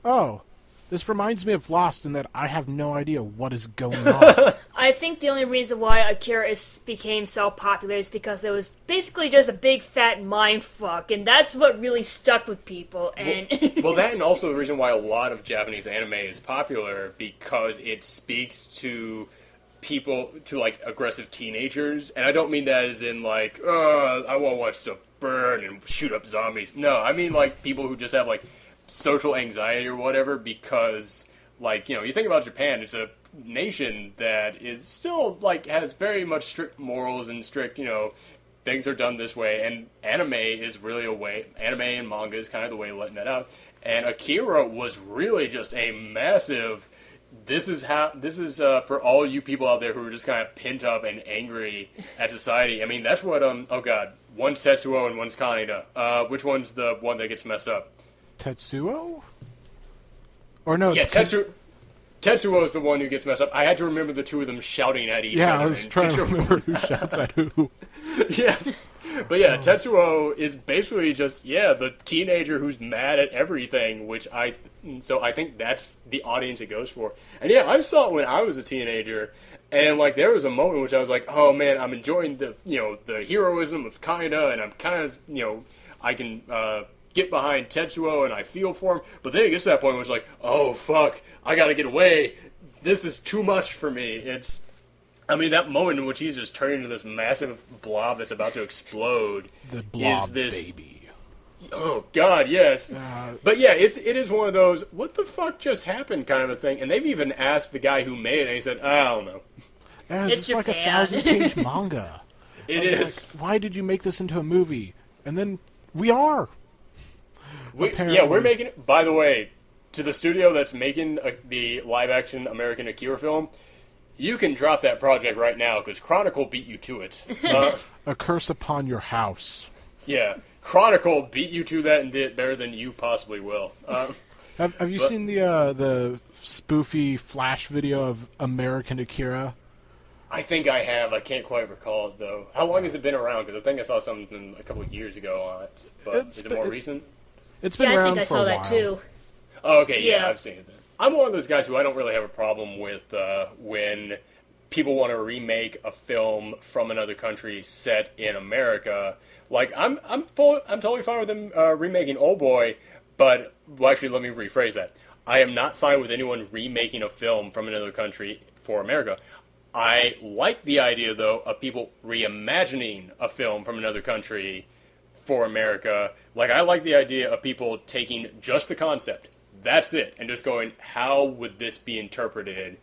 oh, this reminds me of Lost in that I have no idea what is going on. I think the only reason why Akira became so popular is because it was basically just a big fat mindfuck, and that's what really stuck with people. And well, that and also the reason why a lot of Japanese anime is popular, because it speaks to people, to like aggressive teenagers, and I don't mean that as in like, I want to watch stuff burn and shoot up zombies. No, I mean like people who just have like social anxiety or whatever, because like, you know, you think about Japan, it's a nation that is still like has very much strict morals and strict, you know, things are done this way, and anime is really a way, anime and manga is kind of the way of letting that out. And Akira was really just a massive, this is for all you people out there who are just kind of pent up and angry at society. I mean, that's what, oh god, one's Tetsuo and one's Kaneda. Which one's the one that gets messed up? Tetsuo? Or no, yeah, Tetsuo is the one who gets messed up. I had to remember the two of them shouting at each other. Yeah, I was trying to remember who shouts at who. Yes. But yeah, Tetsuo is basically just, the teenager who's mad at everything, so I think that's the audience it goes for. And yeah, I saw it when I was a teenager, and like there was a moment in which I was like, oh man, I'm enjoying the heroism of Kaneda, and I'm kind of, I can get behind Tetsuo and I feel for him. But then it gets to that point where it's like, oh fuck, I gotta get away. This is too much for me. That moment in which he's just turning into this massive blob that's about to explode. The blob baby. Oh god, yes. But yeah, it is one of those, what the fuck just happened kind of a thing. And they've even asked the guy who made it, and he said, I don't know. It's like a 1,000-page manga. It is. Like, why did you make this into a movie? And then we are. We're making it. By the way, to the studio that's making the live-action American Akira film, you can drop that project right now, because Chronicle beat you to it. A curse upon your house. Yeah, Chronicle beat you to that and did it better than you possibly will. Have you seen the spoofy Flash video of American Akira? I think I have. I can't quite recall it, though. How long has it been around? Because I think I saw something a couple of years ago on it. But is it more recent? It's been around for a while. I saw that too. Oh, okay, yeah, I've seen it then. I'm one of those guys who I don't really have a problem with when people want to remake a film from another country set in America. Like, I'm totally fine with them remaking Oldboy, but, well, actually, let me rephrase that. I am not fine with anyone remaking a film from another country for America. I like the idea, though, of people reimagining a film from another country for America. Like, I like the idea of people taking just the concept, that's it, and just going, how would this be interpreted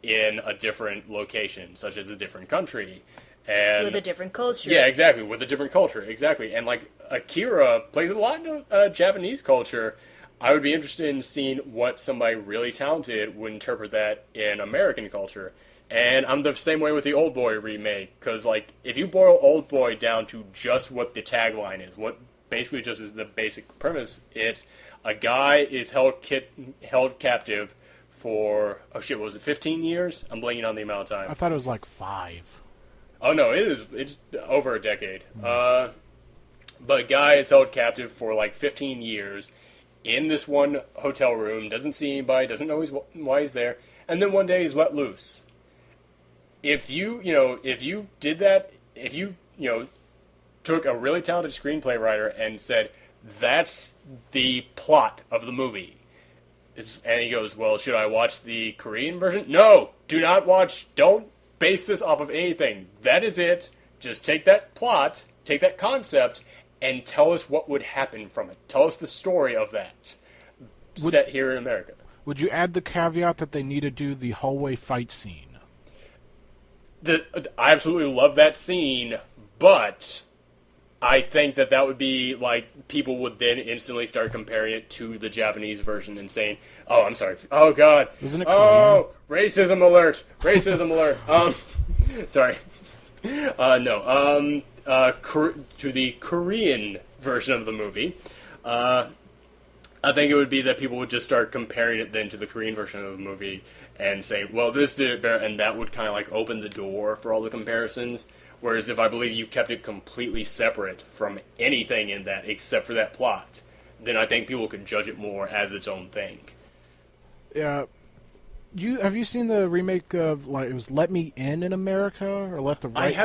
in a different location, such as a different country? And with a different culture. Yeah, exactly, with a different culture, exactly. And, like, Akira plays a lot in Japanese culture. I would be interested in seeing what somebody really talented would interpret that in American culture. And I'm the same way with the Oldboy remake, because, like, if you boil Oldboy down to just what the tagline is, what basically just is the basic premise, it's a guy is held captive for, was it 15 years? I'm blanking on the amount of time. I thought it was like 5. Oh, no, it's over a decade. But a guy is held captive for, like, 15 years in this one hotel room, doesn't see anybody, doesn't know why he's there, and then one day he's let loose. If you did that, if you took a really talented screenplay writer and said, that's the plot of the movie, and he goes, well, should I watch the Korean version? No, don't base this off of anything. That is it. Just take that plot, take that concept, and tell us what would happen from it. Tell us the story of that set here in America. Would you add the caveat that they need to do the hallway fight scene? I absolutely love that scene, but I think that would be, like, people would then instantly start comparing it to the Japanese version and saying, oh, I'm sorry, oh, God, Isn't it oh, racism alert, racism alert, sorry, no, to the Korean version of the movie, I think it would be that people would just start comparing it then to the Korean version of the movie and say, well, this did it better, and that would kind of, like, open the door for all the comparisons. Whereas if I believe you kept it completely separate from anything in that except for that plot, then I think people could judge it more as its own thing. Yeah. Have you seen the remake of, like, it was Let Me In America, or Let the Right...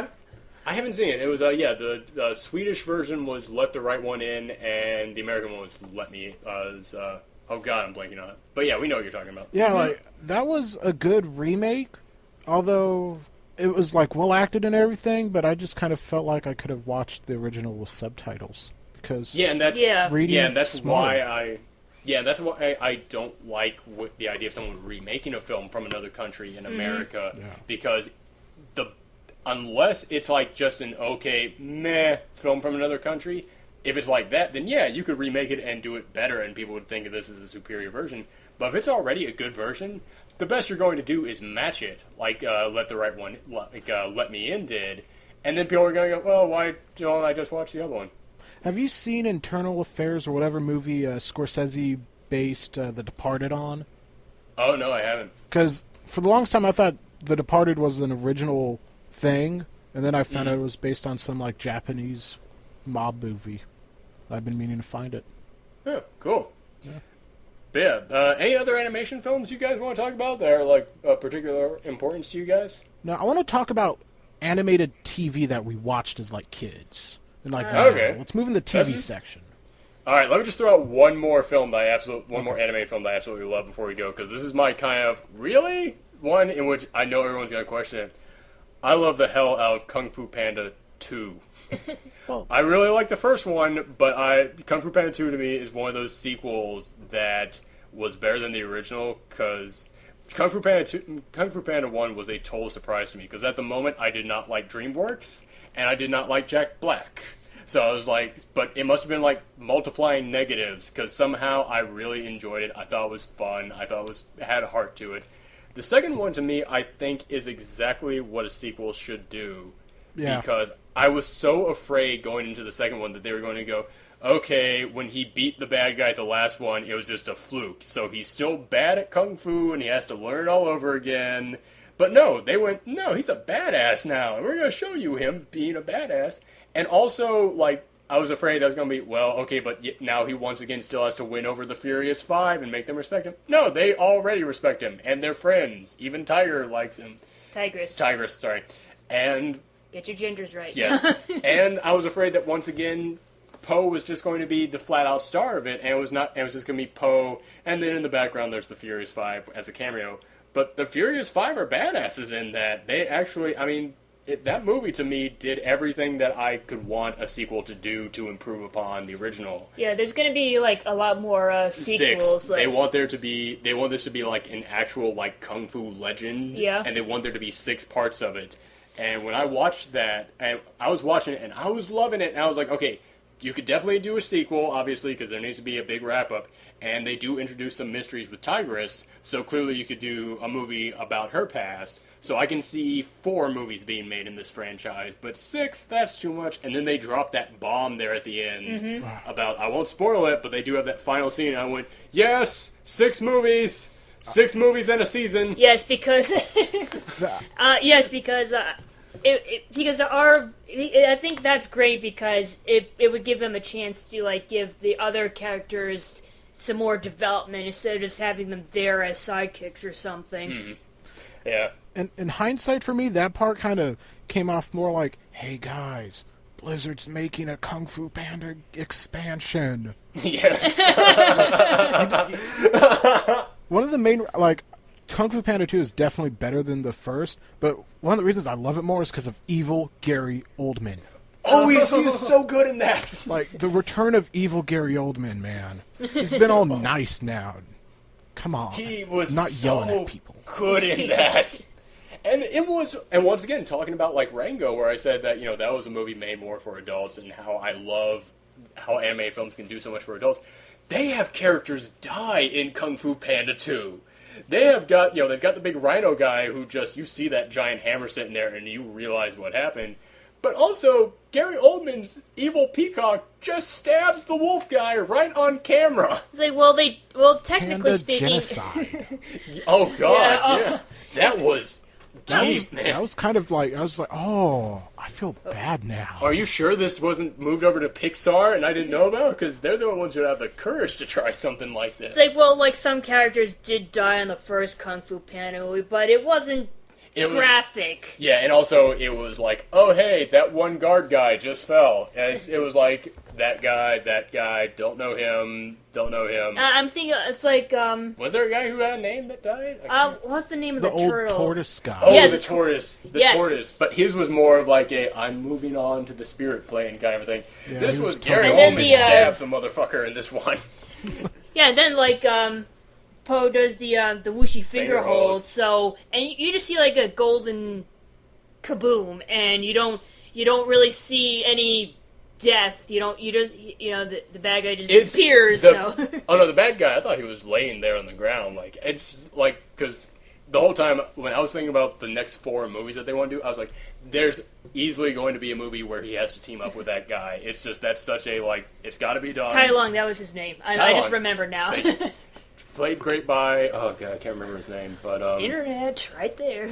I haven't seen it. It was, the Swedish version was Let the Right One In, and the American one was Let Me, oh god, I'm blanking on it. But yeah, we know what you're talking about. Yeah, like, that was a good remake, although... It was, like, well acted and everything, but I just kind of felt like I could have watched the original with subtitles because that's smaller. why I don't like the idea of someone remaking a film from another country in America because unless it's like just an okay meh film from another country, if it's like that, then yeah, you could remake it and do it better, and people would think of this as a superior version. But if it's already a good version, the best you're going to do is match it, like Let the Right One, like Let Me In did, and then people are going to go, well, why don't I just watch the other one? Have you seen Internal Affairs or whatever movie Scorsese based The Departed on? Oh, no, I haven't. Because for the longest time I thought The Departed was an original thing, and then I found out it was based on some, like, Japanese mob movie. I've been meaning to find it. Yeah, cool. Yeah. But yeah, any other animation films you guys want to talk about that are, like, of particular importance to you guys? No, I want to talk about animated TV that we watched as, like, kids. And, like, okay. Let's move in the TV section. All right, let me just throw out one more film that more animated film that I absolutely love before we go, because this is my kind of really one in which I know everyone's going to question it. I love the hell out of Kung Fu Panda 2. Well, I really like the first one, but Kung Fu Panda 2 to me is one of those sequels that was better than the original, because Kung Fu Panda 1 was a total surprise to me, because at the moment I did not like DreamWorks, and I did not like Jack Black. So I was like, but it must have been like multiplying negatives, because somehow I really enjoyed it. I thought it was fun. I thought it had a heart to it. The second one, to me, I think is exactly what a sequel should do. Yeah. Because I was so afraid going into the second one that they were going to go, okay, when he beat the bad guy at the last one, it was just a fluke. So he's still bad at Kung Fu, and he has to learn it all over again. But no, they went, no, he's a badass now. And we're going to show you him being a badass. And also, like, I was afraid that was going to be, well, okay, but now he once again still has to win over the Furious Five and make them respect him. No, they already respect him, and they're friends. Even Tiger likes him. Tigress, sorry. And... get your genders right. Yeah. And I was afraid that once again, Poe was just going to be the flat-out star of it, and it was just going to be Poe, and then in the background there's the Furious Five as a cameo. But the Furious Five are badasses in that. They actually, I mean... that movie, to me, did everything that I could want a sequel to do to improve upon the original. Yeah, there's going to be, like, a lot more sequels. 6. Like... They want this to be, like, an actual, like, Kung Fu legend. Yeah. And they want there to be 6 parts of it. And when I watched that, and I was watching it, and I was loving it, and I was like, okay, you could definitely do a sequel, obviously, because there needs to be a big wrap-up. And they do introduce some mysteries with Tigress, so clearly you could do a movie about her past. So I can see 4 movies being made in this franchise, but 6, that's too much. And then they drop that bomb there at the end about, I won't spoil it, but they do have that final scene, and I went, yes, 6 movies! 6 movies and a season! Yes, because... I think that's great because it would give them a chance to, like, give the other characters some more development instead of just having them there as sidekicks or something. Mm-hmm. Yeah. And in hindsight, for me, that part kind of came off more like, hey guys, Blizzard's making a Kung Fu Panda expansion. Yes. One of the main, like, Kung Fu Panda 2 is definitely better than the first, but one of the reasons I love it more is because of evil Gary Oldman. Oh, he's so good in that! Like, the return of evil Gary Oldman, man. He's been all nice now. Come on. He was not so yelling at people. Good in that. And it was, and once again, talking about like Rango, where I said that, you know, that was a movie made more for adults, and how I love how animated films can do so much for adults. They have characters die in Kung Fu Panda 2. They have got, you know, they've got the big rhino guy who just, you see that giant hammer sitting there and you realize what happened. But also, Gary Oldman's evil peacock just stabs the wolf guy right on camera. It's like, technically Panda speaking... genocide. Oh, God, yeah. That was... Jeez, man. That was kind of like, I was like, oh, I feel bad now. Are you sure this wasn't moved over to Pixar and I didn't know about? Because they're the ones who have the courage to try something like this. It's like, some characters did die in the first Kung Fu Panda movie, but it wasn't graphic. Yeah, and also it was like, oh, hey, that one guard guy just fell. And it was like, that guy, don't know him. I'm thinking, it's like, Was there a guy who had a name that died? what's the name of The the old turtle? tortoise guy. Oh, Yeah, the tortoise. The yes. tortoise. But his was more of like a, I'm moving on to the spirit plane kind of a thing. Yeah, This he was was Gary totally- And Oldman then stabs a motherfucker in this one. Yeah, and then, like, Poe does the whooshy finger Finger hold. hold, so, and you just see, like, a golden kaboom, and you don't really see any death. You just, the bad guy just disappears, so. Oh, no, the bad guy, I thought he was laying there on the ground. Like, it's like, because the whole time when I was thinking about the next 4 movies that they want to do, I was like, there's easily going to be a movie where he has to team up with that guy. It's just, that's such a, like, it's got to be done. Tai Lung, that was his name. I just remembered now. Played great by, oh god, I can't remember his name, but Internet, right there.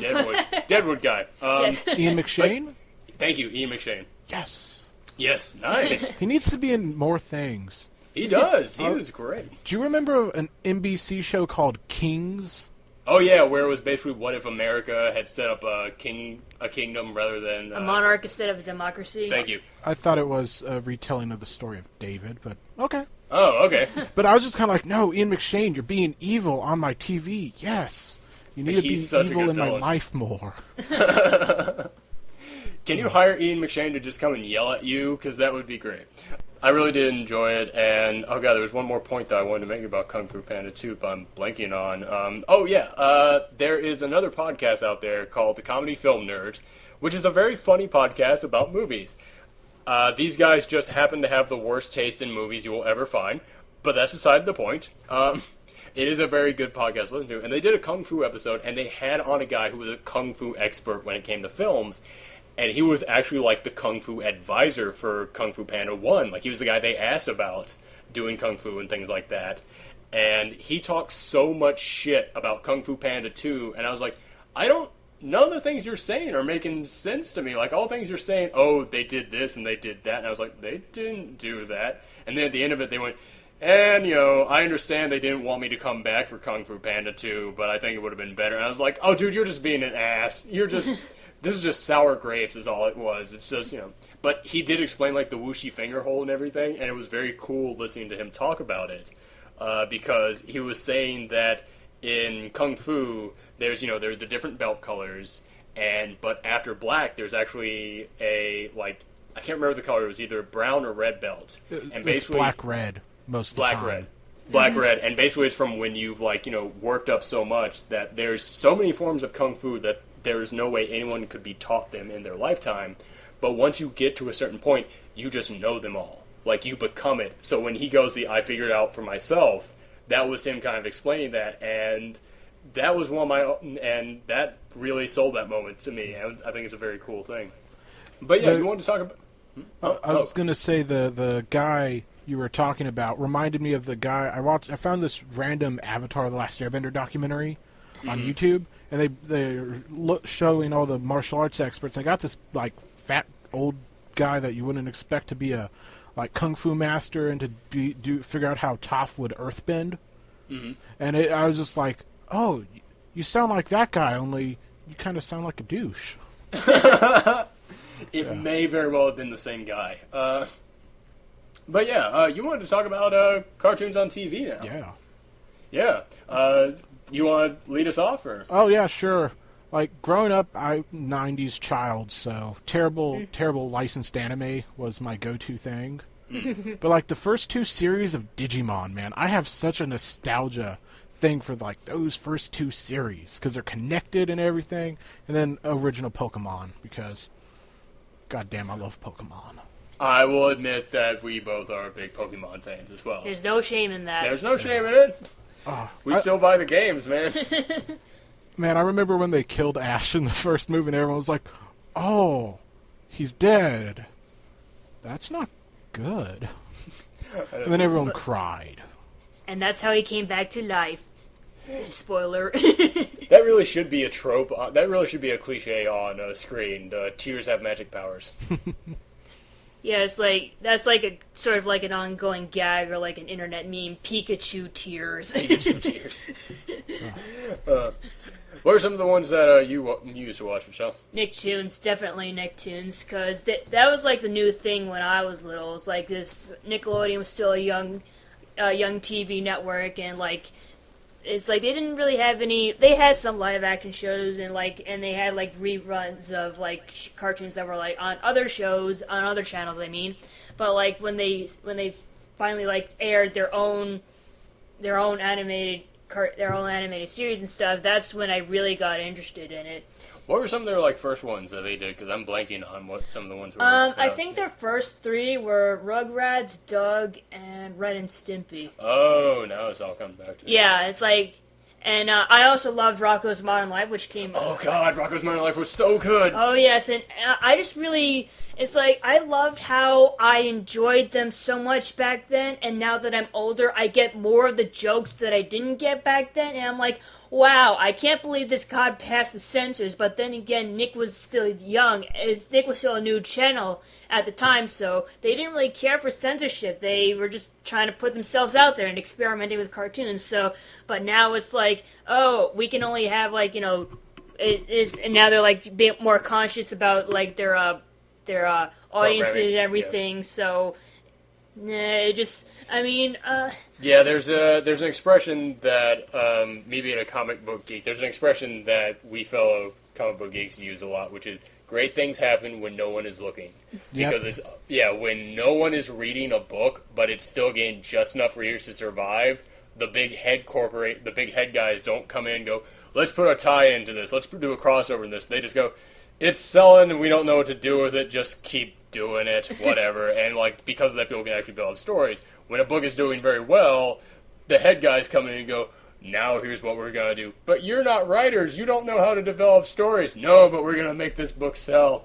Deadwood guy. Yes. Ian McShane? Thank you, Ian McShane. Yes. Yes, nice. He needs to be in more things. He does. He was great. Do you remember an NBC show called Kings? Oh yeah, where it was basically what if America had set up a kingdom rather than A monarch instead of a democracy. Thank you. I thought it was a retelling of the story of David, but okay. Oh, okay. But I was just kind of like, no, Ian McShane, you're being evil on my TV. Yes. You need to be He's such a evil good in my villain. life more. Can you hire Ian McShane to just come and yell at you? Because that would be great. I really did enjoy it, and oh god, there was one more point that I wanted to make about Kung Fu Panda 2, but I'm blanking on. There is another podcast out there called The Comedy Film Nerds, which is a very funny podcast about movies. These guys just happen to have the worst taste in movies you will ever find, but that's beside the point. It is a very good podcast to listen to, and they did a Kung Fu episode, and they had on a guy who was a Kung Fu expert when it came to films, and he was actually like the Kung Fu advisor for Kung Fu Panda 1. Like, he was the guy they asked about doing Kung Fu and things like that. And he talked so much shit about Kung Fu Panda 2, and I was like, none of the things you're saying are making sense to me. Like, all things you're saying, oh, they did this and they did that, and I was like, they didn't do that. And then at the end of it, they went, and, I understand they didn't want me to come back for Kung Fu Panda 2, but I think it would have been better. And I was like, oh, dude, you're just being an ass. You're just... This is just sour grapes is all it was. It's just, But he did explain, like, the whooshy finger hole and everything, and it was very cool listening to him talk about it. Because he was saying that in Kung Fu, there's, there are the different belt colors, but after black, there's actually a, like, I can't remember the color. It was either brown or red belt. And basically black-red most of the time. Black-red. And basically it's from when you've, like, worked up so much that there's so many forms of Kung Fu that there's no way anyone could be taught them in their lifetime. But once you get to a certain point, you just know them all. Like, you become it. So when he goes, I figured it out for myself, that was him kind of explaining that. And that was and that really sold that moment to me. And I think it's a very cool thing. But yeah, you wanted to talk about... I was going to say the guy you were talking about reminded me of the guy I found this random Avatar: The Last Airbender documentary on YouTube, and they're showing all the martial arts experts. I got this like fat old guy that you wouldn't expect to be a like kung fu master and to figure out how Toph would earthbend. Mm-hmm. And I was just like, oh, you sound like that guy, only you kind of sound like a douche. It may very well have been the same guy. But yeah, you wanted to talk about cartoons on TV now. Yeah. You want to lead us off? Or? Oh, yeah, sure. Like, growing up, I'm 90s child, so terrible licensed anime was my go-to thing. But, like, the first 2 series of Digimon, man, I have such a nostalgia thing for like those first 2 series because they're connected and everything, and then original Pokemon because, goddamn, I love Pokemon. I will admit that we both are big Pokemon fans as well. There's no shame in that. There's no shame in it. We still buy the games, man. Man, I remember when they killed Ash in the first movie, and everyone was like, "Oh, he's dead. That's not good." And then everyone cried. And that's how he came back to life. Spoiler. That really should be a trope. That really should be a cliche on Screened. Tears have magic powers. Yeah, it's like that's like a sort of like an ongoing gag or like an internet meme. Pikachu tears. Pikachu tears. What are some of the ones that you used to watch, Michelle? Nicktoons, definitely Nicktoons, because that was like the new thing when I was little. It was like this Nickelodeon was still a young TV network, and like it's like they didn't really have any. They had some live action shows and they had like reruns of like cartoons that were like on other shows on other channels. I mean, but like when they finally like aired their own animated series and stuff, that's when I really got interested in it. What were some of their like first ones that they did? Because I'm blanking on what some of the ones were. I think their first 3 were Rugrats, Doug, and Ren and Stimpy. Oh, now it's all coming back to me. Yeah, it's like, and I also loved Rocko's Modern Life, which came. Oh God, Rocko's Modern Life was so good. Oh yes, and I just really, it's like I loved how I enjoyed them so much back then, and now that I'm older, I get more of the jokes that I didn't get back then, and I'm like, wow, I can't believe this got past the censors. But then again, Nick was still young. Nick was still a new channel at the time, so they didn't really care for censorship. They were just trying to put themselves out there and experimenting with cartoons. So, but now it's like, oh, we can only have like, you know, and now they're like being more conscious about like their audiences and everything. Yeah. So, it just. I mean, yeah, there's an expression that me being a comic book geek, there's an expression that we fellow comic book geeks use a lot, which is great things happen when no one is looking. Yep. Because when no one is reading a book, but it's still getting just enough readers to survive, the big head guys don't come in and go, let's put a tie into this, let's do a crossover in this. They just go, it's selling and we don't know what to do with it, just keep doing it, whatever. And like because of that, people can actually build up stories. When a book is doing very well, the head guys come in and go, now here's what we're going to do. But you're not writers. You don't know how to develop stories. No, but we're going to make this book sell.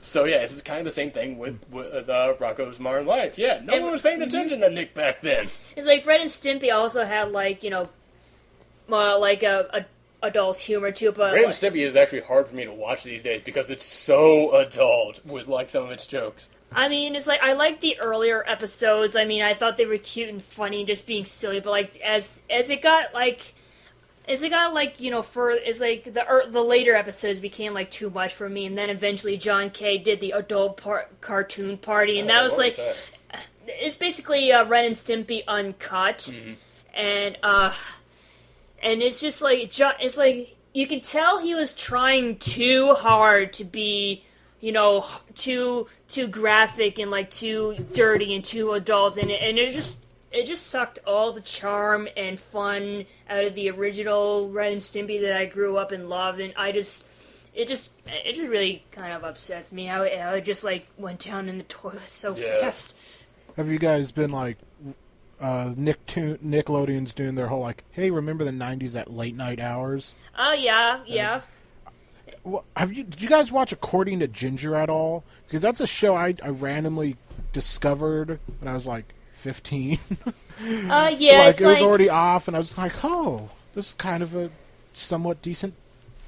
So yeah, it's kind of the same thing with Rocko's Modern Life. Yeah, no one was paying attention to Nick back then. It's like Ren and Stimpy also had like, you know, like a adult humor too, but Ren and Stimpy is actually hard for me to watch these days because it's so adult with like some of its jokes. I mean, it's like I like the earlier episodes. I mean, I thought they were cute and funny, just being silly. But like as it got like you know, it's like the later episodes became like too much for me. And then eventually John Kay did the adult cartoon party, and that was like it's basically Ren and Stimpy uncut, and it's just like it's like you can tell he was trying too hard to be, you know, too graphic and like too dirty and too adult, and it just sucked all the charm and fun out of the original Ren and Stimpy that I grew up and loved, and it just really kind of upsets me how it just like went down in the toilet so fast. Have you guys been like Nickelodeon's doing their whole like, hey, remember the 90s at late night hours? Oh yeah. Did you guys watch According to Ginger at all? Because that's a show I randomly discovered when I was like 15. Yeah, like it was already off, and I was like, oh, this is kind of a somewhat decent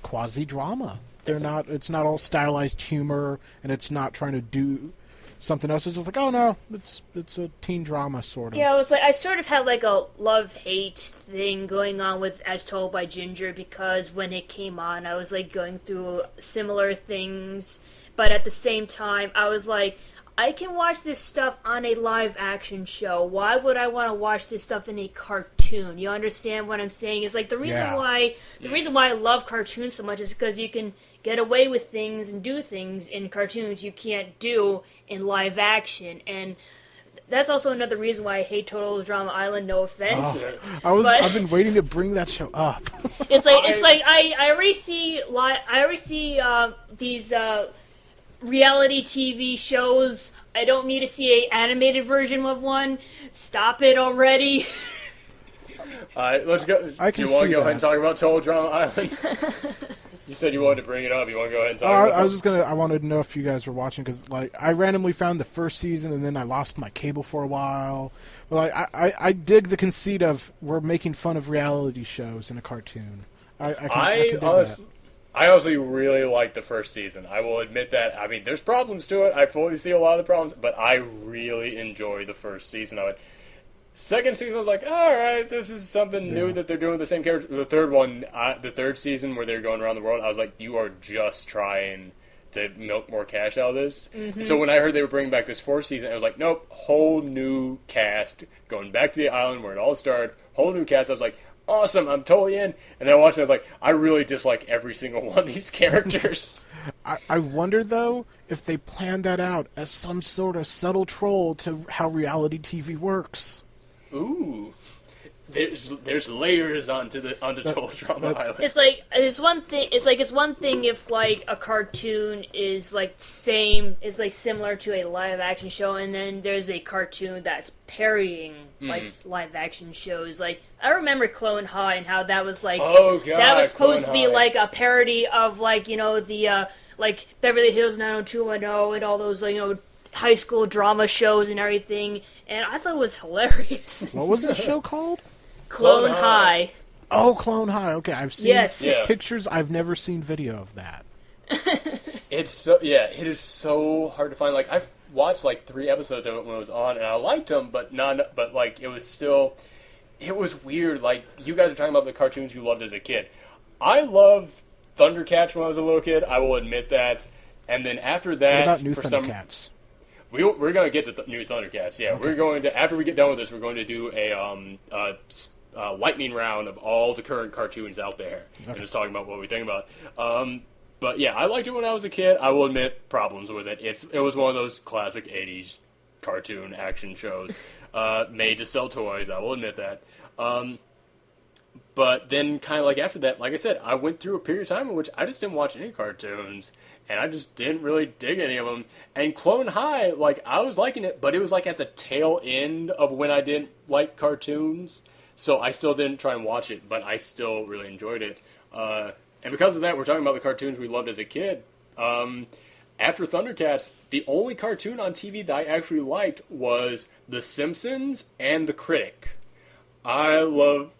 quasi drama. It's not all stylized humor, and it's not trying to do something else. It's just like, oh no, it's a teen drama sort of. Yeah, it was like I sort of had like a love-hate thing going on with As Told by Ginger, because when it came on, I was like going through similar things, but at the same time, I was like, I can watch this stuff on a live-action show. Why would I want to watch this stuff in a cartoon? You understand what I'm saying? It's like the reason why I love cartoons so much is because you can get away with things and do things in cartoons you can't do in live action. And that's also another reason why I hate Total Drama Island. No offense. I've been waiting to bring that show up. It's like I already see these reality TV shows. I don't need to see an animated version of one. Stop it already. All right, let's go. Do you want to go ahead and talk about Total Drama Island? You said you wanted to bring it up. You want to go ahead and talk about it? I wanted to know if you guys were watching, because like I randomly found the first season and then I lost my cable for a while. But like I dig the conceit of we're making fun of reality shows in a cartoon. I honestly really like the first season. I will admit that. I mean, there's problems to it. I fully see a lot of the problems, but I really enjoy the first season of it. Second season, I was like, all right, this is something new that they're doing with the same character. The third one, the third season where they're going around the world, I was like, you are just trying to milk more cash out of this. Mm-hmm. So when I heard they were bringing back this fourth season, I was like, nope, whole new cast, going back to the island where it all started, whole new cast. I was like, awesome, I'm totally in. And then I watched it, I was like, I really dislike every single one of these characters. I wonder, though, if they planned that out as some sort of subtle troll to how reality TV works. Ooh, there's layers onto Total Drama Island. It's like it's one thing if like a cartoon is like similar to a live action show, and then there's a cartoon that's parodying like live action shows. Like I remember Clone High and how that was like that was supposed to be like a parody of like the like Beverly Hills 90210 and all those high school drama shows and everything, and I thought it was hilarious. What was the show called? Clone High. Oh, Clone High. Okay, I've seen Yes. pictures. I've never seen video of that. It is so hard to find. Like I've watched like 3 episodes of it when it was on, and I liked them, but like it was weird. Like you guys are talking about the cartoons you loved as a kid. I loved Thundercats when I was a little kid. I will admit that. And then after that, what about new Thundercats? We're going to get to new Thundercats. Yeah, okay. We're going to, after we get done with this, we're going to do a lightning round of all the current cartoons out there, and just talking about what we think about. But yeah, I liked it when I was a kid. I will admit problems with it. It was one of those classic '80s cartoon action shows made to sell toys. I will admit that. But then, kind of like after that, like I said, I went through a period of time in which I just didn't watch any cartoons. And I just didn't really dig any of them. And Clone High, like, I was liking it, but it was, like, at the tail end of when I didn't like cartoons. So I still didn't try and watch it, but I still really enjoyed it. And because of that, we're talking about the cartoons we loved as a kid. After Thundercats, the only cartoon on TV that I actually liked was The Simpsons and The Critic. I love...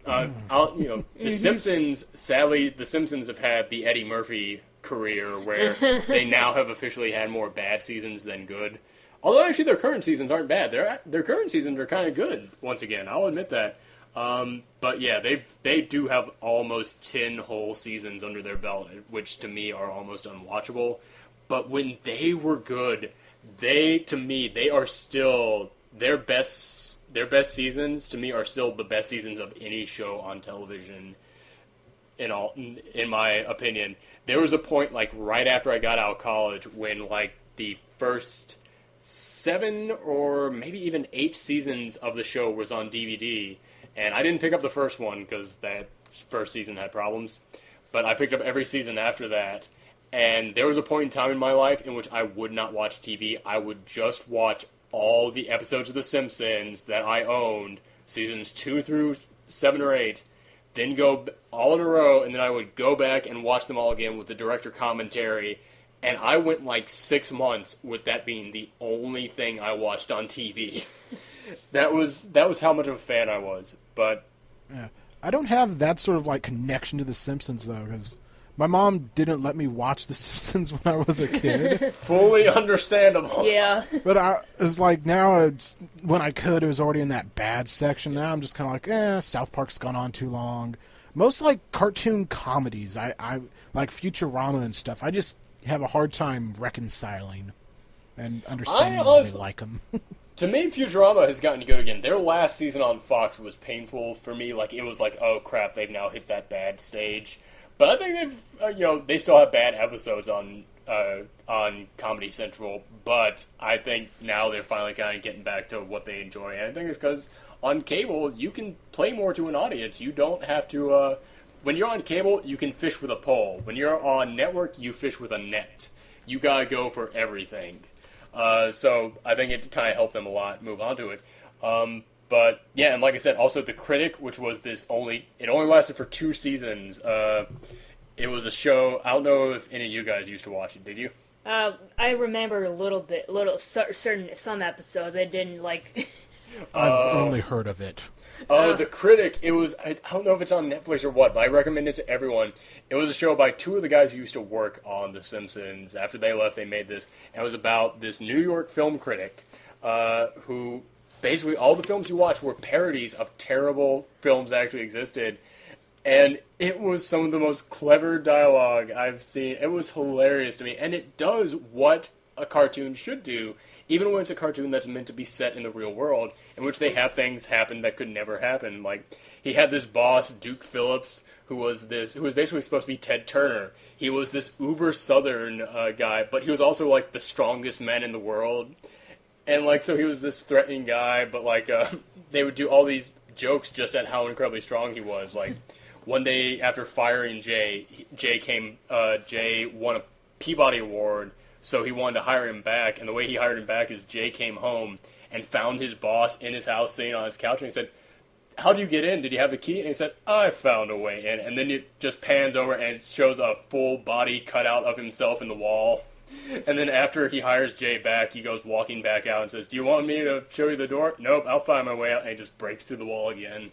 The Simpsons, sadly, The Simpsons have had the Eddie Murphy career where they now have officially had more bad seasons than good. Although actually their current seasons aren't bad. Their current seasons are kind of good, once again. I'll admit that. But yeah, they do have almost 10 whole seasons under their belt, which to me are almost unwatchable. But when they were good, they are still their best seasons to me are still the best seasons of any show on television. In my opinion, there was a point like right after I got out of college when like the first 7 or maybe even 8 seasons of the show was on DVD, and I didn't pick up the first one because that first season had problems, but I picked up every season after that. And there was a point in time in my life in which I would not watch TV. I would just watch all the episodes of The Simpsons that I owned, seasons 2 through 7 or 8, then go all in a row, and then I would go back and watch them all again with the director commentary. And I went like 6 months with that being the only thing I watched on TV. That was how much of a fan I was. But yeah, I don't have that sort of like connection to The Simpsons though, because my mom didn't let me watch The Simpsons when I was a kid. Fully understandable. Yeah. But I was like, now when I could, it was already in that bad section. Now I'm just kind of like, South Park's gone on too long. Most like cartoon comedies, I like Futurama and stuff. I just have a hard time reconciling and understanding why they like them. To me, Futurama has gotten good again. Their last season on Fox was painful for me. Like, it was like, oh crap, they've now hit that bad stage. But I think they've, they still have bad episodes on on Comedy Central, but I think now they're finally kind of getting back to what they enjoy. And I think it's because on cable, you can play more to an audience. You don't have to... when you're on cable, you can fish with a pole. When you're on network, you fish with a net. You gotta go for everything. So I think it kind of helped them a lot move on to it. But yeah, and like I said, also The Critic, which was it only lasted for 2 seasons. It was a show. I don't know if any of you guys used to watch it. Did you? I remember some episodes. I didn't like. I've only heard of it. The Critic, it was, I don't know if it's on Netflix or what, but I recommend it to everyone. It was a show by 2 of the guys who used to work on The Simpsons. After they left, they made this, and it was about this New York film critic, who, basically all the films he watched were parodies of terrible films that actually existed, and it was some of the most clever dialogue I've seen. It was hilarious to me, and it does what a cartoon should do, even when it's a cartoon that's meant to be set in the real world, in which they have things happen that could never happen. Like, he had this boss, Duke Phillips, who was basically supposed to be Ted Turner. He was this uber southern guy, but he was also, like, the strongest man in the world. And, like, so he was this threatening guy, but, like, they would do all these jokes just at how incredibly strong he was. Like, one day after firing Jay won a Peabody Award, so he wanted to hire him back, and the way he hired him back is Jay came home and found his boss in his house sitting on his couch, and he said, "How did you get in? Did you have the key?" And he said, "I found a way in." And then it just pans over and it shows a full body cutout of himself in the wall. And then after he hires Jay back, he goes walking back out and says, "Do you want me to show you the door?" "Nope, I'll find my way out." And he just breaks through the wall again.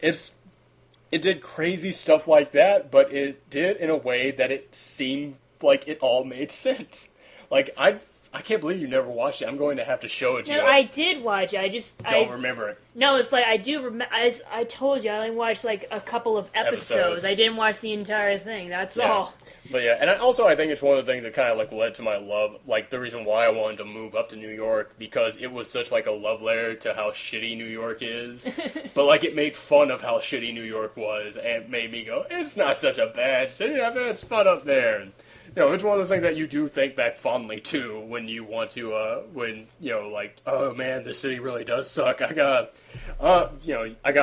It did crazy stuff like that, but it did in a way that it seemed like it all made sense. Like, I can't believe you never watched it. I'm going to have to show it to you. No, I did watch it. I just don't remember it. No, it's like I do remember. I told you I only watched like a couple of episodes. I didn't watch the entire thing. That's all. But yeah, and I think it's one of the things that kind of like led to my love, like the reason why I wanted to move up to New York, because it was such like a love letter to how shitty New York is. But like it made fun of how shitty New York was, and it made me go, it's not such a bad city. I bet it's fun up there. And, you know, it's one of those things that you do think back fondly to when you want to, like, oh man, this city really does suck. I gotta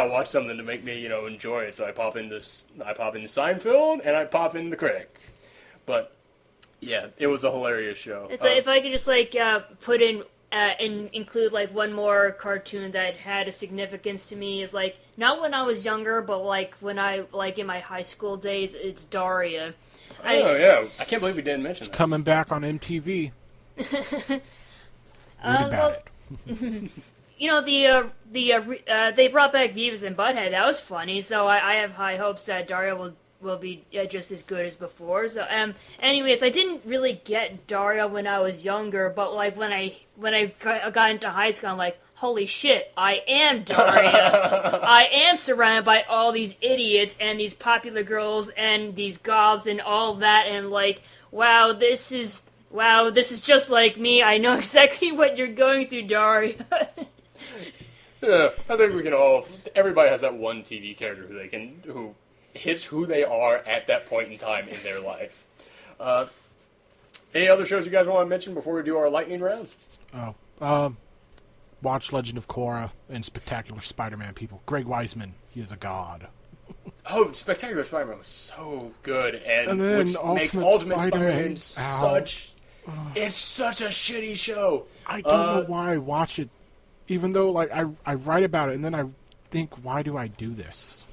watch something to make me, enjoy it. So I pop into Seinfeld and I pop in The Critic. But yeah, it was a hilarious show. It's like if I could just like put in and include like one more cartoon that had a significance to me is like not when I was younger, but like when I like in my high school days. It's Daria. Yeah, I can't believe we didn't mention that. Coming back on MTV. Read about it. They brought back Beavis and Butthead. That was funny. So I have high hopes that Daria will be just as good as before. So anyways, I didn't really get Daria when I was younger, but like when I got into high school, I'm like, holy shit, I am Daria. I am surrounded by all these idiots and these popular girls and these goths and all that, and like, wow, this is just like me. I know exactly what you're going through, Daria. Yeah, I think we can all. Everybody has that one TV character who hits who they are at that point in time in their life. Any other shows you guys want to mention before we do our lightning round? Watch Legend of Korra and Spectacular Spider-Man, people. Greg Weisman, he is a god. Oh, Spectacular Spider-Man was so good, and then which makes Ultimate Spider-Man such... It's such a shitty show. I don't know why I watch it, even though like I write about it, and then I think, why do I do this?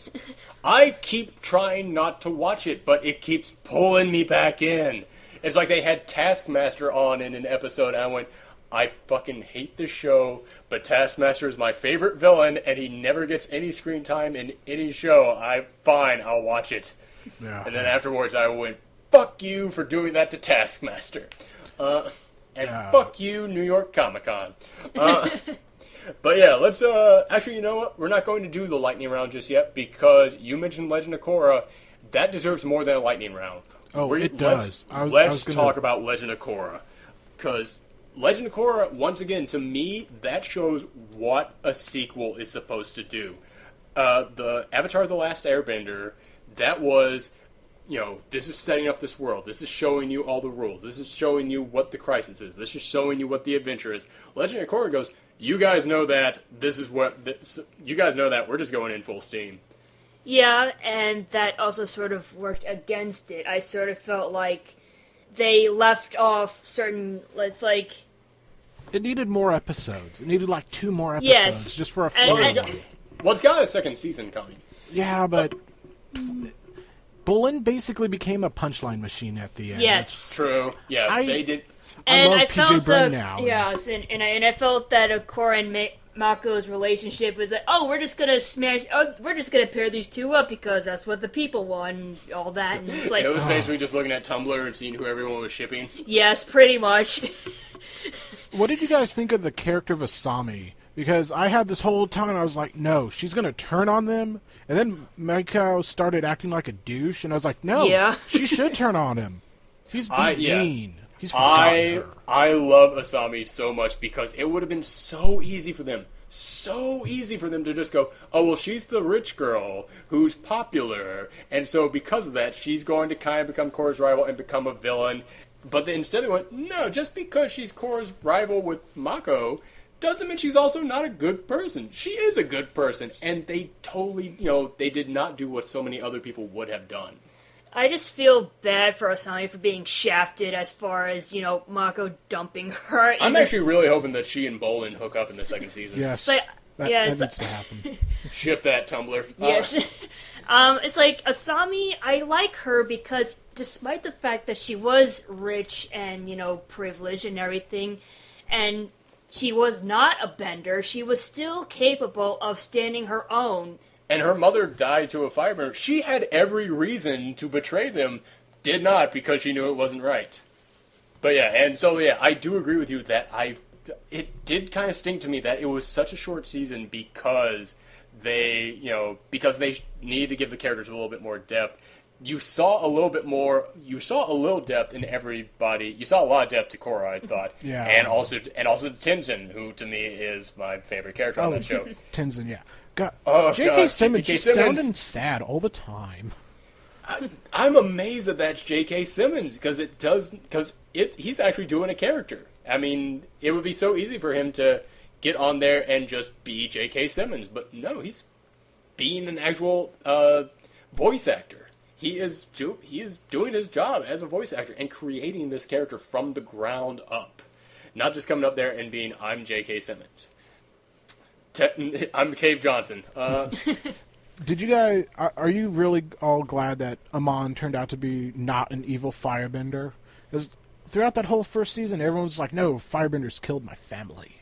I keep trying not to watch it, but it keeps pulling me back in. It's like they had Taskmaster on in an episode, and I went, I fucking hate this show, but Taskmaster is my favorite villain, and he never gets any screen time in any show. I'll watch it. Yeah. And then afterwards I went, fuck you for doing that to Taskmaster. Fuck you, New York Comic-Con. But yeah, let's, actually, you know what? We're not going to do the lightning round just yet, because you mentioned Legend of Korra. That deserves more than a lightning round. Oh, it does. Let's talk about Legend of Korra. Because Legend of Korra, once again, to me, that shows what a sequel is supposed to do. The Avatar: The Last Airbender, that was this is setting up this world. This is showing you all the rules. This is showing you what the crisis is. This is showing you what the adventure is. Legend of Korra goes, you guys know that you guys know that we're just going in full steam. Yeah, and that also sort of worked against it. I sort of felt like they left off certain, it's like... It needed more episodes. It needed like 2 more episodes just for a It's got a second season coming. Yeah, but Bullen basically became a punchline machine at the end. Yes. True. Yeah, they did. I love PJ Brown now. Yes, and I felt that Korra and Mako's relationship was like, we're just gonna pair these two up because that's what the people want and all that. And it's like, it was basically just looking at Tumblr and seeing who everyone was shipping. Yes, pretty much. What did you guys think of the character of Asami? Because I had this whole time, I was like, no, she's going to turn on them. And then Mako started acting like a douche, and I was like, no, she should turn on him. He's mean. He's forgotten her. I love Asami so much because it would have been so easy for them. So easy for them to just go, oh, well, she's the rich girl who's popular. And so because of that, she's going to kind of become Korra's rival and become a villain. But instead they went, no, just because she's Korra's rival with Mako doesn't mean she's also not a good person. She is a good person. And they totally, they did not do what so many other people would have done. I just feel bad for Asami for being shafted as far as, Mako dumping her. I'm actually really hoping that she and Bolin hook up in the second season. Yes. But, that needs to happen. Ship that Tumblr. Yes. It's like, Asami, I like her because despite the fact that she was rich and, privileged and everything, and she was not a bender, she was still capable of standing her own. And her mother died to a firebender. She had every reason to betray them, did not because she knew it wasn't right. But I do agree with you that it did kind of stink to me that it was such a short season because they needed to give the characters a little bit more depth. You saw a little depth in everybody. You saw a lot of depth to Korra, I thought. Yeah. And also to Tenzin, who to me is my favorite character on that show. Tenzin, yeah. J.K. Simmons just sounding sad all the time. I'm amazed that that's J.K. Simmons because he's actually doing a character. I mean, it would be so easy for him to get on there and just be J.K. Simmons, but no, he's being an actual voice actor. He is doing his job as a voice actor and creating this character from the ground up, not just coming up there and being I'm J.K. Simmons. I'm Cave Johnson. Did you guys? Are you really all glad that Amon turned out to be not an evil firebender? Because throughout that whole first season, everyone was like, "No, firebenders killed my family.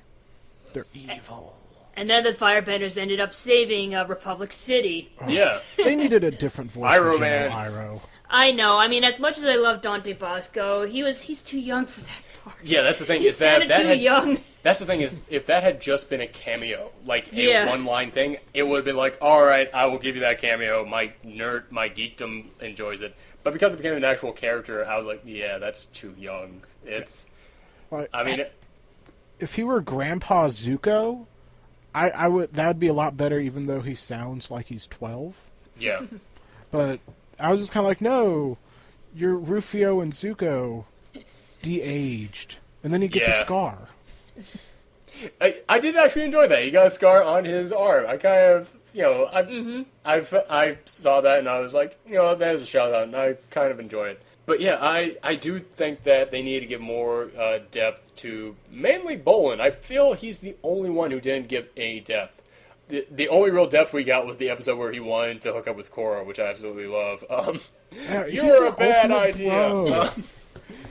They're evil." And then the firebenders ended up saving Republic City. Yeah, they needed a different voice. Iroh man. Iroh. I know. I mean, as much as I love Dante Bosco, he's too young for that part. Yeah, that's the thing. He's too young. That's the thing is, if that had just been a cameo, like a one-line thing, it would have been like, all right, I will give you that cameo. My geekdom enjoys it. But because it became an actual character, I was like, yeah, that's too young. It's, if he were Grandpa Zuko, I would. That would be a lot better, even though he sounds like he's 12. Yeah. But I was just kind of like, no, you're Rufio and Zuko, de-aged, and then he gets a scar. I did actually enjoy that. He got a scar on his arm. I kind of, I saw that and I was like, that is a shout out, and I kind of enjoy it. But yeah, I do think that they need to give more depth to mainly Bolin. I feel he's the only one who didn't give any depth. The only real depth we got was the episode where he wanted to hook up with Korra, which I absolutely love. You're a bad idea.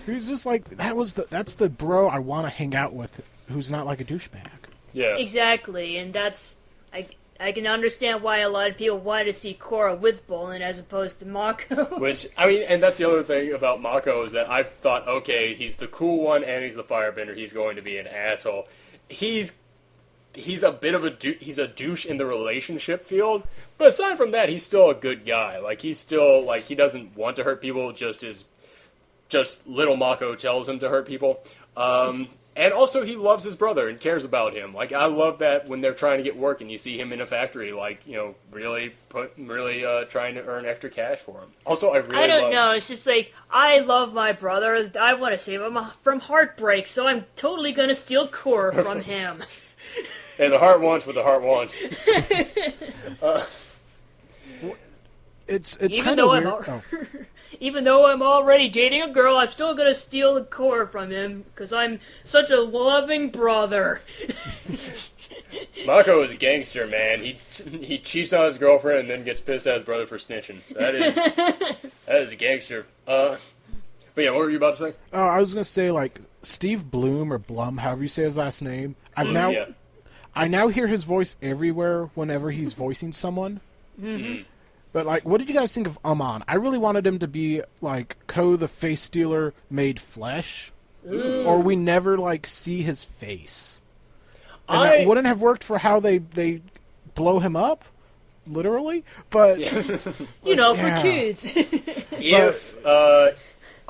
He's just like, that's the bro I want to hang out with, who's not like a douchebag. Yeah, exactly, and that's I can understand why a lot of people wanted to see Korra with Bolin as opposed to Mako. Which, and that's the other thing about Mako is that I thought, okay, he's the cool one and he's the firebender. He's going to be an asshole. He's a bit of he's a douche in the relationship field, but aside from that, he's still a good guy. Like, he's still, like, he doesn't want to hurt people, just little Mako tells him to hurt people. And also, he loves his brother and cares about him. Like, I love that when they're trying to get work and you see him in a factory, like, really trying to earn extra cash for him. Also, I don't know. It's just like, I love my brother. I want to save him from heartbreak, so I'm totally going to steal Core from him. And the heart wants what the heart wants. It's kind of weird. Even though I'm already dating a girl, I'm still gonna steal the Core from him because I'm such a loving brother. Mako is a gangster, man. He cheats on his girlfriend and then gets pissed at his brother for snitching. That is a gangster. But yeah, what were you about to say? Oh, I was gonna say like Steve Bloom or Blum, however you say his last name. I now hear his voice everywhere whenever he's voicing someone. Mm-hmm. But, like, what did you guys think of Amon? I really wanted him to be, like, Ko the Face Stealer made flesh. Ooh. Or we never, like, see his face. And that wouldn't have worked for how they blow him up, literally. But, for kids.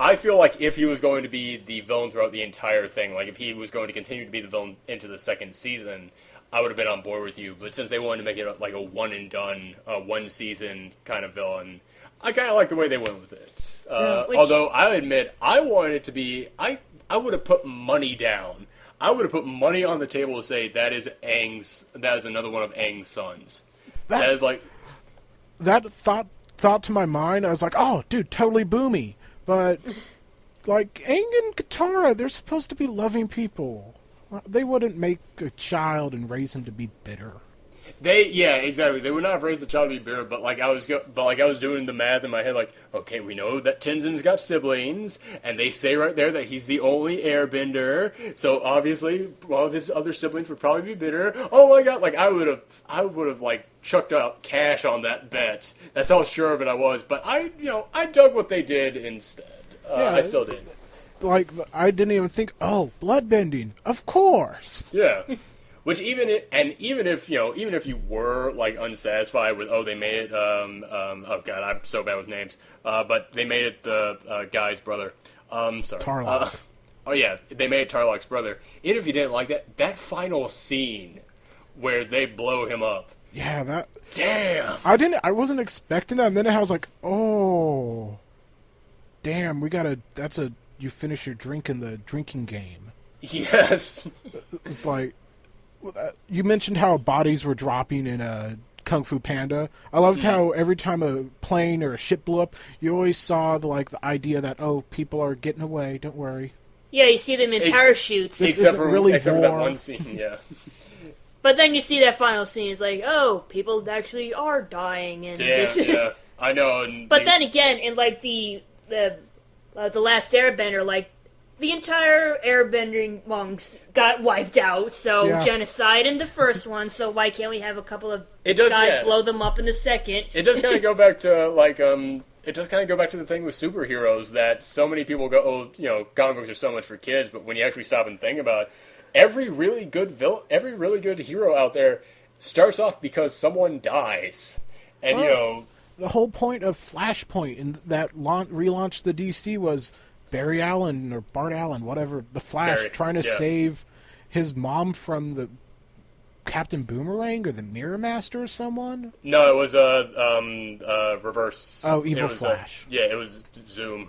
I feel like if he was going to be the villain throughout the entire thing, like, if he was going to continue to be the villain into the second season, I would have been on board with you, but since they wanted to make it like a one-and-done, one-season kind of villain, I kind of like the way they went with it. Although, I'll admit, I wanted it to be... I would have put money down. I would have put money on the table to say that is another one of Aang's sons. That is like... That thought to my mind, I was like, oh, dude, totally Boomy. But, like, Aang and Katara, they're supposed to be loving people. They wouldn't make a child and raise him to be bitter. Yeah, exactly. They would not have raised the child to be bitter, but I was doing the math in my head, like, okay, we know that Tenzin's got siblings, and they say right there that he's the only airbender, so obviously one of his other siblings would probably be bitter. Oh my god, like, I would have like chucked out cash on that bet. That's how sure of it I was, but I dug what they did instead. I still did. Like, I didn't even think, oh, bloodbending, of course. Yeah. Which even if you were like unsatisfied with they made it oh god, I'm so bad with names, but they made it the guy's brother, sorry, Tarlok. They made it Tarlok's brother. Even if you didn't like that final scene where they blow him up, damn, I wasn't expecting that, and then I was like, oh, damn, you finish your drink in the drinking game. Yes. It's like, you mentioned how bodies were dropping in Kung Fu Panda. I loved how every time a plane or a ship blew up, you always saw the idea that, oh, people are getting away, don't worry. Yeah, you see them in parachutes. Except for that one scene, yeah. But then you see that final scene, it's like, oh, people actually are dying. And yeah, I know. But then again, in like the Last Airbender, like, the entire airbending monks got wiped out, so genocide in the first one, so why can't we have a couple of guys blow them up in the second? It does kind of go back to, the thing with superheroes, that so many people go, comic books are so much for kids, but when you actually stop and think about it, every really good hero out there starts off because someone dies. And, the whole point of Flashpoint and that relaunched the DC was Barry Allen or Bart Allen, whatever, the Flash, trying to save his mom from the Captain Boomerang or the Mirror Master or someone. No, it was reverse. Oh, Evil Flash. It was Zoom.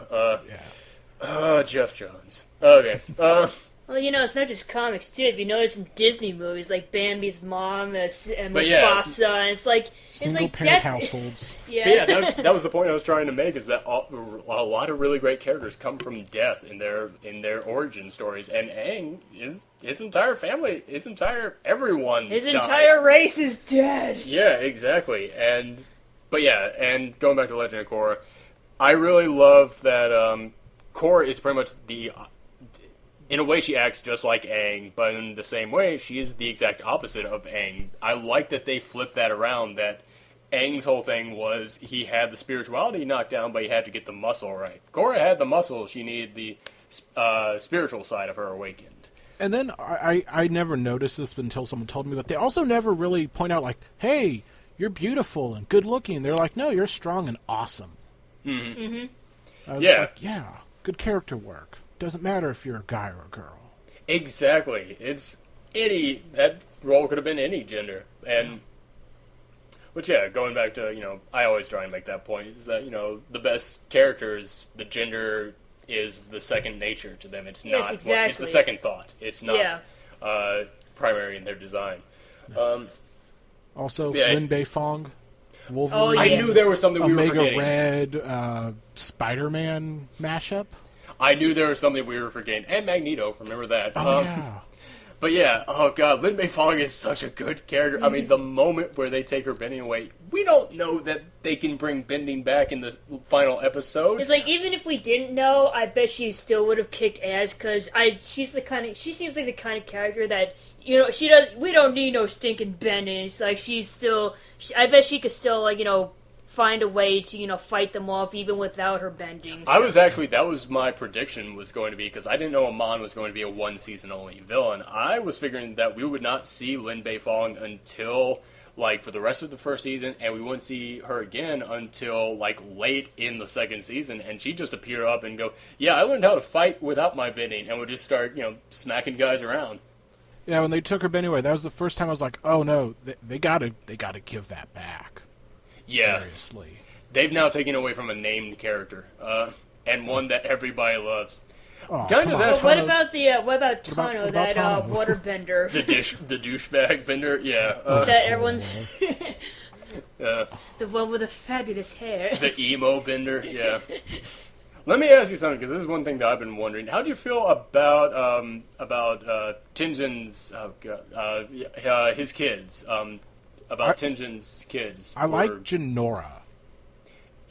Jeff Johns. Okay. Well, it's not just comics, too. If you notice in Disney movies, like Bambi's mom and Mufasa, and it's like... Single-parent households. Yeah, that was the point I was trying to make, is that a lot of really great characters come from death in their origin stories, and Aang, his entire family, everyone His dies. entire race is dead! Yeah, exactly. And going back to Legend of Korra, I really love that Korra is pretty much in a way, she acts just like Aang, but in the same way, she is the exact opposite of Aang. I like that they flipped that around, that Aang's whole thing was he had the spirituality knocked down, but he had to get the muscle right. Korra had the muscle, she needed the spiritual side of her awakened. And then I never noticed this until someone told me, but they also never really point out, like, hey, you're beautiful and good looking. They're like, no, you're strong and awesome. Mm-hmm. Mm-hmm. I was like, good character work. Doesn't matter if you're a guy or a girl. Exactly. That role could have been any gender. And, which, yeah, going back to, I always try and make that point, is that, the best characters, the gender is the second nature to them. It's yes, not, exactly. it's the second thought. It's not primary in their design. Also, Lin Beifong, Wolverine. Oh, yeah. I knew there was something we were forgetting. Omega Red, Spider-Man mashup. I knew there was something we were forgetting. And Magneto, remember that. Oh, yeah. But yeah, oh god, Lin Beifong is such a good character. I mean, the moment where they take her bending away, we don't know that they can bring bending back in the final episode. It's like, even if we didn't know, I bet she still would have kicked ass, because she seems like the kind of character that, we don't need no stinking bending. It's like, I bet she could still, find a way to, fight them off even without her bending. So. That was my prediction was going to be, because I didn't know Amon was going to be a one-season only villain. I was figuring that we would not see Lin Beifong until, for the rest of the first season, and we wouldn't see her again until, late in the second season, and she'd just appear up and go, yeah, I learned how to fight without my bending, and would just start, smacking guys around. Yeah, when they took her bending away, that was the first time I was like, oh no, they gotta give that back. Yeah. Seriously. They've now taken away from a named character, and one that everybody loves. Oh, what about Tano, that Tano? waterbender? The douchebag bender? Yeah. That everyone's... the one with the fabulous hair. The emo bender? Yeah. Let me ask you something, because this is one thing that I've been wondering. How do you feel about Tenjin's, his kids? Tenjin's kids. I like Jinora.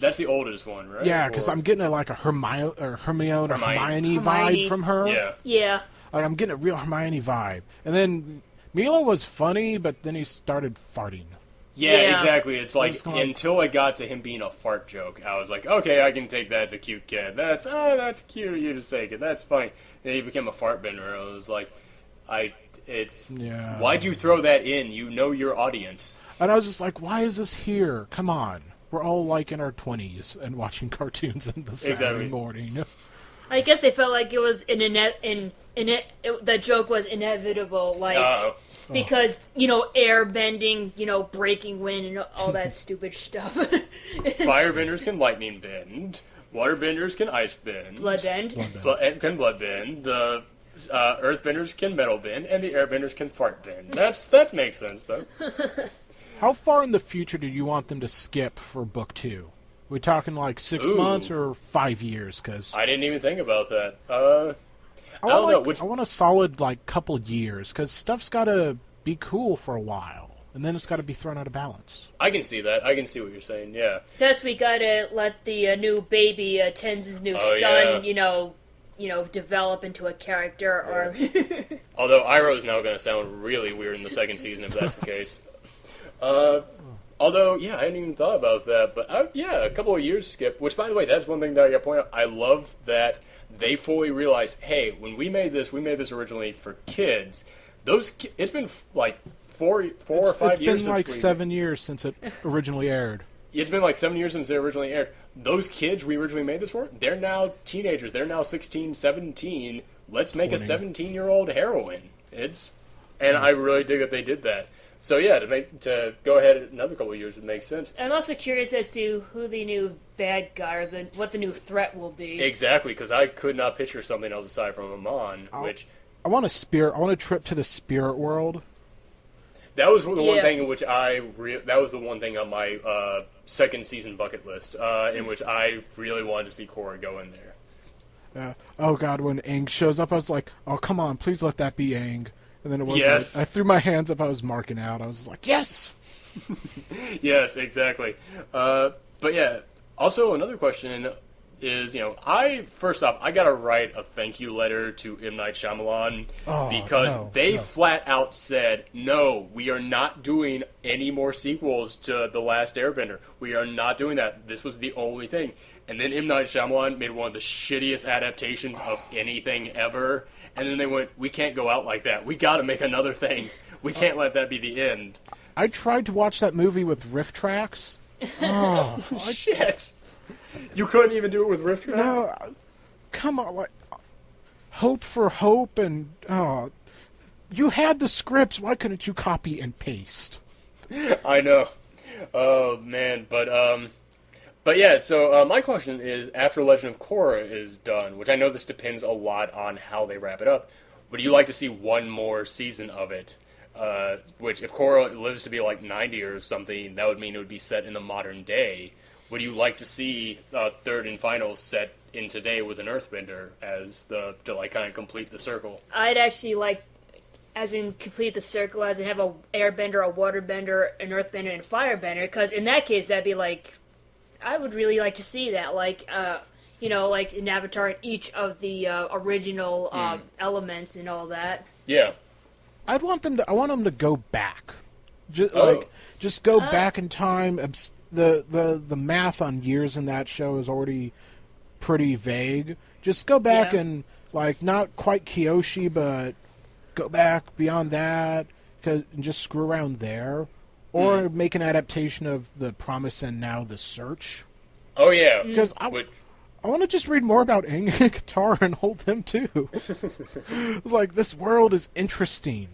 That's the oldest one, right? Yeah, because I'm getting a Hermione vibe from her. Yeah. Yeah. I'm getting a real Hermione vibe. And then Milo was funny, but then he started farting. Yeah, exactly. It's until I got to him being a fart joke, I was like, okay, I can take that as a cute kid. That's cute of you to say, kid. That's funny. Then he became a fart bender. I was like, why'd you throw that in? You know your audience. And I was just like, why is this here? Come on. We're all in our 20s and watching cartoons in the Saturday morning. I guess they felt like it was the joke was inevitable, because, air bending, breaking wind and all that stupid stuff. Firebenders can lightning bend. Waterbenders can ice bend. Blood bend. Can blood bend. The earthbenders can metal bend, and the airbenders can fart bend. That makes sense, though. How far in the future do you want them to skip for book 2? We talking 6 months or 5 years? Cause I didn't even think about that. I don't know. I want a solid couple years, because stuff's got to be cool for a while, and then it's got to be thrown out of balance. I can see that. I can see what you're saying. Yeah. Plus, we gotta let the new baby, Tenzin's new son, develop into a character. Or although Iroh is now going to sound really weird in the second season if that's the case. Although, I hadn't even thought about that, but a couple of years skip. Which, by the way, that's one thing that I got to point out. I love that they fully realize, hey, when we made this originally for kids. It's been 4 or 5 years. It's been 7 years since it originally aired. It's been 7 years since it originally aired. Those kids we originally made this for, they're now teenagers. They're now 16, 17. Let's make 20. A 17-year-old heroine. And I really dig that they did that. So to go ahead another couple of years would make sense. I'm also curious as to who the new bad guy or what the new threat will be. Exactly, because I could not picture something else aside from Amon, I want a trip to the spirit world. That was the one thing in which that was the one thing on my second season bucket list, in which I really wanted to see Korra go in there. Oh God, when Aang shows up, I was like, oh come on, please let that be Aang. And then it was yes. I threw my hands up, I was marking out. I was like, yes! Yes, exactly. But yeah, also another question is, first off, I gotta write a thank you letter to M. Night Shyamalan because they flat out said, no, we are not doing any more sequels to The Last Airbender. We are not doing that. This was the only thing. And then M. Night Shyamalan made one of the shittiest adaptations of anything ever. And then they went, we can't go out like that. We gotta make another thing. We can't let that be the end. I tried to watch that movie with riff tracks. Oh, shit. You couldn't even do it with riff tracks? No, come on. hope for hope and you had the scripts. Why couldn't you copy and paste? I know. Oh man, but yeah. So my question is: after Legend of Korra is done, which I know this depends a lot on how they wrap it up, would you like to see one more season of it? Which, if Korra lives to be like 90 or something, that would mean it would be set in the modern day. Would you like to see third and final set in today with an Earthbender as to like kind of complete the circle? I'd actually like, as in complete the circle, as in have a airbender, a waterbender, an earthbender, and a firebender, because in that case, that'd be like, I would really like to see that, like, like an Avatar in each of the original elements and all that. Yeah. I want them to go back. Just go back in time. The math on years in that show is already pretty vague. Just go back and, like, not quite Kyoshi, but go back beyond that, and just screw around there. Or make an adaptation of The Promise and Now The Search. Oh, yeah. Because I want to just read more about Aang and Katara and hold them, too. It's like, this world is interesting.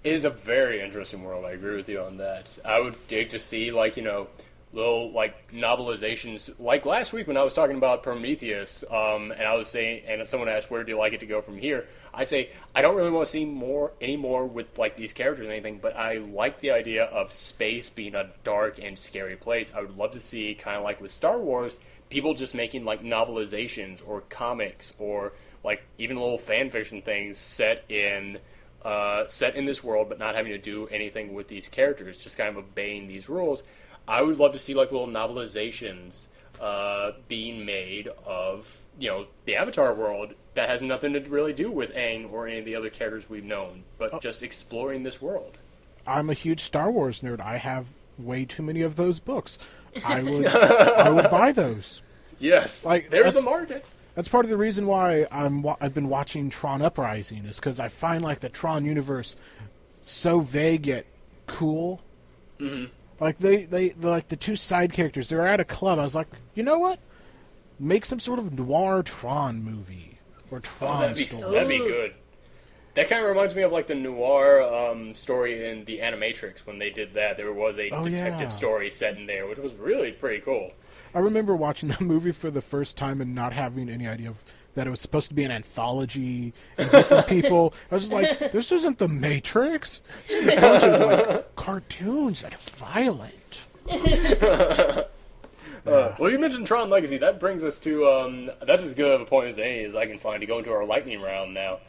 It is a very interesting world. I agree with you on that. I would dig to see, like, little, like, novelizations. Like last week when I was talking about Prometheus, and I was saying, and someone asked, where do you like it to go from here? I'd say, I don't really want to see any more with, like, these characters or anything, but I like the idea of space being a dark and scary place. I would love to see, kind of like with Star Wars, people just making, like, novelizations or comics or, like, even little fan fiction things set in this world, but not having to do anything with these characters, just kind of obeying these rules. I would love to see, like, little novelizations being made of, the Avatar world that has nothing to really do with Aang or any of the other characters we've known, but just exploring this world. I'm a huge Star Wars nerd. I have way too many of those books. I would buy those. Yes, like, there's a market. That's part of the reason why I've been watching Tron Uprising, is because I find, like, the Tron universe so vague yet cool. Mm-hmm. Like, they like the two side characters, they're at a club. I was like, you know what? Make some sort of noir Tron movie or Tron story. That'd be good. That kind of reminds me of, like, the noir story in The Animatrix when they did that. There was a detective story set in there, which was really pretty cool. I remember watching that movie for the first time and not having any idea that it was supposed to be an anthology and different people. I was just like, this isn't The Matrix. It's a bunch of, like, cartoons that are violent. Well, you mentioned Tron Legacy. That brings us to, that's as good of a point as any as I can find to go into our lightning round now.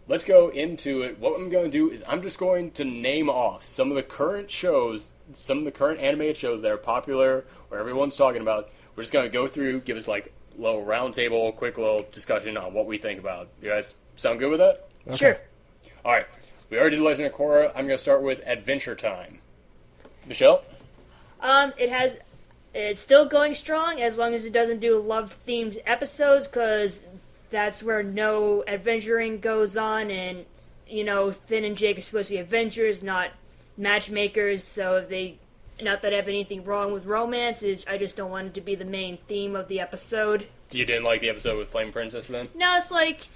Let's go into it. What I'm going to do is I'm just going to name off some of the current shows, some of the current animated shows that are popular or everyone's talking about. We're just going to go through, give us, like, a little round table, quick little discussion on what we think about. You guys sound good with that? Okay. Sure. All right. We already did Legend of Korra. I'm going to start with Adventure Time. Michelle? It's still going strong as long as it doesn't do love-themed episodes, because that's where no adventuring goes on, and, Finn and Jake are supposed to be adventurers, not matchmakers, so not that I have anything wrong with romance, I just don't want it to be the main theme of the episode. You didn't like the episode with Flame Princess, then? No, it's like,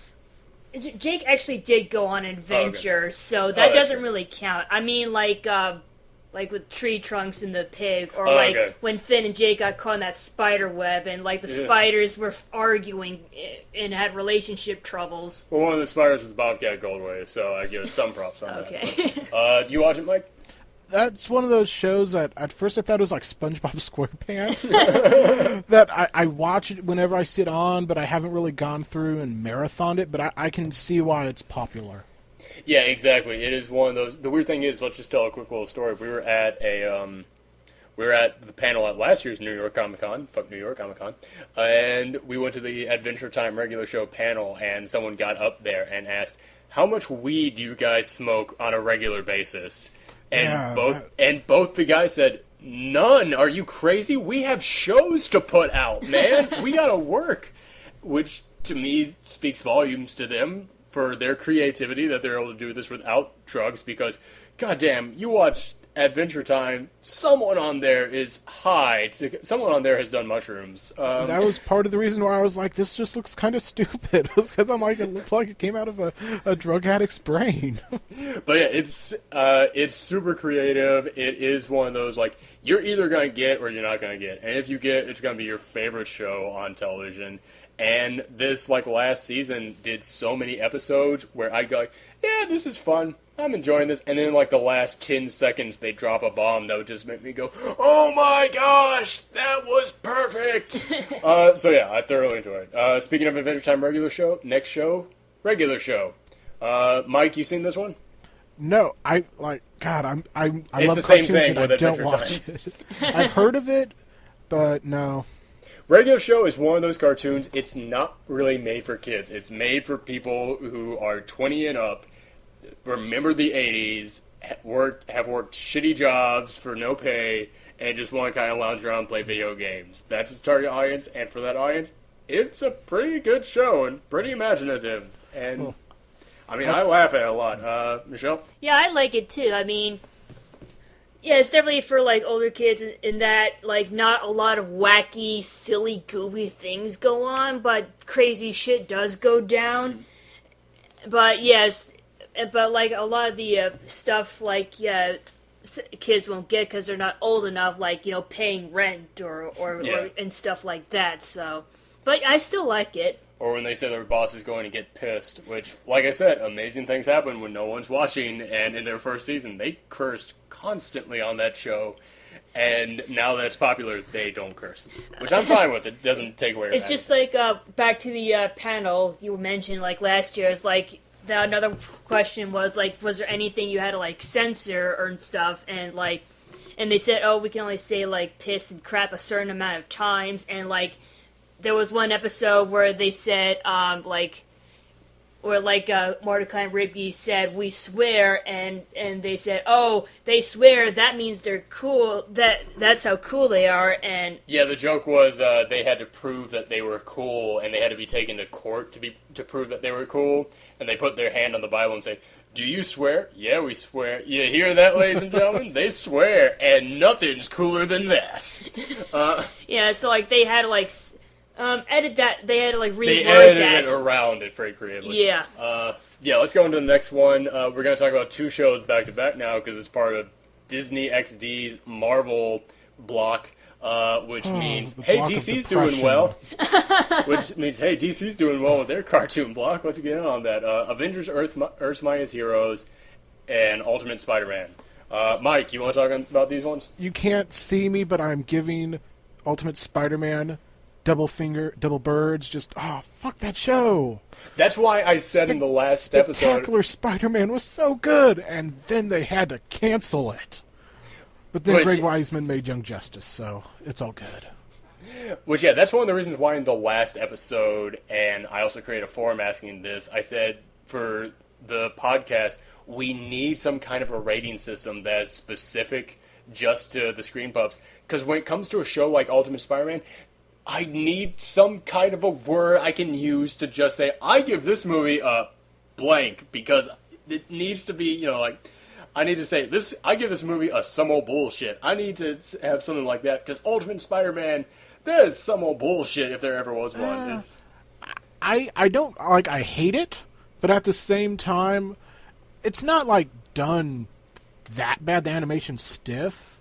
Jake actually did go on an adventure, so that doesn't really count. I mean, like with Tree Trunks and the pig, or when Finn and Jake got caught in that spider web, and, like, the spiders were arguing and had relationship troubles. Well, one of the spiders was Bobcat Goldthwait, so I give it some props on that. Okay. You watch it, Mike? That's one of those shows that at first I thought it was like SpongeBob SquarePants. That I watch it whenever I sit on, but I haven't really gone through and marathoned it, but I can see why it's popular. Yeah, exactly. It is one of those. The weird thing is, let's just tell a quick little story. We were at the panel at last year's New York Comic Con. Fuck New York Comic Con. And we went to the Adventure Time regular show panel, and someone got up there and asked, "How much weed do you guys smoke on a regular basis?" And both the guys said, "None. Are you crazy? We have shows to put out, man. We gotta work." Which to me speaks volumes to them for their creativity, that they're able to do this without drugs, because, goddamn, you watch Adventure Time, someone on there is high. Someone on there has done mushrooms. That was part of the reason why I was like, this just looks kind of stupid. Was because I'm like, it looks like it came out of a drug addict's brain. But yeah, it's super creative. It is one of those, like, you're either going to get or you're not going to get. And if you get, it's going to be your favorite show on television. And this, like, last season did so many episodes where I'd go like, yeah, this is fun. I'm enjoying this. And then, like, the last 10 seconds, they drop a bomb that would just make me go, oh my gosh, that was perfect. So, yeah, I thoroughly enjoyed it. Speaking of Adventure Time regular show, next show, regular show. Mike, you seen this one? No, I love the same cartoons thing and I with don't Adventure watch Time. it. I've heard of it, but no. Regular show is one of those cartoons, it's not really made for kids. It's made for people who are 20 and up, remember the 80s, have worked shitty jobs for no pay, and just want to kind of lounge around and play video games. That's its target audience, and for that audience, it's a pretty good show and pretty imaginative. And, Cool. I mean, I laugh at it a lot. Michelle? Yeah, I like it too. I mean, yeah, it's definitely for, like, older kids in that, like, not a lot of wacky, silly, goofy things go on, but crazy shit does go down. But, yes, but, like, a lot of the stuff, like, yeah, kids won't get because they're not old enough, like, you know, paying rent or and stuff like that, so. But I still like it. Or when they say their boss is going to get pissed, which, like I said, amazing things happen when no one's watching, and in their first season, they cursed constantly on that show, and now that it's popular, they don't curse. Which I'm fine with. It doesn't take away. It's just like, back to the panel you mentioned, like, last year, it's like, another question was, like, was there anything you had to, like, censor or stuff, and, like, and they said, oh, we can only say, like, piss and crap a certain amount of times, and, like, there was one episode where they said, Mordecai and Rigby said, we swear, and they said, oh, they swear, that means they're cool, that's how cool they are, and... Yeah, the joke was, they had to prove that they were cool, and they had to be taken to court to prove that they were cool, and they put their hand on the Bible and say, do you swear? Yeah, we swear. You hear that, ladies and gentlemen? They swear, and nothing's cooler than that. Yeah, so, like, they had to, like... edit that. They had to, like, reword they that. edited it around it pretty creatively. Yeah. Yeah, let's go into the next one. We're going to talk about two shows back to back now because it's part of Disney XD's Marvel block, which means, hey, DC's doing well. Which means, hey, DC's doing well with their cartoon block. Let's get in on that. Avengers Earth's Mightiest Heroes and Ultimate Spider-Man. Mike, you want to talk about these ones? You can't see me, but I'm giving Ultimate Spider-Man double birds, just, oh, fuck that show. That's why I said in the last episode... Spectacular Spider-Man was so good, and then they had to cancel it. But then Greg Weisman made Young Justice, so it's all good. Which, yeah, that's one of the reasons why in the last episode, and I also created a forum asking this, I said, for the podcast, we need some kind of a rating system that is specific just to the Screened Pups. Because when it comes to a show like Ultimate Spider-Man... I need some kind of a word I can use to just say, I give this movie a blank, because it needs to be, you know, like, I need to say, I give this movie a some old bullshit. I need to have something like that, because Ultimate Spider-Man, that is some old bullshit if there ever was one. I don't, like, I hate it, but at the same time, it's not, like, done that bad. The animation's stiff,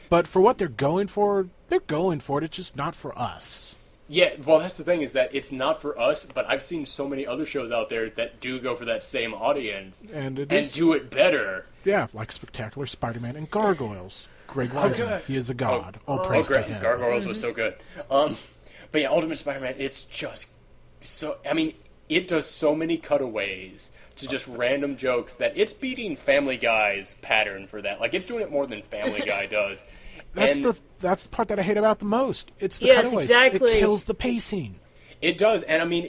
but for what they're going for it. It's just not for us. Yeah, well, that's the thing, is that it's not for us, but I've seen so many other shows out there that do go for that same audience and do it better. Yeah, like Spectacular Spider-Man and Gargoyles. Greg Weisman, he is a god. Praise to him. Gargoyles was so good. But yeah, Ultimate Spider-Man, it's just so... I mean, it does so many cutaways to just random jokes that it's beating Family Guy's pattern for that. Like, it's doing it more than Family Guy does. That's the part that I hate about the most. It's the cutaways. Exactly. It kills the pacing. It does, and I mean,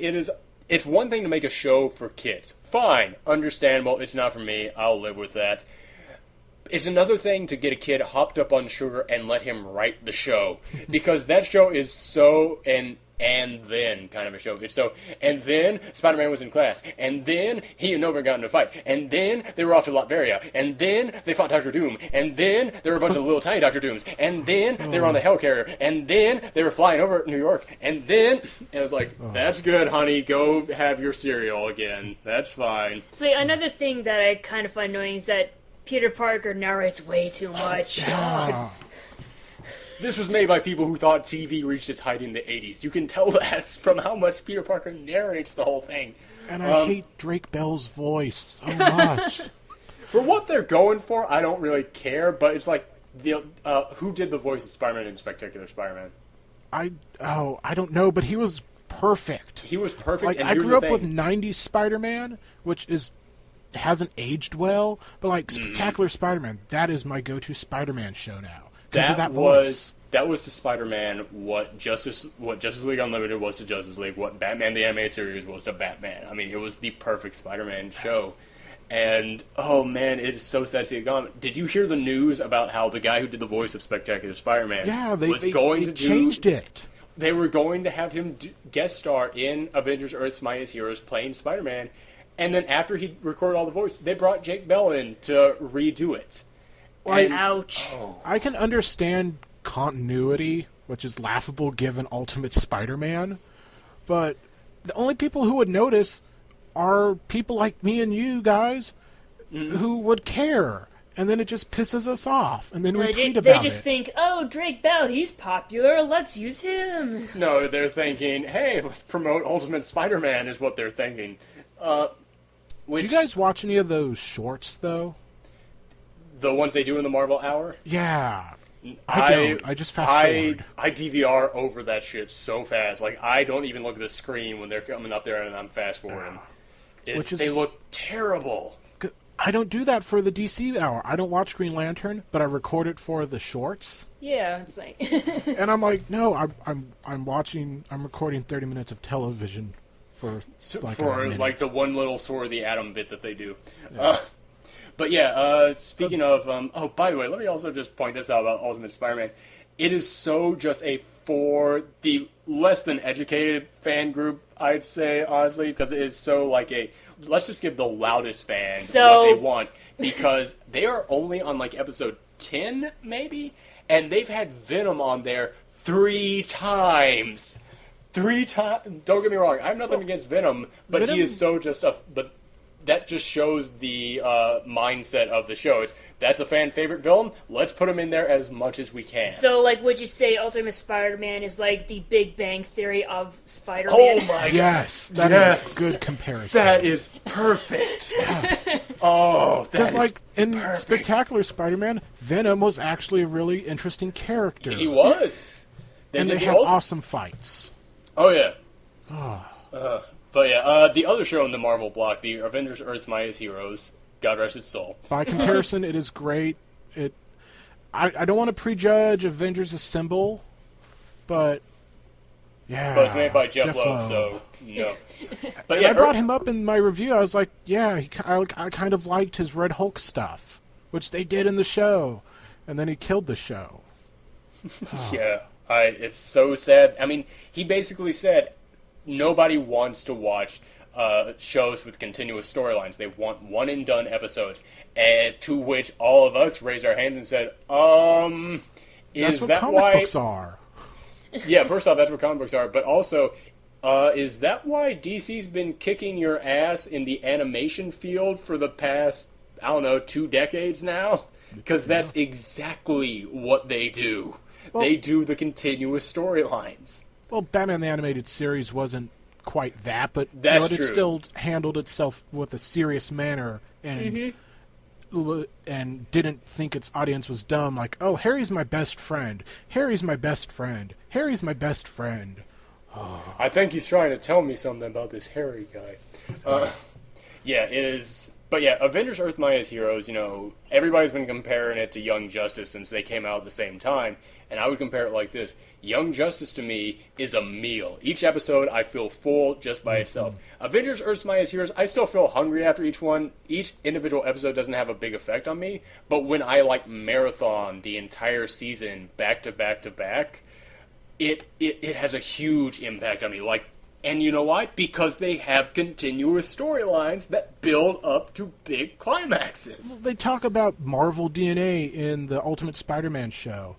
it's one thing to make a show for kids. Fine, understandable, it's not for me, I'll live with that. It's another thing to get a kid hopped up on sugar and let him write the show. Because that show is so, and and then kind of a show. So, and then Spider-Man was in class, and then he and Nova got into a fight, and then they were off to Latveria, and then they fought Doctor Doom, and then there were a bunch of little tiny Doctor Dooms, and then they were on the Hellcarrier, and then they were flying over New York, and then it was like, that's good, honey, go have your cereal again. That's fine. So another thing that I kind of find annoying is that Peter Parker narrates way too much. God. This was made by people who thought TV reached its height in the 80s. You can tell that from how much Peter Parker narrates the whole thing. And I hate Drake Bell's voice so much. For what they're going for, I don't really care, but it's like, who did the voice of Spider-Man in Spectacular Spider-Man? I don't know, but he was perfect. He was perfect. Like, and I grew up with thing. 90s Spider-Man, which hasn't aged well, but like Spectacular Spider-Man, that is my go-to Spider-Man show now. Because of that voice. That was to Spider-Man what Justice League Unlimited was to Justice League, what Batman the Animated Series was to Batman. I mean, it was the perfect Spider-Man show. And, oh man, it is so sad to see it gone. Did you hear the news about how the guy who did the voice of Spectacular Spider-Man they changed it. They were going to have him guest star in Avengers Earth's Mightiest Heroes playing Spider-Man, and then after he recorded all the voice, they brought Jake Bell in to redo it. Ouch. I can understand continuity, which is laughable given Ultimate Spider-Man, but the only people who would notice are people like me and you guys who would care, and then it just pisses us off, and then we tweet about it. They just think, oh, Drake Bell, he's popular, let's use him. No, they're thinking, hey, let's promote Ultimate Spider-Man is what they're thinking. Did you guys watch any of those shorts, though? The ones they do in the Marvel Hour? Yeah. I don't. I just fast forward. I DVR over that shit so fast. Like, I don't even look at the screen when they're coming up there and I'm fast forwarding. They look terrible. I don't do that for the DC Hour. I don't watch Green Lantern, but I record it for the shorts. Yeah, it's like... And I'm like, no, I'm recording 30 minutes of television for the one little Sword of the Atom bit that they do. Yeah. But yeah, speaking of... by the way, let me also just point this out about Ultimate Spider-Man. It is so just for the less than educated fan group, I'd say, honestly, because it is so like let's just give the loudest fan what they want, because they are only on like episode 10, maybe, and they've had Venom on there 3 times. 3 times. Don't get me wrong, I have nothing against Venom, but he is so just but that just shows the mindset of the show. That's a fan favorite villain. Let's put him in there as much as we can. So, like, would you say Ultimate Spider-Man is like the Big Bang Theory of Spider-Man? Oh my god! Yes, that is a good comparison. That is perfect. Yes. Because like in perfect. Spectacular Spider-Man, Venom was actually a really interesting character. He was, and they have awesome fights. Oh yeah. But yeah, the other show in the Marvel block, the Avengers Earth's Mightiest Heroes, God rest its soul. By comparison, it is great. I don't want to prejudge Avengers Assemble, but yeah. But it's made by Jeff Loeb, so no. But yeah, I brought him up in my review. I was like, yeah, I kind of liked his Red Hulk stuff, which they did in the show, and then he killed the show. Yeah, it's so sad. I mean, he basically said, nobody wants to watch shows with continuous storylines. They want one-and-done episodes. And to which all of us raised our hands and said, that's what comic books are. Yeah, first off, that's what comic books are. But also, is that why DC's been kicking your ass in the animation field for the past, 2 decades now? Because that's exactly what they do. Well, they do the continuous storylines. Well, Batman the Animated Series wasn't quite that, but it still handled itself with a serious manner and didn't think its audience was dumb. Like, oh, Harry's my best friend. Harry's my best friend. Harry's my best friend. Oh. I think he's trying to tell me something about this Harry guy. Yeah, it is. But yeah, Avengers Earth Mightiest Heroes, everybody's been comparing it to Young Justice since they came out at the same time. And I would compare it like this. Young Justice to me is a meal. Each episode I feel full just by itself. Avengers Earth's Mightiest Heroes, I still feel hungry after each one. Each individual episode doesn't have a big effect on me. But when I marathon the entire season back to back to back, it has a huge impact on me. Like, and you know why? Because they have continuous storylines that build up to big climaxes. They talk about Marvel DNA in the Ultimate Spider-Man show.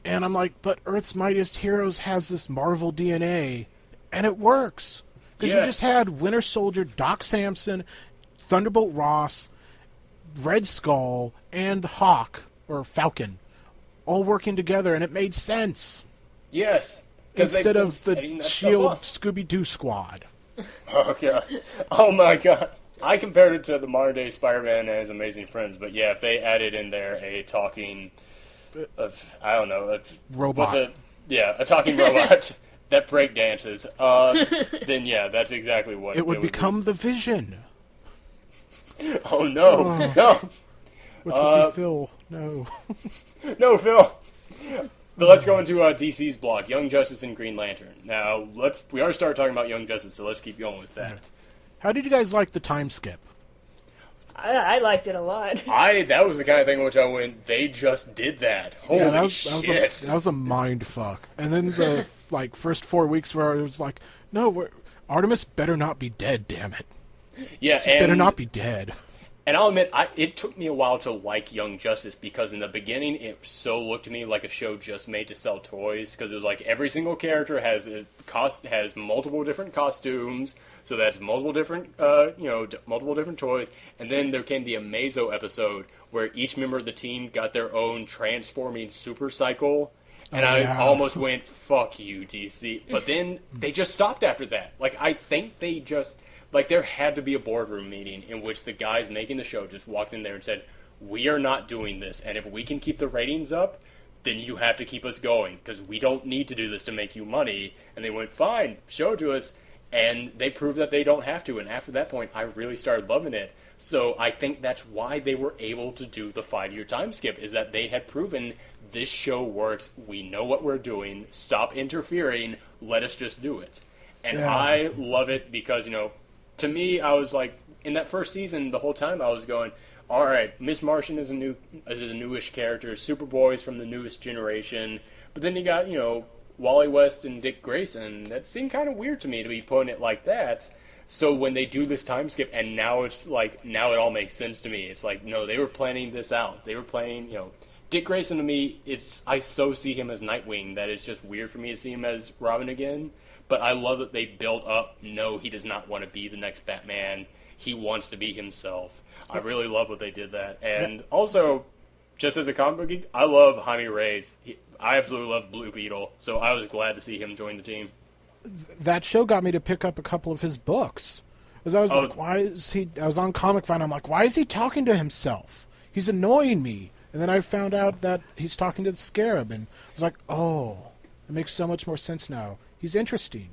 And I'm like, but Earth's Mightiest Heroes has this Marvel DNA, and it works. Because you just had Winter Soldier, Doc Samson, Thunderbolt Ross, Red Skull, and Hawk, or Falcon, all working together, and it made sense. Yes. Instead of the S.H.I.E.L.D. Scooby-Doo squad. Oh, God. Oh, my God. I compared it to the modern-day Spider-Man and his Amazing Friends, but yeah, if they added in there a talking... I don't know. Robot. A talking robot that break dances. Then, yeah, that's exactly what it would become be. the Vision. Oh, no. No. Which would be Phil. No. No, Phil. But let's go into DC's block, Young Justice and Green Lantern. Now, we already started talking about Young Justice, so let's keep going with that. How did you guys like the time skip? I liked it a lot. That was the kind of thing in which I went, they just did that. Holy shit. That was a mind fuck. And then the first 4 weeks where it was like, no, Artemis better not be dead, damn it. Yeah, she better not be dead. And I'll admit, it took me a while to like Young Justice, because in the beginning it so looked to me like a show just made to sell toys, because it was like every single character has multiple different costumes, so that's multiple different multiple different toys, and then there came the Amazo episode where each member of the team got their own transforming super cycle. And I almost went, fuck you, DC. But then they just stopped after that. Like, I think they just... Like, there had to be a boardroom meeting in which the guys making the show just walked in there and said, we are not doing this, and if we can keep the ratings up, then you have to keep us going, because we don't need to do this to make you money. And they went, fine, show it to us. And they proved that they don't have to, and after that point, I really started loving it. So I think that's why they were able to do the 5-year time skip, is that they had proven this show works, we know what we're doing, stop interfering, let us just do it. And I love it because, to me, I was like, in that first season, the whole time I was going, all right, Miss Martian is a newish character, Superboy's from the newest generation, but then you got, Wally West and Dick Grayson. That seemed kind of weird to me to be putting it like that. So when they do this time skip, and now it's like, now it all makes sense to me. It's like, no, they were planning this out. They were planning, Dick Grayson to me, I so see him as Nightwing that it's just weird for me to see him as Robin again. But I love that they built up, no, he does not want to be the next Batman. He wants to be himself. I really love what they did that. And also, just as a comic book geek, I love Jaime Reyes. I absolutely love Blue Beetle, so I was glad to see him join the team. That show got me to pick up a couple of his books. Because I was like, why is he... I was on Comic Vine, I'm like, why is he talking to himself? He's annoying me. And then I found out that he's talking to the Scarab, and I was like, oh, it makes so much more sense now. He's interesting.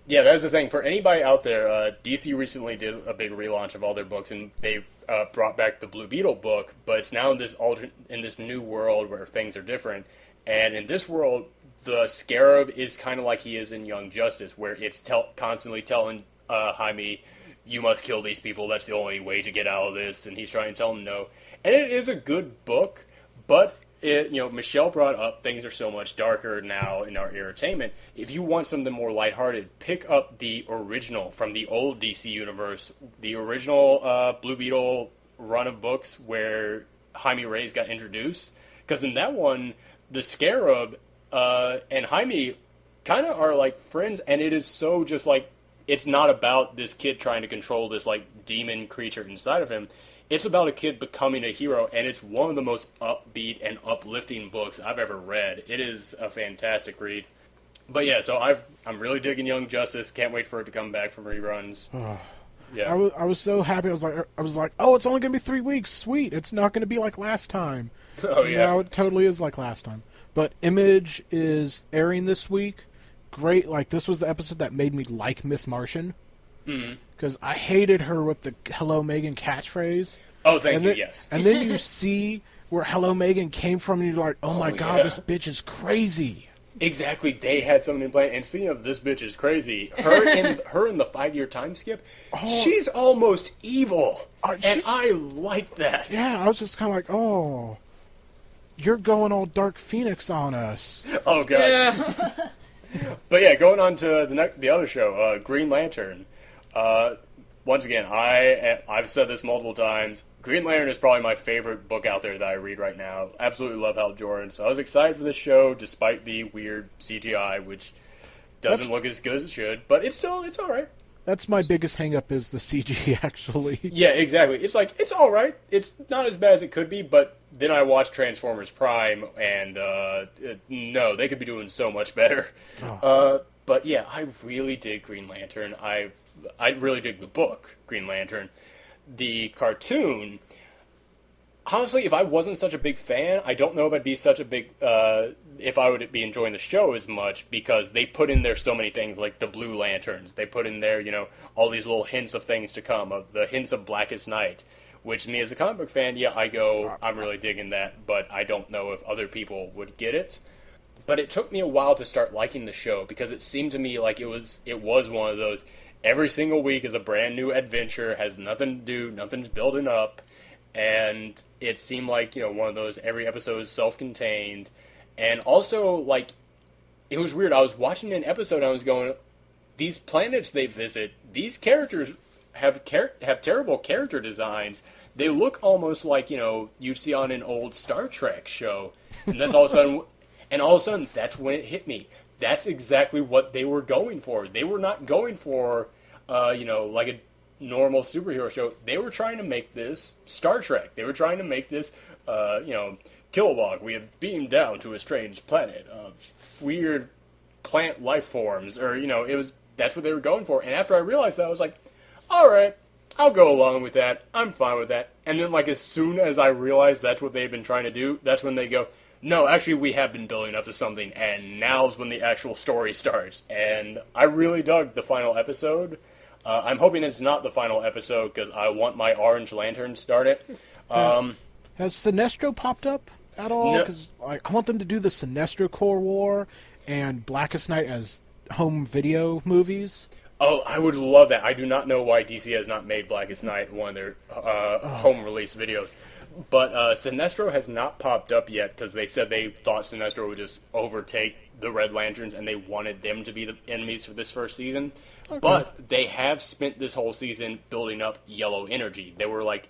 Yeah, that's the thing. For anybody out there, DC recently did a big relaunch of all their books, and they brought back the Blue Beetle book, but it's now in this new world where things are different. And in this world, the Scarab is kind of like he is in Young Justice, where it's constantly telling Jaime, you must kill these people, that's the only way to get out of this, and he's trying to tell him no. And it is a good book, but... Michelle brought up things are so much darker now in our entertainment. If you want something more lighthearted, pick up the original from the old DC universe, the original Blue Beetle run of books where Jaime Reyes got introduced. Because in that one, the Scarab and Jaime kind of are like friends, and it is so just like, it's not about this kid trying to control this like demon creature inside of him. It's about a kid becoming a hero, and it's one of the most upbeat and uplifting books I've ever read. It is a fantastic read. But yeah, so I'm really digging Young Justice. Can't wait for it to come back from reruns. Yeah, I was so happy. I was like, oh, it's only gonna be 3 weeks. Sweet, it's not gonna be like last time. Oh yeah, now it totally is like last time. But Image is airing this week. Great, like this was the episode that made me like Miss Martian. Because I hated her with the Hello Megan catchphrase. Oh, thank you, yes. And then you see where Hello Megan came from, and you're like, oh my god, this bitch is crazy. Exactly, they had something in play. And speaking of this bitch is crazy, her in the 5-year time skip, she's almost evil. And I like that. Yeah, I was just kind of like, oh, you're going all Dark Phoenix on us. Oh, God. Yeah. But yeah, going on to the other show, Green Lantern. Once again, I've said this multiple times. Green Lantern is probably my favorite book out there that I read right now. Absolutely love Hal Jordan. So I was excited for this show, despite the weird CGI, which doesn't look as good as it should. But it's all right. That's my biggest hang-up is the CG, actually. Yeah, exactly. It's like, it's all right. It's not as bad as it could be, but then I watched Transformers Prime, and no, they could be doing so much better. Oh. But yeah, I really dig Green Lantern. I really dig the book, Green Lantern. The cartoon, honestly, if I wasn't such a big fan, I don't know if I'd be such a big, if I would be enjoying the show as much, because they put in there so many things, like the Blue Lanterns. They put in there, all these little hints of things to come, of the hints of Blackest Night, which me as a comic book fan, yeah, I'm really digging that, but I don't know if other people would get it. But it took me a while to start liking the show, because it seemed to me like it was one of those, every single week is a brand new adventure, has nothing to do, nothing's building up, and it seemed like, one of those, every episode is self-contained. And also, like, it was weird. I was watching an episode and I was going, these planets they visit, these characters have terrible character designs. They look almost like, you'd see on an old Star Trek show. And that's all of a sudden, that's when it hit me. That's exactly what they were going for. They were not going for, like a normal superhero show. They were trying to make this Star Trek. They were trying to make this, Kilowog, we have beamed down to a strange planet of weird plant life forms, or, that's what they were going for. And after I realized that, I was like, alright, I'll go along with that. I'm fine with that. And then, like, as soon as I realized that's what they've been trying to do, that's when they go, no, actually, we have been building up to something, and now's when the actual story starts. And I really dug the final episode. I'm hoping it's not the final episode, because I want my Orange Lantern started. Has Sinestro popped up at all? Because I want them to do the Sinestro Corps War and Blackest Night as home video movies. Oh, I would love that. I do not know why DC has not made Blackest Night one of their home release videos. But Sinestro has not popped up yet, because they said they thought Sinestro would just overtake the Red Lanterns, and they wanted them to be the enemies for this first season. Okay. But they have spent this whole season building up Yellow Energy. There were like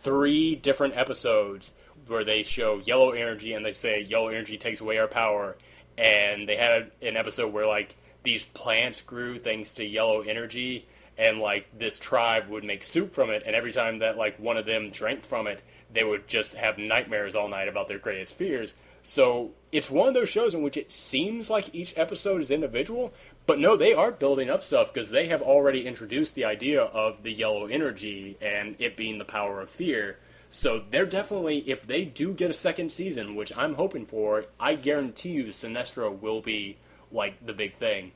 3 different episodes where they show Yellow Energy, and they say Yellow Energy takes away our power. And they had an episode where, like, these plants grew thanks to Yellow Energy, and, like, this tribe would make soup from it, and every time that, like, one of them drank from it, they would just have nightmares all night about their greatest fears. So it's one of those shows in which it seems like each episode is individual, but no, they are building up stuff, because they have already introduced the idea of the Yellow Energy and it being the power of fear. So they're definitely, if they do get a second season, which I'm hoping for, I guarantee you Sinestro will be, like, the big thing.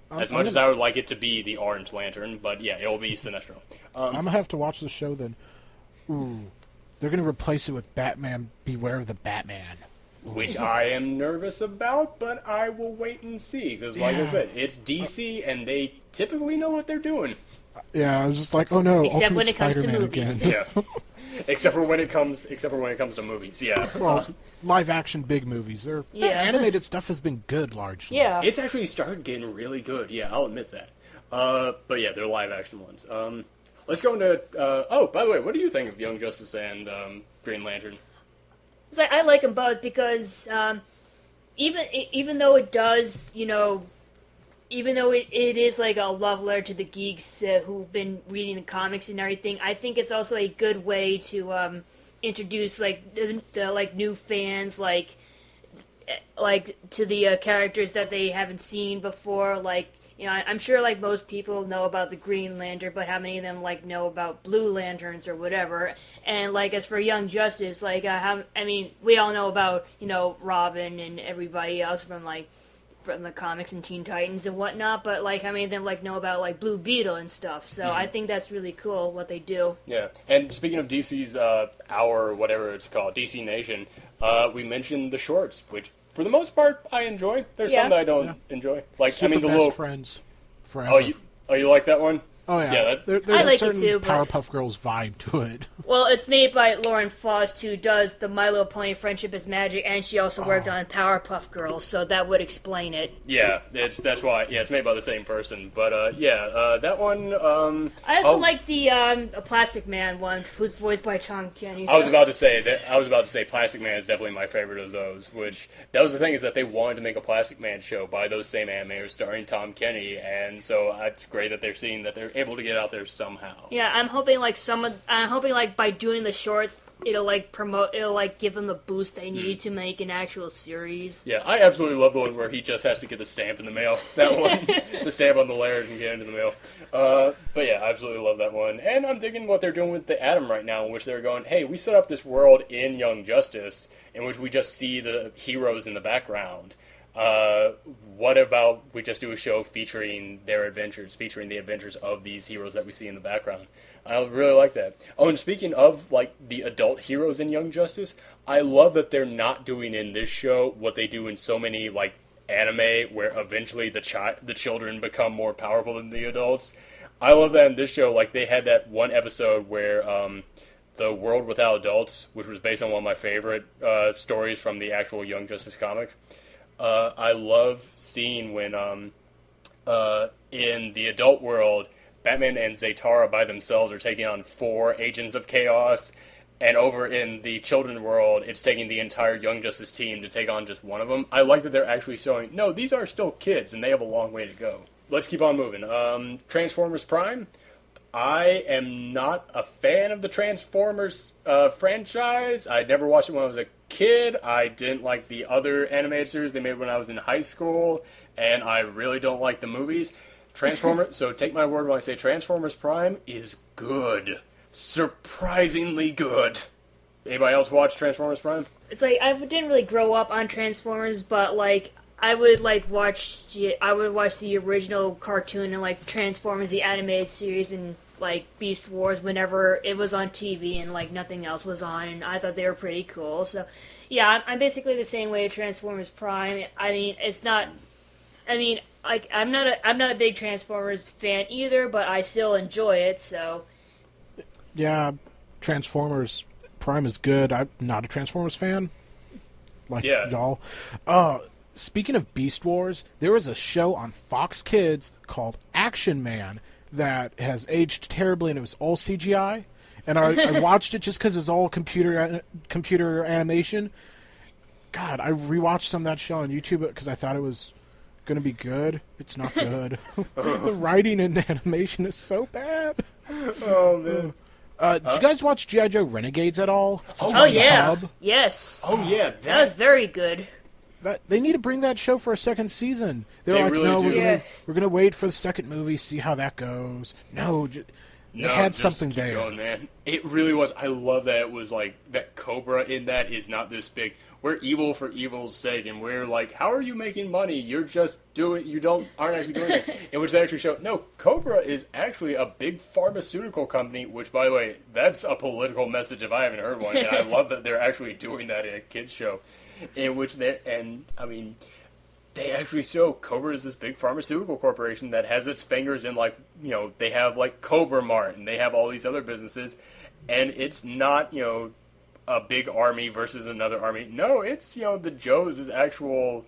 As much as I would like it to be the Orange Lantern, but yeah, it'll be Sinestro. I'm going to have to watch the show then. Ooh, they're going to replace it with Batman Beware of the Batman. Which I am nervous about, but I will wait and see, because like I said, it's DC, and they typically know what they're doing. Yeah, I was just like, oh no, except Ultimate when it comes to Spider-Man movies. again. Yeah. Except for when it comes to movies, yeah. Well, live-action big movies. Their animated stuff has been good, largely. Yeah. It's actually started getting really good, yeah, I'll admit that. But yeah, they're live-action ones. Let's go into... oh, by the way, what do you think of Young Justice and Green Lantern? It's like, I like them both because even though it does, even though it is like a love letter to the geeks who've been reading the comics and everything, I think it's also a good way to introduce like the like new fans like to the characters that they haven't seen before. Like, I'm sure like most people know about the Green Lantern, but how many of them like know about Blue Lanterns or whatever? And like as for Young Justice, like we all know about Robin and everybody else from the comics and Teen Titans and whatnot, but like how many of them like know about like Blue Beetle and stuff? So I think that's really cool what they do. Yeah, and speaking of DC's Hour, whatever it's called, DC Nation, we mentioned the shorts, which for the most part I enjoy. There's some that I don't enjoy. Like Super the Best little Friends. Forever. Oh, you like that one? Oh yeah, Yeah, there's I like a certain it too, but... Powerpuff Girls vibe to it. Well, it's made by Lauren Faust, who does the My Little Pony Friendship is Magic, and she also worked on Powerpuff Girls, so that would explain it. Yeah, that's why. Yeah, it's made by the same person. But that one. I also like the a Plastic Man one, who's voiced by Tom Kenny. I was about to say Plastic Man is definitely my favorite of those. Which that was the thing, is that they wanted to make a Plastic Man show by those same animators starring Tom Kenny, and so it's great that they're seeing that they're able to get out there somehow. Yeah, I'm hoping by doing the shorts, it'll give them the boost they need to make an actual series. Yeah, I absolutely love the one where he just has to get the stamp in the mail. That one, the stamp on the layer and get into the mail. But yeah, I absolutely love that one. And I'm digging what they're doing with the Atom right now, in which they're going, hey, we set up this world in Young Justice, in which we just see the heroes in the background. What about we just do a show featuring their adventures, featuring the adventures of these heroes that we see in the background? I really like that. Oh, and speaking of like the adult heroes in Young Justice, I love that they're not doing in this show what they do in so many like anime, where eventually the children become more powerful than the adults. I love that in this show. Like they had that one episode where the World Without Adults, which was based on one of my favorite stories from the actual Young Justice comic. I love seeing when in the adult world, Batman and Zaytara by themselves are taking on 4 Agents of Chaos, and over in the children world, it's taking the entire Young Justice team to take on just one of them. I like that they're actually showing, no, these are still kids, and they have a long way to go. Let's keep on moving. Transformers Prime. I am not a fan of the Transformers franchise. I never watched it when I was a kid. I didn't like the other animated series they made when I was in high school, and I really don't like the movies. Transformers. So take my word when I say Transformers Prime is good, surprisingly good. Anybody else watch Transformers Prime? It's like I didn't really grow up on Transformers, but like I would watch the original cartoon and like Transformers the animated series and like Beast Wars whenever it was on TV and like nothing else was on, and I thought they were pretty cool. So yeah, I'm basically the same way with Transformers Prime. I mean, it's not. I mean, like I'm not a big Transformers fan either, but I still enjoy it. So yeah, Transformers Prime is good. I'm not a Transformers fan, like y'all. Speaking of Beast Wars, there was a show on Fox Kids called Action Man that has aged terribly, and it was all CGI. And I watched it just because it was all computer animation. God, I rewatched some of that show on YouTube because I thought it was going to be good. It's not good. The writing and animation is so bad. Oh, man. Did you guys watch G.I. Joe Renegades at all? Oh, yes. Yes. Oh, yeah. That was very good. They need to bring that show for a second season. They're like, really no, we're gonna wait for the second movie, see how that goes. No, they had something there. Going, man. It really was. I love that it was like that Cobra in that is not this big. We're evil for evil's sake, and we're like, how are you making money? You're just aren't actually doing it. In which they actually show, no, Cobra is actually a big pharmaceutical company. Which, by the way, that's a political message if I haven't heard one. And I love that they're actually doing that in a kids show. In which they actually show Cobra is this big pharmaceutical corporation that has its fingers in, like, they have like Cobra Mart and they have all these other businesses, and it's not a big army versus another army. No, it's the Joes is actual.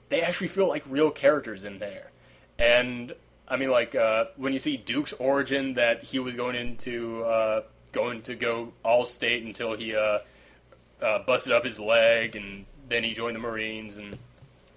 They actually feel like real characters in there, and I mean like when you see Duke's origin, that he was going to go all state until he busted up his leg, and then he joined the Marines, and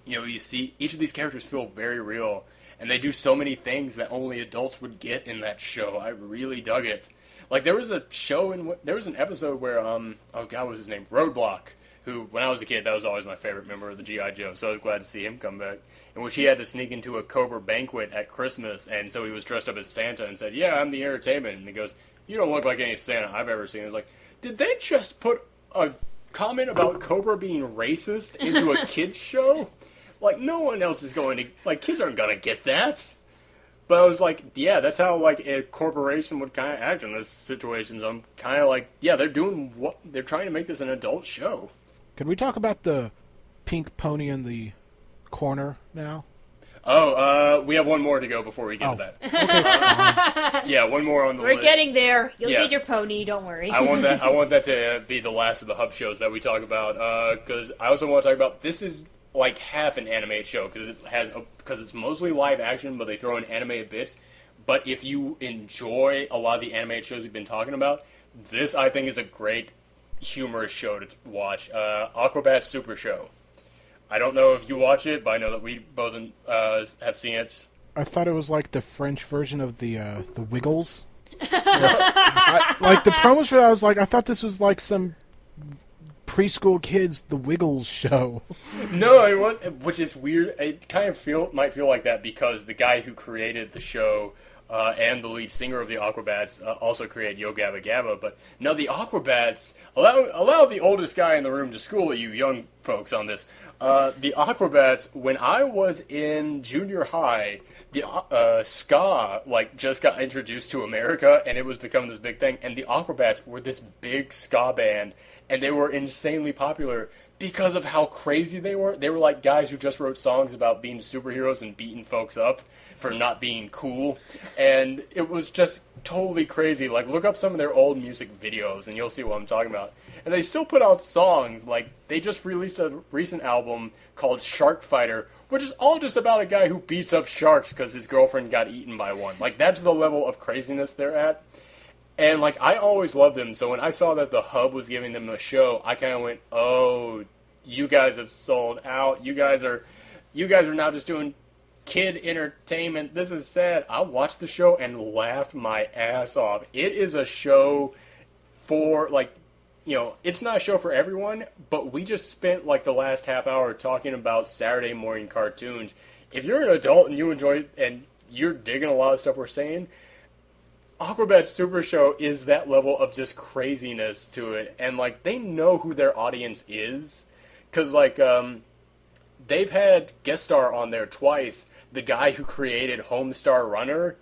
you see each of these characters feel very real, and they do so many things that only adults would get in that show. I really dug it. Like there was an episode where oh god, what was his name? Roadblock, who when I was a kid that was always my favorite member of the G.I. Joe, so I was glad to see him come back. In which he had to sneak into a Cobra banquet at Christmas, and so he was dressed up as Santa and said, "Yeah, I'm the entertainment," and he goes, "You don't look like any Santa I've ever seen." I was like, did they just put a comment about Cobra being racist into a kids show? Like, no one else is going to, like, kids aren't going to get that. But I was like, yeah, that's how, like, a corporation would kind of act in this situation. So I'm kind of like, yeah, they're trying to make this an adult show. Can we talk about the pink pony in the corner now? We have one more to go before we get to that. Yeah, one more on the We're list. getting there. You'll Yeah. get your pony. Don't worry. I want that to be the last of the hub shows that we talk about. Because I also want to talk about, this is like half an animated show because it's mostly live action, but they throw in animated bits. But if you enjoy a lot of the animated shows we've been talking about, this I think is a great humorous show to watch. Aquabats Super Show. I don't know if you watch it, but I know that we both have seen it. I thought it was like the French version of the Wiggles. Like the promos for that, I was like, I thought this was like some preschool kids the Wiggles show. No, it was, which is weird. It kind of might feel like that because the guy who created the show and the lead singer of the Aquabats also created Yo Gabba Gabba. But no, the Aquabats, allow the oldest guy in the room to school you young folks on this. The Aquabats, when I was in junior high, the ska just got introduced to America, and it was becoming this big thing. And the Aquabats were this big ska band, and they were insanely popular because of how crazy they were. They were like guys who just wrote songs about being superheroes and beating folks up for not being cool, and it was just totally crazy. Like, look up some of their old music videos, and you'll see what I'm talking about. And they still put out songs. Like, they just released a recent album called Shark Fighter, which is all just about a guy who beats up sharks because his girlfriend got eaten by one. Like, that's the level of craziness they're at. And, like, I always loved them, so when I saw that the Hub was giving them a show, I kind of went, oh, you guys have sold out. You guys are now just doing kid entertainment. This is sad. I watched the show and laughed my ass off. It is a show for, like, it's not a show for everyone, but we just spent, like, the last half hour talking about Saturday morning cartoons. If you're an adult and you enjoy it and you're digging a lot of stuff we're saying, Aquabats Super Show is that level of just craziness to it. And, like, they know who their audience is. Because, like, they've had guest star on there twice. The guy who created Homestar Runner,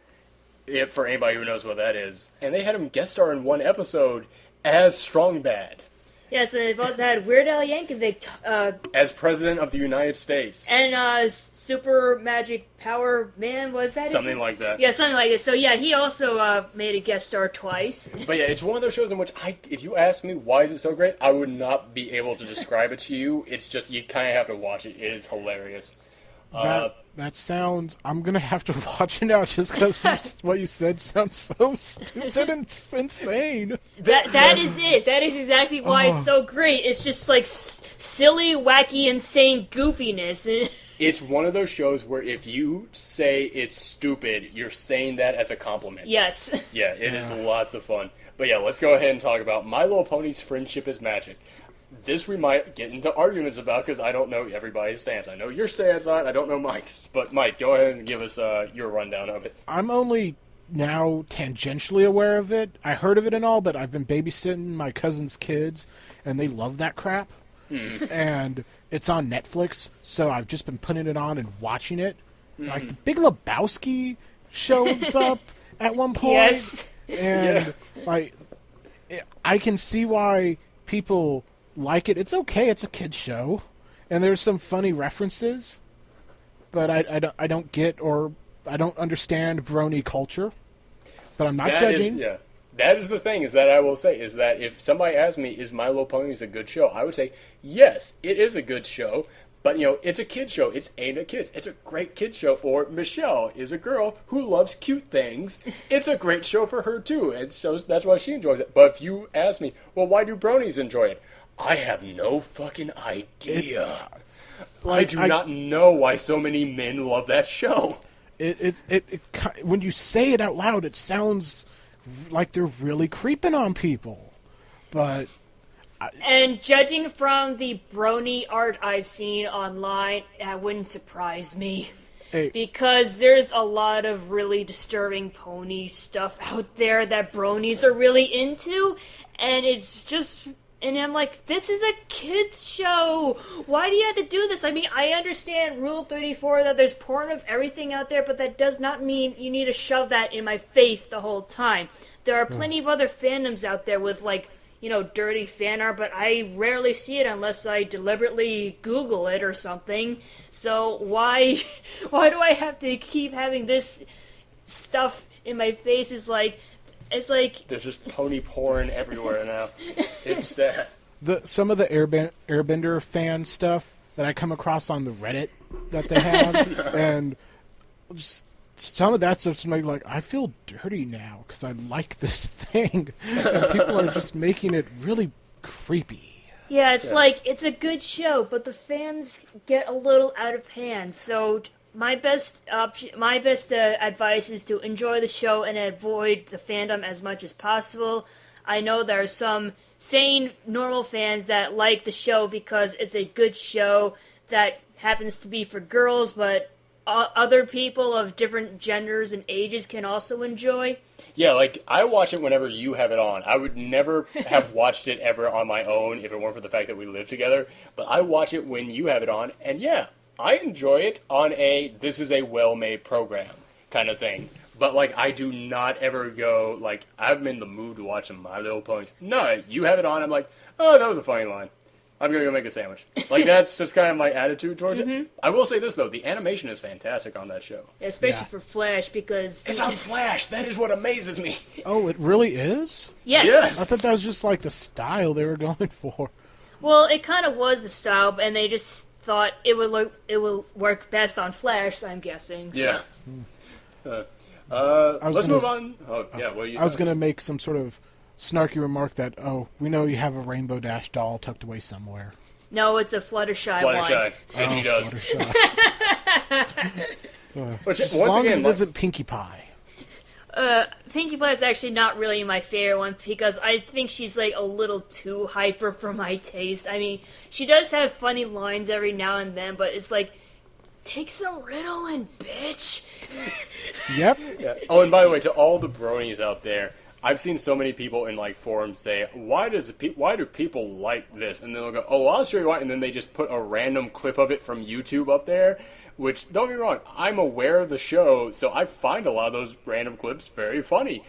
for anybody who knows what that is. And they had him guest star in one episode as Strong Bad. Yes, and they've also had Weird Al Yankovic as President of the United States. And Super Magic Power Man, was that something like that? Yeah, something like this. So yeah, he also made a guest star twice. But yeah, it's one of those shows in which if you ask me why is it so great, I would not be able to describe it to you. It's just, you kind of have to watch it. It is hilarious. That sounds... I'm going to have to watch it now just because what you said sounds so stupid and insane. That is it. That is exactly why it's so great. It's just like silly, wacky, insane goofiness. It's one of those shows where if you say it's stupid, you're saying that as a compliment. Yes. Yeah, it is lots of fun. But yeah, let's go ahead and talk about My Little Pony's Friendship is Magic. This we might get into arguments about because I don't know everybody's stance. I know your stance on it. I don't know Mike's. But Mike, go ahead and give us your rundown of it. I'm only now tangentially aware of it. I heard of it and all, but I've been babysitting my cousin's kids, and they love that crap. And it's on Netflix, so I've just been putting it on and watching it. Like, the Big Lebowski shows up at one point. Yes. And, like, I can see why people like it. It's okay. It's a kid's show, and there's some funny references, but I don't get or I don't understand brony culture. But I'm not judging. That is the thing, is that I will say, is that if somebody asked me, is My Little Ponies a good show, I would say, yes, it is a good show, but, it's a kid's show. It's aimed at kids. It's a great kid's show. Or Michelle is a girl who loves cute things. It's a great show for her, too, and so that's why she enjoys it. But if you ask me, well, why do bronies enjoy it? I have no fucking idea. I do not know why so many men love that show. When you say it out loud, it sounds like they're really creeping on people. But and judging from the brony art I've seen online, that wouldn't surprise me. Because there's a lot of really disturbing pony stuff out there that bronies are really into, and it's just... And I'm like, this is a kid's show. Why do you have to do this? I mean, I understand Rule 34 that there's porn of everything out there, but that does not mean you need to shove that in my face the whole time. There are plenty of other fandoms out there with, like, dirty fan art, but I rarely see it unless I deliberately Google it or something. So why do I have to keep having this stuff in my face? It's like there's just pony porn everywhere now. It's sad. Some of the Airbender fan stuff that I come across on the Reddit that they have, and just some of that stuff's like, I feel dirty now because I like this thing. And people are just making it really creepy. Yeah, it's like, it's a good show, but the fans get a little out of hand. So my best advice is to enjoy the show and avoid the fandom as much as possible. I know there are some sane, normal fans that like the show because it's a good show that happens to be for girls, but other people of different genders and ages can also enjoy. Yeah, like, I watch it whenever you have it on. I would never have watched it ever on my own if it weren't for the fact that we live together. But I watch it when you have it on, and yeah, I enjoy it on this is a well-made program kind of thing. But, like, I do not ever go, like, I'm in the mood to watch some My Little Ponies. No, you have it on, I'm like, oh, that was a funny line. I'm going to go make a sandwich. Like, that's just kind of my attitude towards it. I will say this, though. The animation is fantastic on that show. Especially for Flash, because... It's on Flash! That is what amazes me! Oh, it really is? Yes! I thought that was just, like, the style they were going for. Well, it kind of was the style, and they just thought it would work best on Flash, I'm guessing. So. Yeah. Let's move on. Oh, yeah, what are you I was going to make some sort of snarky remark that, we know you have a Rainbow Dash doll tucked away somewhere. No, it's a Fluttershy one. Fluttershy. And she does. Which, as long as it isn't Pinkie Pie. Pinkie Pie is actually not really my favorite one because I think she's like a little too hyper for my taste. I mean, she does have funny lines every now and then, but it's like, take some Ritalin, bitch. Yep. Yeah. Oh, and by the way, to all the bronies out there, I've seen so many people in like forums say, why do people like this? And then they'll go, oh, I'll show you why. And then they just put a random clip of it from YouTube up there, which, don't get me wrong, I'm aware of the show, so I find a lot of those random clips very funny.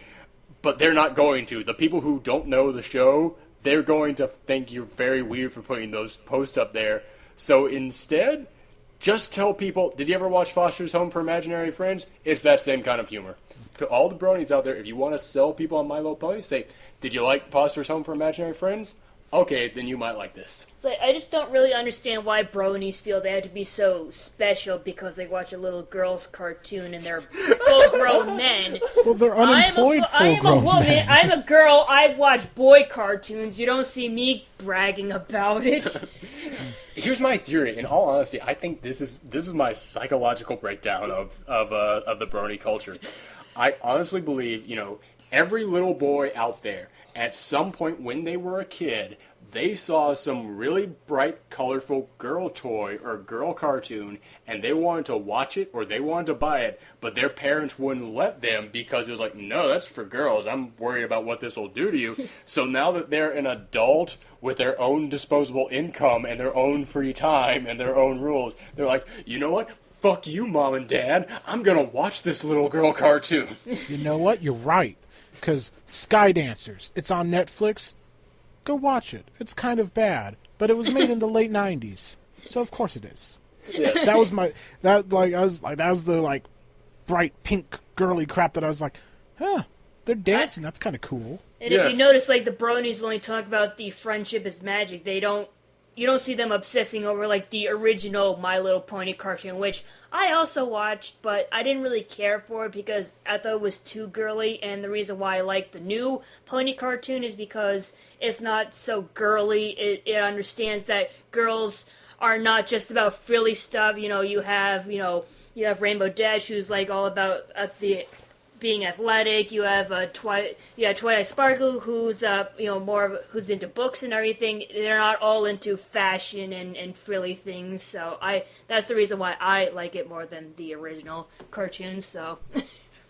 But they're not going to. The people who don't know the show, they're going to think you're very weird for putting those posts up there. So instead, just tell people, did you ever watch Foster's Home for Imaginary Friends? It's that same kind of humor. To all the bronies out there, if you want to sell people on My Little Pony, say, did you like Foster's Home for Imaginary Friends? Okay, then you might like this. It's like, I just don't really understand why bronies feel they have to be so special because they watch a little girl's cartoon and they're full-grown men. Well, they're unemployed full-grown men. I'm a woman. I'm a girl. I watch boy cartoons. You don't see me bragging about it. Here's my theory. In all honesty, I think this is my psychological breakdown of the brony culture. I honestly believe, every little boy out there, at some point when they were a kid, they saw some really bright, colorful girl toy or girl cartoon, and they wanted to watch it or they wanted to buy it, but their parents wouldn't let them because it was like, no, that's for girls. I'm worried about what this will do to you. So now that they're an adult with their own disposable income and their own free time and their own rules, they're like, you know what? Fuck you, Mom and Dad. I'm going to watch this little girl cartoon. You know what? You're right. Because Sky Dancers, it's on Netflix. Go watch it. It's kind of bad, but it was made in the late 90s. So of course it is. Yes. That was the bright pink girly crap that I was like, they're dancing. That's kind of cool. And if you notice, the bronies only talk about the friendship is magic. You don't see them obsessing over, the original My Little Pony cartoon, which I also watched, but I didn't really care for it because I thought it was too girly, and the reason why I like the new pony cartoon is because it's not so girly. It understands that girls are not just about frilly stuff. You have Rainbow Dash, who's, all about being athletic. You have Twilight Sparkle, who's who's into books and everything. They're not all into fashion and frilly things. So that's the reason why I like it more than the original cartoons. So.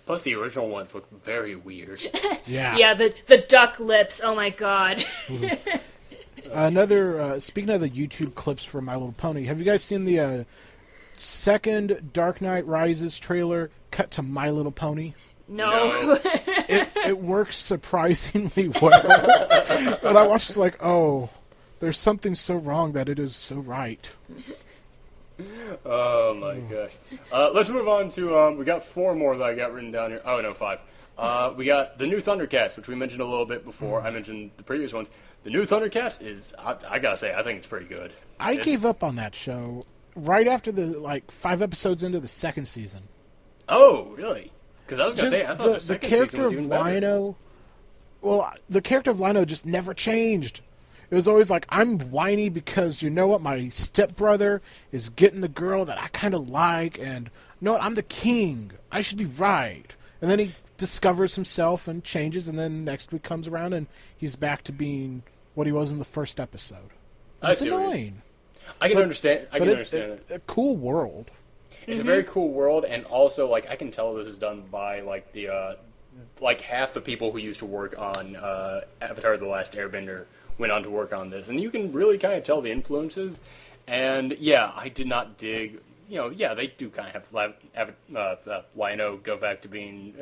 Plus, the original ones look very weird. Yeah. Yeah, the duck lips. Oh my god. Another speaking of the YouTube clips for My Little Pony, have you guys seen the second Dark Knight Rises trailer cut to My Little Pony? No. it works surprisingly well. But I watched, it's like, oh, there's something so wrong that it is so right. Oh my gosh. Let's move on to, we got 4 more that I got written down here. Oh, no, 5. We got the new Thundercats, which we mentioned a little bit before. I mentioned the previous ones. The new Thundercats is, I gotta say, I think it's pretty good. I gave up on that show right after the 5 episodes into the second season. Oh, really? Because I was gonna say, I thought the second character season was even better. Lino, well, the character of Lino just never changed. It was always like, I'm whiny because, you know what, my stepbrother is getting the girl that I kind of like, and, you know what, I'm the king. I should be right. And then he discovers himself and changes, and then next week comes around and he's back to being what he was in the first episode. It's annoying. I can understand. I can understand it. A cool world. It's a very cool world, and also, like, I can tell this is done by, like, the like half the people who used to work on Avatar: The Last Airbender went on to work on this, and you can really kind of tell the influences. And yeah, I did not dig. You know, yeah, they do kind of have Lino go back to being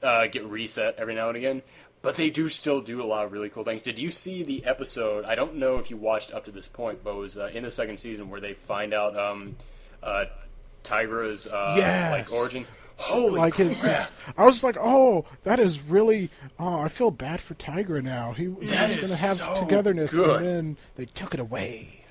get reset every now and again, but they do still do a lot of really cool things. Did you see the episode? I don't know if you watched up to this point, but it was in the second season where they find out Tigra's like origin. Holy like crap! I was just like, oh, that is really. Oh, I feel bad for Tigra now. He was going to have togetherness, good. And then they took it away.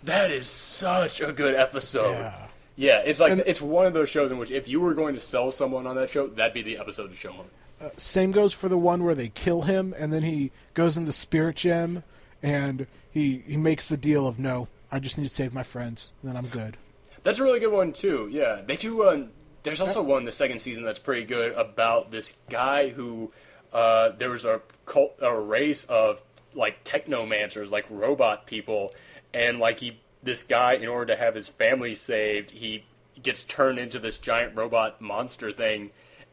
That is such a good episode. Yeah, it's like it's one of those shows in which if you were going to sell someone on that show, that'd be the episode to show them. Same goes for the one where they kill him, and then he goes in the spirit gem, and he makes the deal of, no, I just need to save my friends, and then I'm good. That's a really good one too. Yeah, they do. There's also one in the second season that's pretty good about this guy who there was a race of like technomancers, like robot people, and like this guy, in order to have his family saved, he gets turned into this giant robot monster thing,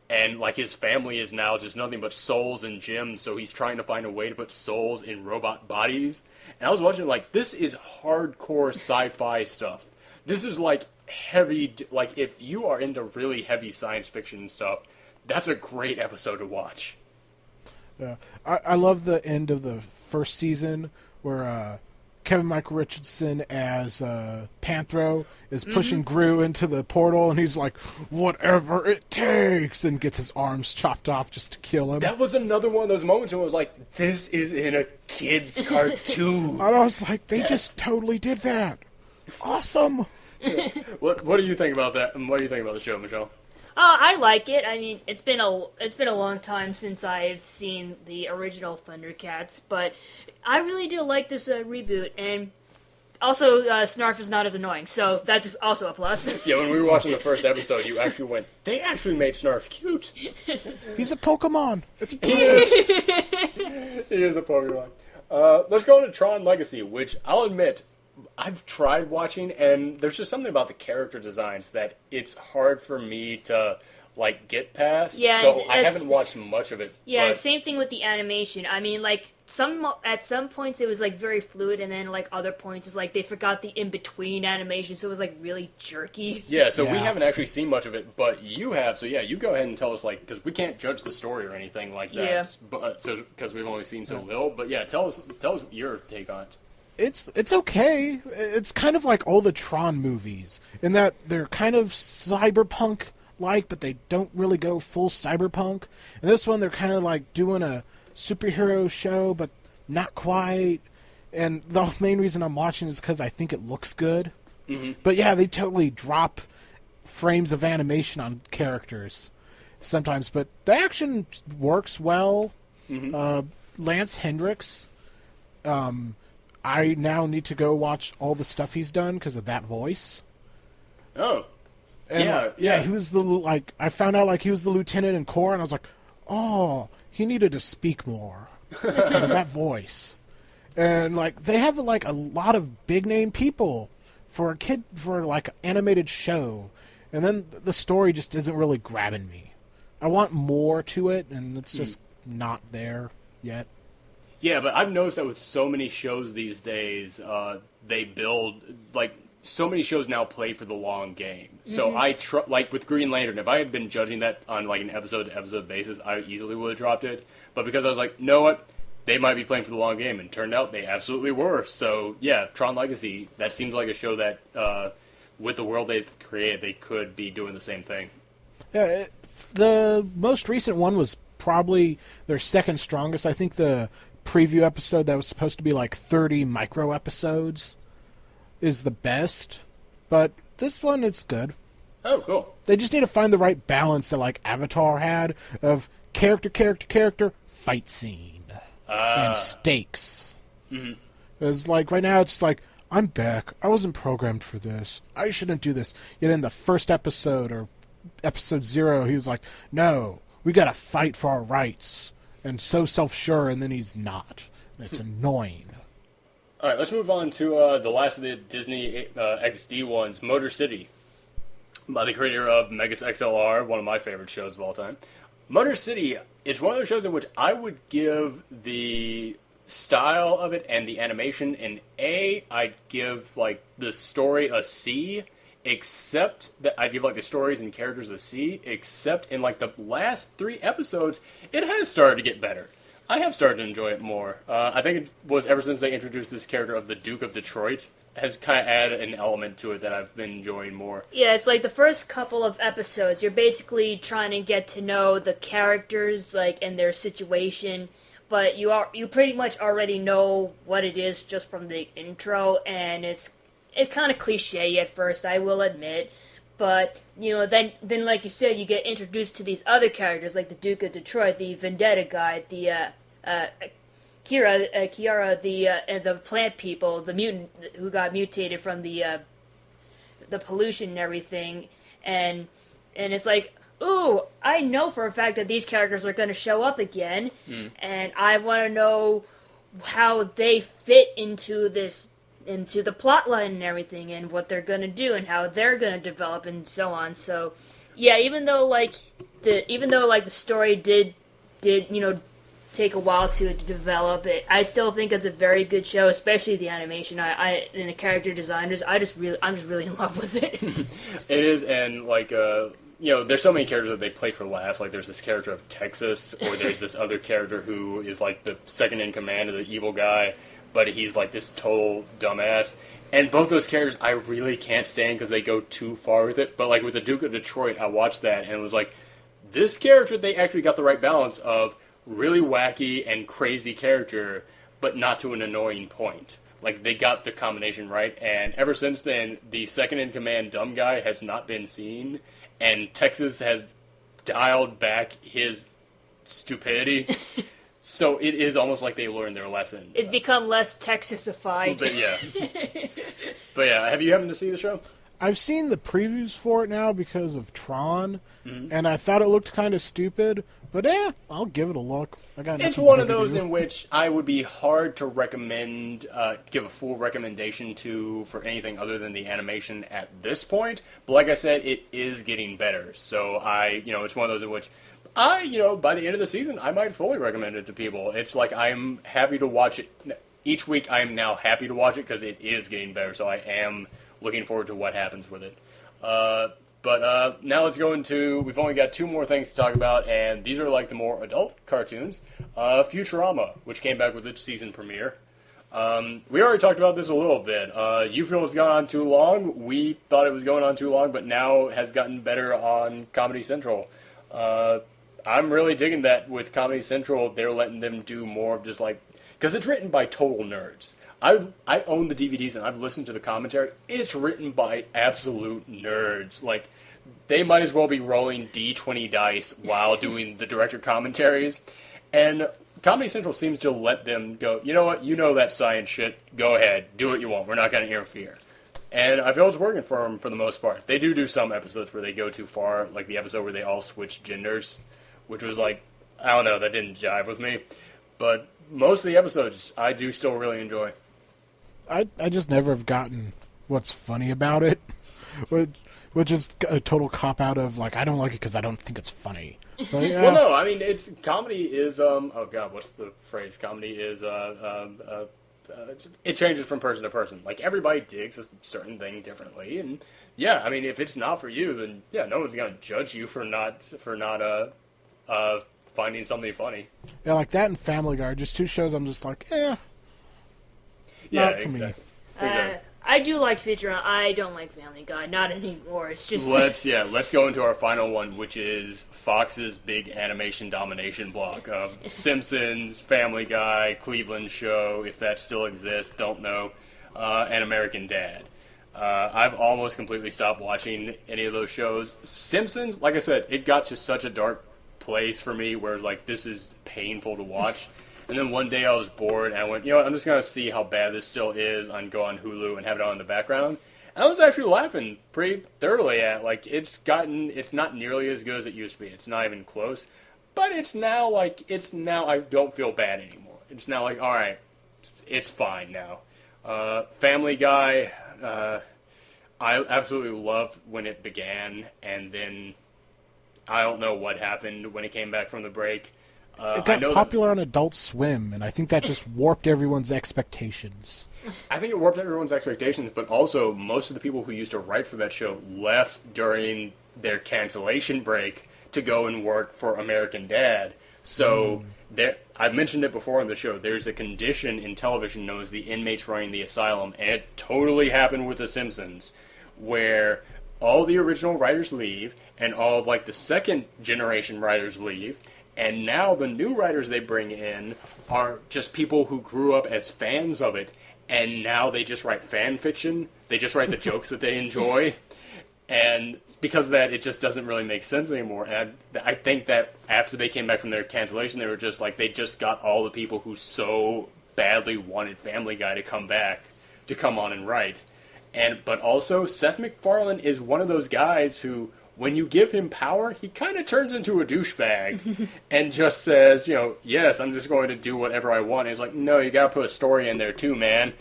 and like his family is now just nothing but souls and gems. So he's trying to find a way to put souls in robot bodies. And I was watching like, this is hardcore sci-fi stuff. This is like heavy, like if you are into really heavy science fiction stuff, that's a great episode to watch. Yeah, I love the end of the first season where Kevin Michael Richardson as Panthro is pushing Gru into the portal, and he's like, whatever it takes, and gets his arms chopped off just to kill him. That was another one of those moments when I was like, this is in a kid's cartoon. And I was like, they just totally did that. Awesome. What do you think about that? And what do you think about the show, Michelle? I like it. I mean, it's been a long time since I've seen the original Thundercats, but I really do like this reboot, and also Snarf is not as annoying, so that's also a plus. Yeah, when we were watching the first episode, you actually went, they actually made Snarf cute. He's a Pokemon. It's perfect. He is a Pokemon. Let's go into Tron Legacy, which I'll admit, I've tried watching, and there's just something about the character designs that it's hard for me to like get past. Yeah, so I haven't watched much of it. Yeah, but same thing with the animation. I mean, like at some points it was like very fluid, and then like other points it's like they forgot the in between animation, so it was like really jerky. Yeah, so we haven't actually seen much of it, but you have. So yeah, you go ahead and tell us, like, because we can't judge the story or anything like that. Yeah. But so because we've only seen so little. But yeah, tell us your take on it. It's okay. It's kind of like all the Tron movies in that they're kind of cyberpunk-like, but they don't really go full cyberpunk. And this one, they're kind of like doing a superhero show, but not quite. And the main reason I'm watching is because I think it looks good. Mm-hmm. But yeah, they totally drop frames of animation on characters sometimes. But the action works well. Mm-hmm. Lance Hendricks... I now need to go watch all the stuff he's done because of that voice. Oh. And yeah. He was I found out he was the lieutenant in Corps, and I was like, oh, he needed to speak more because of that voice. And they have a lot of big name people for an animated show, and then the story just isn't really grabbing me. I want more to it, and it's just not there yet. Yeah, but I've noticed that with so many shows these days, they build, so many shows now play for the long game. So like with Green Lantern, if I had been judging that on like an episode-to-episode basis, I easily would have dropped it. But because I was like, know what? They might be playing for the long game, and turned out they absolutely were. So, yeah, Tron Legacy, that seems like a show that, with the world they've created, they could be doing the same thing. Yeah, the most recent one was probably their second strongest. I think the preview episode that was supposed to be like 30 micro episodes is the best. But this one, it's good. Oh, cool. They just need to find the right balance that like Avatar had of character, fight scene. And stakes. Because, like, right now it's like, I'm back. I wasn't programmed for this. I shouldn't do this. Yet in the first episode, or episode 0, he was like, no, we gotta fight for our rights. And so self-sure, and then he's not. And it's annoying. Alright, let's move on to the last of the Disney XD ones, Motor City. By the creator of Megas XLR, one of my favorite shows of all time. Motor City, it's one of those shows in which I would give the style of it and the animation an A. I'd give, like, the story a C, except that I'd give, like, the stories and characters a C, except in, like, the last 3 episodes, it has started to get better. I have started to enjoy it more. I think it was ever since they introduced this character of the Duke of Detroit, has kind of added an element to it that I've been enjoying more. Yeah, it's like the first couple of episodes, you're basically trying to get to know the characters, like, and their situation, but you pretty much already know what it is just from the intro, and it's kind of cliche at first, I will admit, but, you know, then like you said, you get introduced to these other characters, like the Duke of Detroit, the Vendetta guy, the, Kiara, the plant people, the mutant who got mutated from the pollution and everything, and it's like, ooh, I know for a fact that these characters are going to show up again, and I want to know how they fit into the plot line and everything, and what they're going to do, and how they're going to develop, and so on. So, yeah, even though the story did take a while to develop it, I still think it's a very good show, especially the animation. I and the character designers. I'm just really in love with it. It is, and like there's so many characters that they play for laughs. Like there's this character of Texas, or there's this other character who is like the second in command of the evil guy, but he's like this total dumbass. And both those characters I really can't stand because they go too far with it. But like with the Duke of Detroit, I watched that and it was like, this character, they actually got the right balance of really wacky and crazy character, but not to an annoying point. Like, they got the combination right, and ever since then, the second-in-command dumb guy has not been seen, and Texas has dialed back his stupidity, so it is almost like they learned their lesson. It's become less Texasified. But yeah. But yeah, have you happened to see the show? I've seen the previews for it now because of Tron, and I thought it looked kind of stupid, but I'll give it a look. It's one of those in which I would be hard to recommend, give a full recommendation to for anything other than the animation at this point. But like I said, it is getting better. So it's one of those in which by the end of the season, I might fully recommend it to people. It's like I'm happy to watch it. Each week I am now happy to watch it because it is getting better. So I am looking forward to what happens with it. But now let's go into, we've only got 2 more things to talk about, and these are like the more adult cartoons. Futurama, which came back with its season premiere. We already talked about this a little bit. You feel it's gone on too long. We thought it was going on too long, but now has gotten better on Comedy Central. I'm really digging that with Comedy Central. They're letting them do more of just like, because it's written by total nerds. I own the DVDs and I've listened to the commentary. It's written by absolute nerds. Like, they might as well be rolling D20 dice while doing the director commentaries. And Comedy Central seems to let them go, you know what, you know that science shit, go ahead, do what you want, we're not going to interfere. And I feel it's working for them for the most part. They do some episodes where they go too far, like the episode where they all switch genders, which was like, I don't know, that didn't jive with me. But most of the episodes I do still really enjoy. I just never have gotten what's funny about it, which is a total cop-out of, like, I don't like it because I don't think it's funny. But, Well, no, I mean, comedy is, oh god, what's the phrase? Comedy is, it changes from person to person. Like, everybody digs a certain thing differently, and yeah, I mean, if it's not for you, then yeah, no one's gonna judge you for not finding something funny. Yeah, like that and Family Guy are just two shows I'm just like, yeah, not for me. Exactly. I do like Futurama. I don't like Family Guy. Not anymore. It's just... Let's go into our final one, which is Fox's big animation domination block of Simpsons, Family Guy, Cleveland Show, if that still exists, don't know, and American Dad. I've almost completely stopped watching any of those shows. Simpsons, like I said, it got to such a dark place for me where, like, this is painful to watch. And then one day I was bored, and I went, you know what, I'm just going to see how bad this still is, and go on Hulu and have it on in the background. And I was actually laughing pretty thoroughly at, like, it's not nearly as good as it used to be. It's not even close. But it's now I don't feel bad anymore. It's now like, alright, it's fine now. Family Guy, I absolutely loved when it began, and then I don't know what happened when it came back from the break. It got popular on Adult Swim, and I think that just warped everyone's expectations. I think it warped everyone's expectations, but also most of the people who used to write for that show left during their cancellation break to go and work for American Dad. So I've mentioned it before on the show. There's a condition in television known as the inmates running the asylum, and it totally happened with The Simpsons, where all the original writers leave, and all of, like, the second generation writers leave. And now the new writers they bring in are just people who grew up as fans of it, and now they just write fan fiction. They just write the jokes that they enjoy. And because of that, it just doesn't really make sense anymore. And I think that after they came back from their cancellation, they were just like, they just got all the people who so badly wanted Family Guy to come back, to come on and write. But also, Seth MacFarlane is one of those guys who, when you give him power, he kind of turns into a douchebag and just says, you know, yes, I'm just going to do whatever I want. And he's like, no, you got to put a story in there too, man.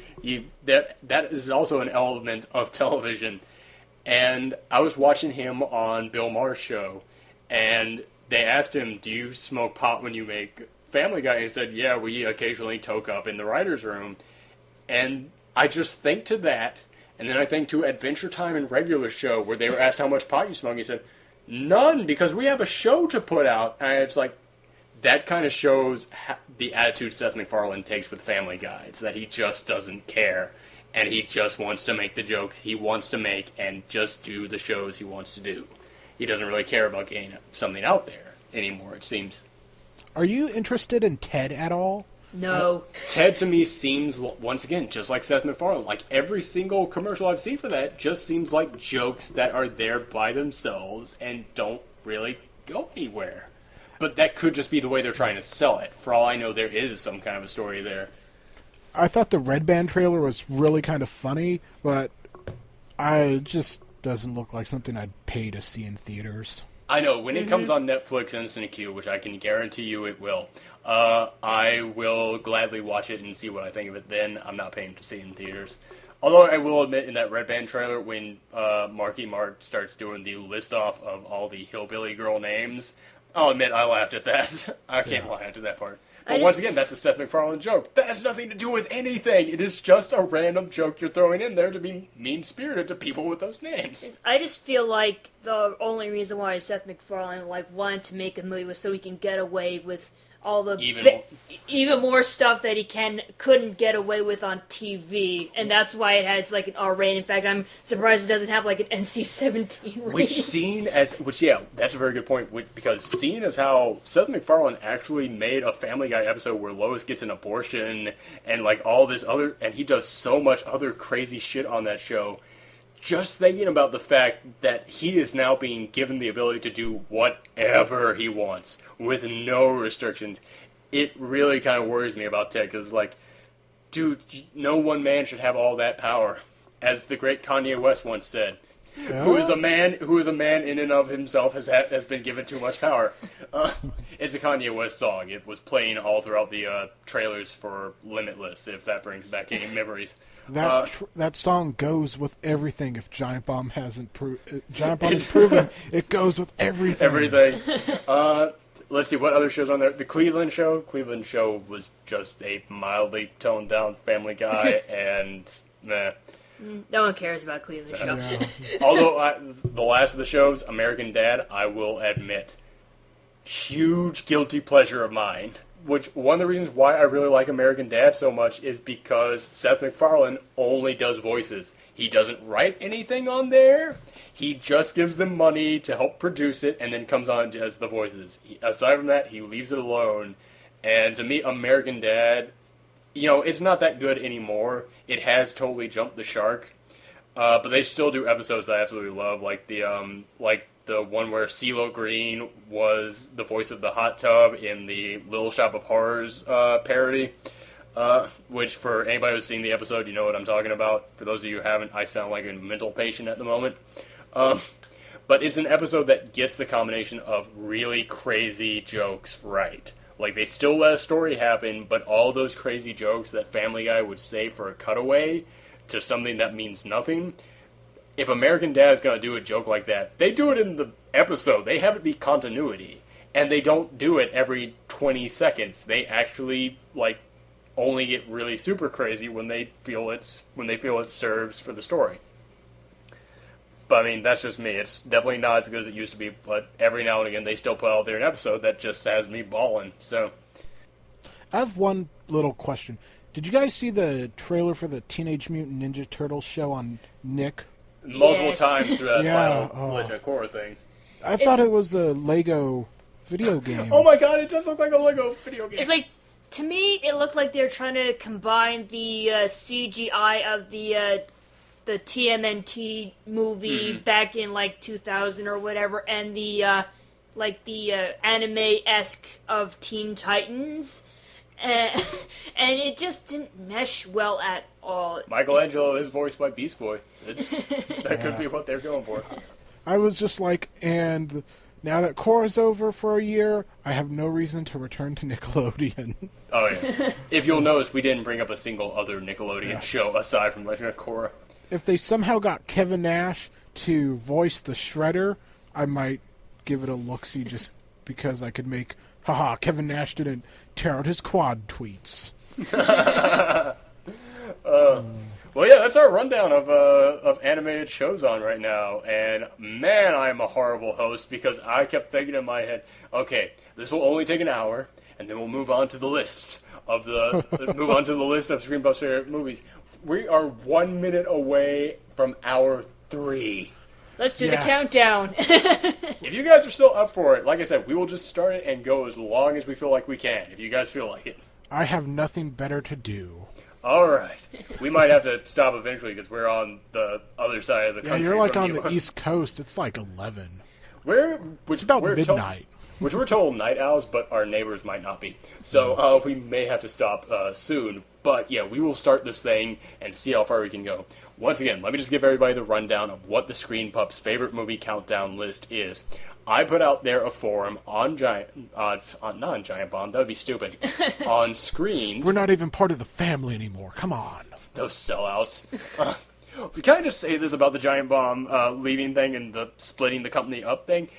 That is also an element of television. And I was watching him on Bill Maher's show, and they asked him, do you smoke pot when you make Family Guy? And he said, yeah, we occasionally toke up in the writer's room. And I just think to that. And then I think to Adventure Time and Regular Show, where they were asked how much pot you smoke. He said, none, because we have a show to put out. And it's like, that kind of shows the attitude Seth MacFarlane takes with Family Guy. It's that he just doesn't care. And he just wants to make the jokes he wants to make and just do the shows he wants to do. He doesn't really care about getting something out there anymore, it seems. Are you interested in Ted at all? No. Ted, to me, seems, once again, just like Seth MacFarlane. Like, every single commercial I've seen for that just seems like jokes that are there by themselves and don't really go anywhere. But that could just be the way they're trying to sell it. For all I know, there is some kind of a story there. I thought the Red Band trailer was really kind of funny, but it just doesn't look like something I'd pay to see in theaters. I know, when it comes on Netflix Instant Queue, which I can guarantee you it will, I will gladly watch it and see what I think of it then. I'm not paying to see it in theaters. Although I will admit, in that Red Band trailer, when Marky Mark starts doing the list-off of all the hillbilly girl names, I'll admit I laughed at that. I can't laugh at that part. But once again, that's a Seth MacFarlane joke. That has nothing to do with anything. It is just a random joke you're throwing in there to be mean-spirited to people with those names. I just feel like the only reason why Seth MacFarlane wanted to make a movie was so he can get away with all the even more stuff that he couldn't get away with on TV, and that's why it has like an R rating. In fact, I'm surprised it doesn't have like an NC-17 rating. That's a very good point. Because seeing as how Seth MacFarlane actually made a Family Guy episode where Lois gets an abortion and like all this other, and he does so much other crazy shit on that show. Just thinking about the fact that he is now being given the ability to do whatever he wants with no restrictions, it really kind of worries me about Ted, because, like, dude, no one man should have all that power. As the great Kanye West once said, who is a man in and of himself has been given too much power. It's a Kanye West song. It was playing all throughout the trailers for Limitless, if that brings back any memories. That song goes with everything. If Giant Bomb hasn't Giant Bomb has proven it goes with everything. Everything. Let's see, what other shows on there? The Cleveland Show. Cleveland Show was just a mildly toned down Family Guy, and meh. No one cares about Cleveland Show. Yeah. Although the last of the shows, American Dad, I will admit, huge guilty pleasure of mine. Which, one of the reasons why I really like American Dad so much is because Seth MacFarlane only does voices. He doesn't write anything on there. He just gives them money to help produce it and then comes on and does the voices. Aside from that, he leaves it alone. And to me, American Dad, it's not that good anymore. It has totally jumped the shark. But they still do episodes that I absolutely love, like the one where CeeLo Green was the voice of the hot tub in the Little Shop of Horrors parody. Which, for anybody who's seen the episode, you know what I'm talking about. For those of you who haven't, I sound like a mental patient at the moment. But it's an episode that gets the combination of really crazy jokes right. Like, they still let a story happen, but all those crazy jokes that Family Guy would say for a cutaway to something that means nothing. If American Dad's gonna do a joke like that, they do it in the episode. They have it be continuity. And they don't do it every 20 seconds. They actually, only get really super crazy when they feel it serves for the story. But, I mean, that's just me. It's definitely not as good as it used to be, but every now and again they still put out there an episode that just has me bawling, so. I have one little question. Did you guys see the trailer for the Teenage Mutant Ninja Turtles show on Nick? Multiple times through that final Legend of Korra thing. I thought it was a Lego video game. Oh my god, it does look like a Lego video game. It's like, to me, it looked like they're trying to combine the CGI of the TMNT movie back in 2000 or whatever, and the anime-esque of Teen Titans, and it just didn't mesh well at all. Michelangelo is voiced by Beast Boy. That could be what they're going for. I was just like, and now that Korra's over for a year, I have no reason to return to Nickelodeon. Oh yeah. If you'll notice, we didn't bring up a single other Nickelodeon show aside from Legend of Korra. If they somehow got Kevin Nash to voice the Shredder, I might give it a look-see just because I could make, haha, Kevin Nash didn't tear out his quad tweets. Well, yeah, that's our rundown of animated shows on right now. And man, I'm a horrible host because I kept thinking in my head, okay, this will only take an hour, and then we'll move on to the list of Screened Pups' favorite movies. We are 1 minute away from hour 3. Let's do the countdown. If you guys are still up for it, like I said, we will just start it and go as long as we feel like we can, if you guys feel like it. I have nothing better to do. Alright. We might have to stop eventually because we're on the other side of the country. Yeah, you're on the East Coast. It's 11. It's about midnight. Which we're told night owls, but our neighbors might not be. So we may have to stop soon. But yeah, we will start this thing and see how far we can go. Once again, let me just give everybody the rundown of what the Screen Pups favorite movie countdown list is. I put out there a forum on not on Giant Bomb, that would be stupid, on Screen. We're not even part of the family anymore, come on. Those sellouts. We kind of just say this about the Giant Bomb leaving thing and the splitting the company up thing.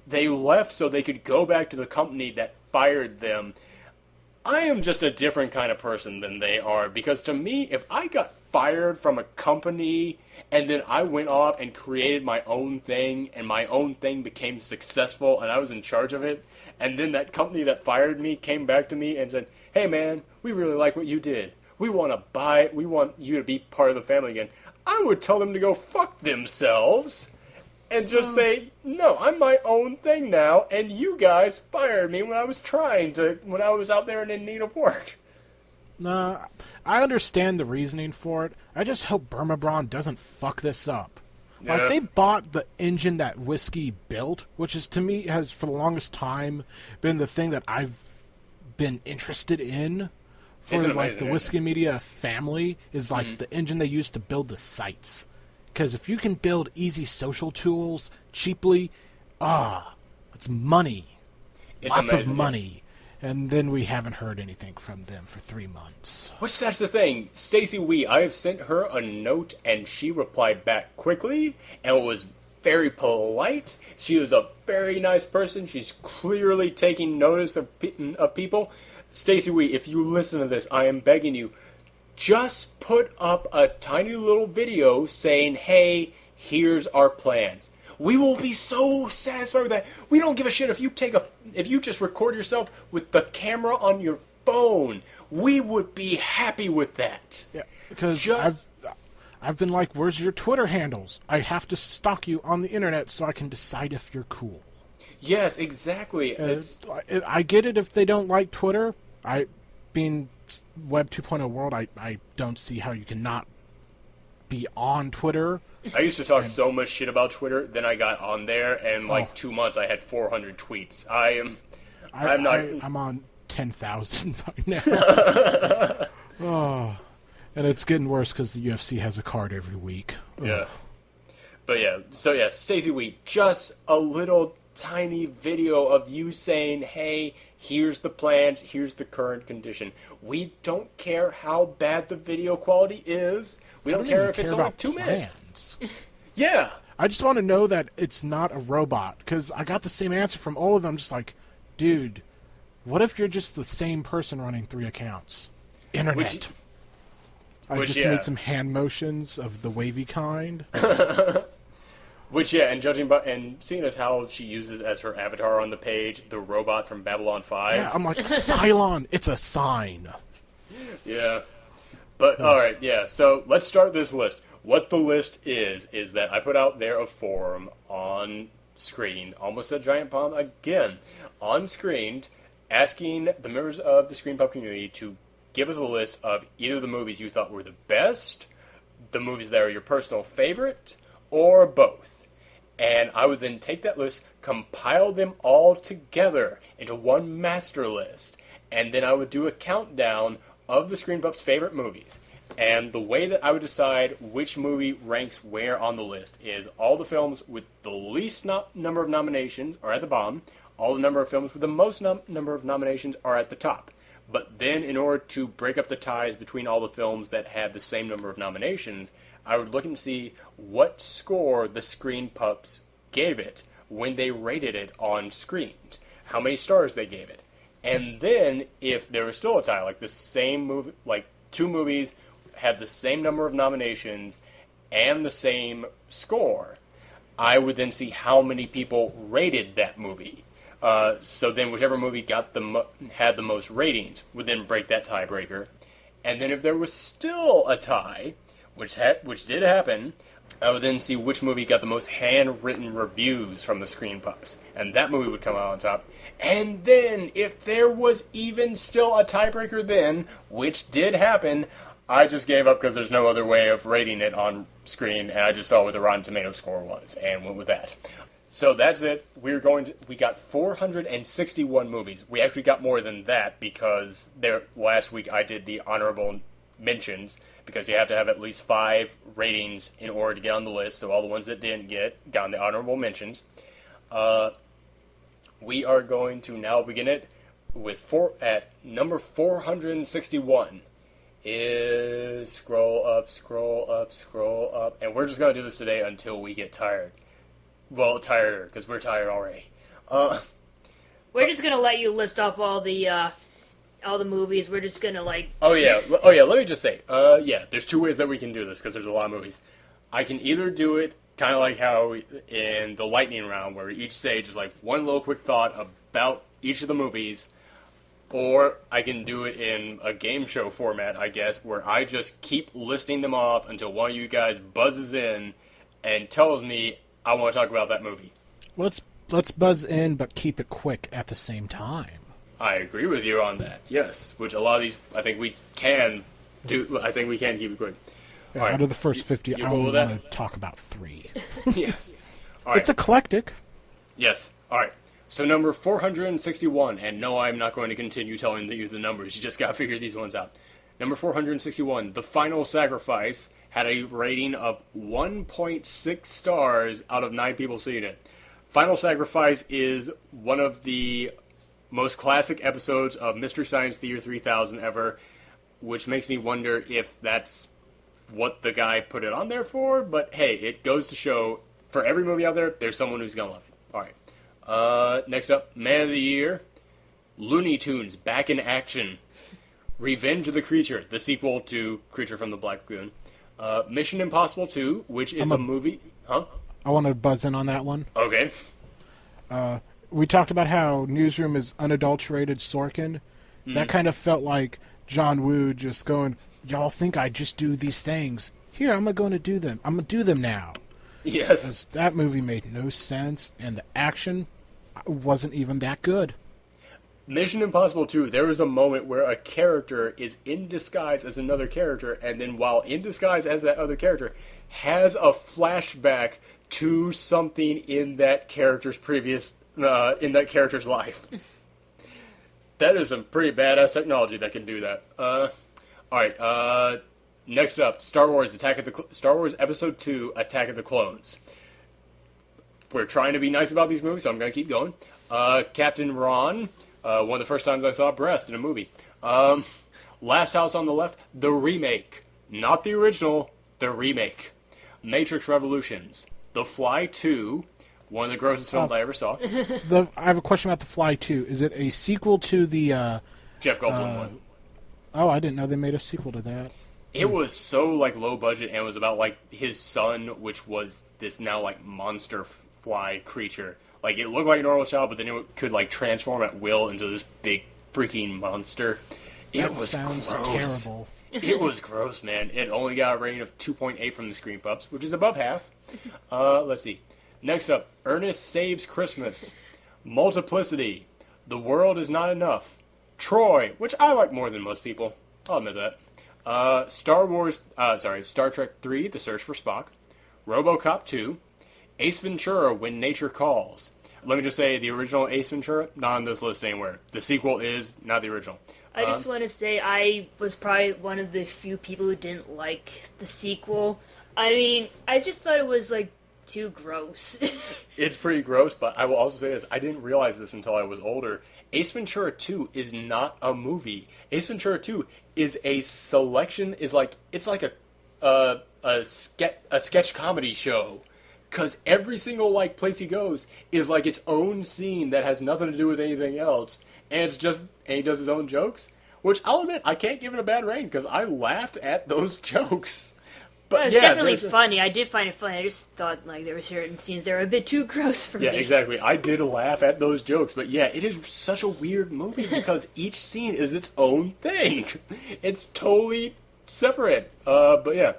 They left so they could go back to the company that fired them. I am just a different kind of person than they are, because to me, if I got fired from a company and then I went off and created my own thing and my own thing became successful and I was in charge of it, and then that company that fired me came back to me and said, hey man, we really like what you did. We want you to be part of the family again. I would tell them to go fuck themselves. And just say, no, I'm my own thing now, and you guys fired me when I was out there and in need of work. Nah, I understand the reasoning for it. I just hope Burma Braun doesn't fuck this up. Yeah. Like, they bought the engine that Whiskey built, which is, to me, has for the longest time been the thing that I've been interested in for, the Whiskey Media family, is, the engine they use to build the sites. Because if you can build easy social tools cheaply, it's money. Lots of money. And then we haven't heard anything from them for 3 months. That's the thing. Stacey Wee, I have sent her a note, and she replied back quickly, and was very polite. She is a very nice person. She's clearly taking notice of people. Stacey Wee, if you listen to this, I am begging you, just put up a tiny little video saying, hey, here's our plans. We will be so satisfied with that. We don't give a shit if you just record yourself with the camera on your phone. We would be happy with that. Yeah, because I've been like, where's your Twitter handles? I have to stalk you on the internet so I can decide if you're cool. Yes, exactly. I get it if they don't like Twitter. Being Web 2.0 world, I don't see how you cannot be on Twitter. I used to talk so much shit about Twitter, then I got on there, and 2 months I had 400 tweets. I'm on 10,000 by now. Oh, and it's getting worse because the UFC has a card every week. Yeah. But yeah, Stacey Wee, just a little tiny video of you saying, hey, here's the plans, here's the current condition. We don't care how bad the video quality is. We don't care if it's only 2 minutes. Yeah. I just want to know that it's not a robot, because I got the same answer from all of them, just like, dude, what if you're just the same person running 3 accounts? Internet. I just made some hand motions of the wavy kind. And judging by and seeing as how she uses as her avatar on the page the robot from Babylon 5. Yeah, I'm like, Cylon, it's a sign. Yeah. But, alright, yeah, so let's start this list. What the list is that I put out there a forum on Screened, almost a giant bomb again, on Screened, asking the members of the Screen Pup community to give us a list of either the movies you thought were the best, the movies that are your personal favorite, or both. And I would then take that list, compile them all together into one master list, and then I would do a countdown of the Screen Pup's favorite movies. And the way that I would decide which movie ranks where on the list is all the films with the least number of nominations are at the bottom, all the number of films with the most number of nominations are at the top. But then in order to break up the ties between all the films that had the same number of nominations, I would look and see what score the Screen Pups gave it when they rated it on Screened, how many stars they gave it. And then if there was still a tie, like the same movie, like 2 movies had the same number of nominations and the same score, I would then see how many people rated that movie. So then whichever movie had the most ratings would then break that tiebreaker. And then if there was still a tie, which did happen, I would then see which movie got the most handwritten reviews from the Screen Pups. And that movie would come out on top. And then, if there was even still a tiebreaker then, which did happen, I just gave up because there's no other way of rating it on Screen, and I just saw what the Rotten Tomatoes score was, and went with that. So that's it. We got 461 movies. We actually got more than that because last week I did the honorable mentions, because you have to have at least 5 ratings in order to get on the list, so all the ones that didn't got on the honorable mentions. We are going to now begin it at number 461 is scroll up, and we're just going to do this today until we get tired. Well, tireder, because we're tired already. We're just going to let you list off all the movies. We're just going to Oh yeah, let me just say, there's 2 ways that we can do this, because there's a lot of movies. I can either do it kind of like how in the lightning round, where we each say just one little quick thought about each of the movies, or I can do it in a game show format, I guess, where I just keep listing them off until one of you guys buzzes in and tells me I want to talk about that movie. Let's buzz in, but keep it quick at the same time. I agree with you on that, yes. Which a lot of these, I think we can do. I think we can keep it quick. Yeah, out of the first 50, I only want to talk about 3. Yes. All right. It's eclectic. Yes. All right. So number 461, and no, I'm not going to continue telling you the numbers. You just got to figure these ones out. Number 461, The Final Sacrifice, had a rating of 1.6 stars out of 9 people seeing it. Final Sacrifice is one of the most classic episodes of Mystery Science Theater 3000 ever, which makes me wonder if that's what the guy put it on there for. But hey, it goes to show For every movie out there, there's someone who's gonna love it. All right. Next up, Man of the Year, Looney Tunes Back in Action, Revenge of the Creature, the sequel to Creature from the Black Lagoon, Mission Impossible 2, which is a movie. Huh? I want to buzz in on that one. Okay. We talked about how Newsroom is unadulterated Sorkin. That kind of felt like John Woo just going, y'all think I just do these things. Here, I'm going to do them. I'm going to do them now. Yes. That movie made no sense, and the action wasn't even that good. Mission Impossible 2, there was a moment where a character is in disguise as another character, and then while in disguise as that other character, has a flashback to something in that character's in that character's life. That is some pretty badass technology that can do that. Alright, next up, Star Wars Episode 2, Attack of the Clones. We're trying to be nice about these movies, so I'm going to keep going. Captain Ron, one of the first times I saw breast in a movie. Last House on the Left, the remake. Not the original, the remake. Matrix Revolutions. The Fly 2, one of the grossest films I ever saw. I have a question about The Fly 2. Is it a sequel to the... Jeff Goldblum one. Oh, I didn't know they made a sequel to that. It was so, low budget, and it was about, his son, which was this now, monster fly creature. It looked like a normal child, but then it could, transform at will into this big freaking monster. It was sounds gross. Terrible. It was gross, man. It only got a rating of 2.8 from the Screened Pups, which is above half. Let's see. Next up, Ernest Saves Christmas. Multiplicity. The World Is Not Enough. Troy, which I like more than most people. I'll admit that. Star Trek 3, The Search for Spock. RoboCop 2. Ace Ventura, When Nature Calls. Let me just say, the original Ace Ventura, not on this list anywhere. The sequel is, not the original. I just want to say I was probably one of the few people who didn't like the sequel. I mean, I just thought it was, too gross. It's pretty gross, but I will also say this. I didn't realize this until I was older. Ace Ventura 2 is not a movie. Ace Ventura 2 is a selection, it's like a sketch comedy show. Because every single, place he goes is, its own scene that has nothing to do with anything else. And he does his own jokes. Which, I'll admit, I can't give it a bad rating, because I laughed at those jokes. But it's definitely funny. I did find it funny. I just thought, there were certain scenes that were a bit too gross for me. Yeah, exactly. I did laugh at those jokes. But yeah, it is such a weird movie, because each scene is its own thing. It's totally separate. But yeah.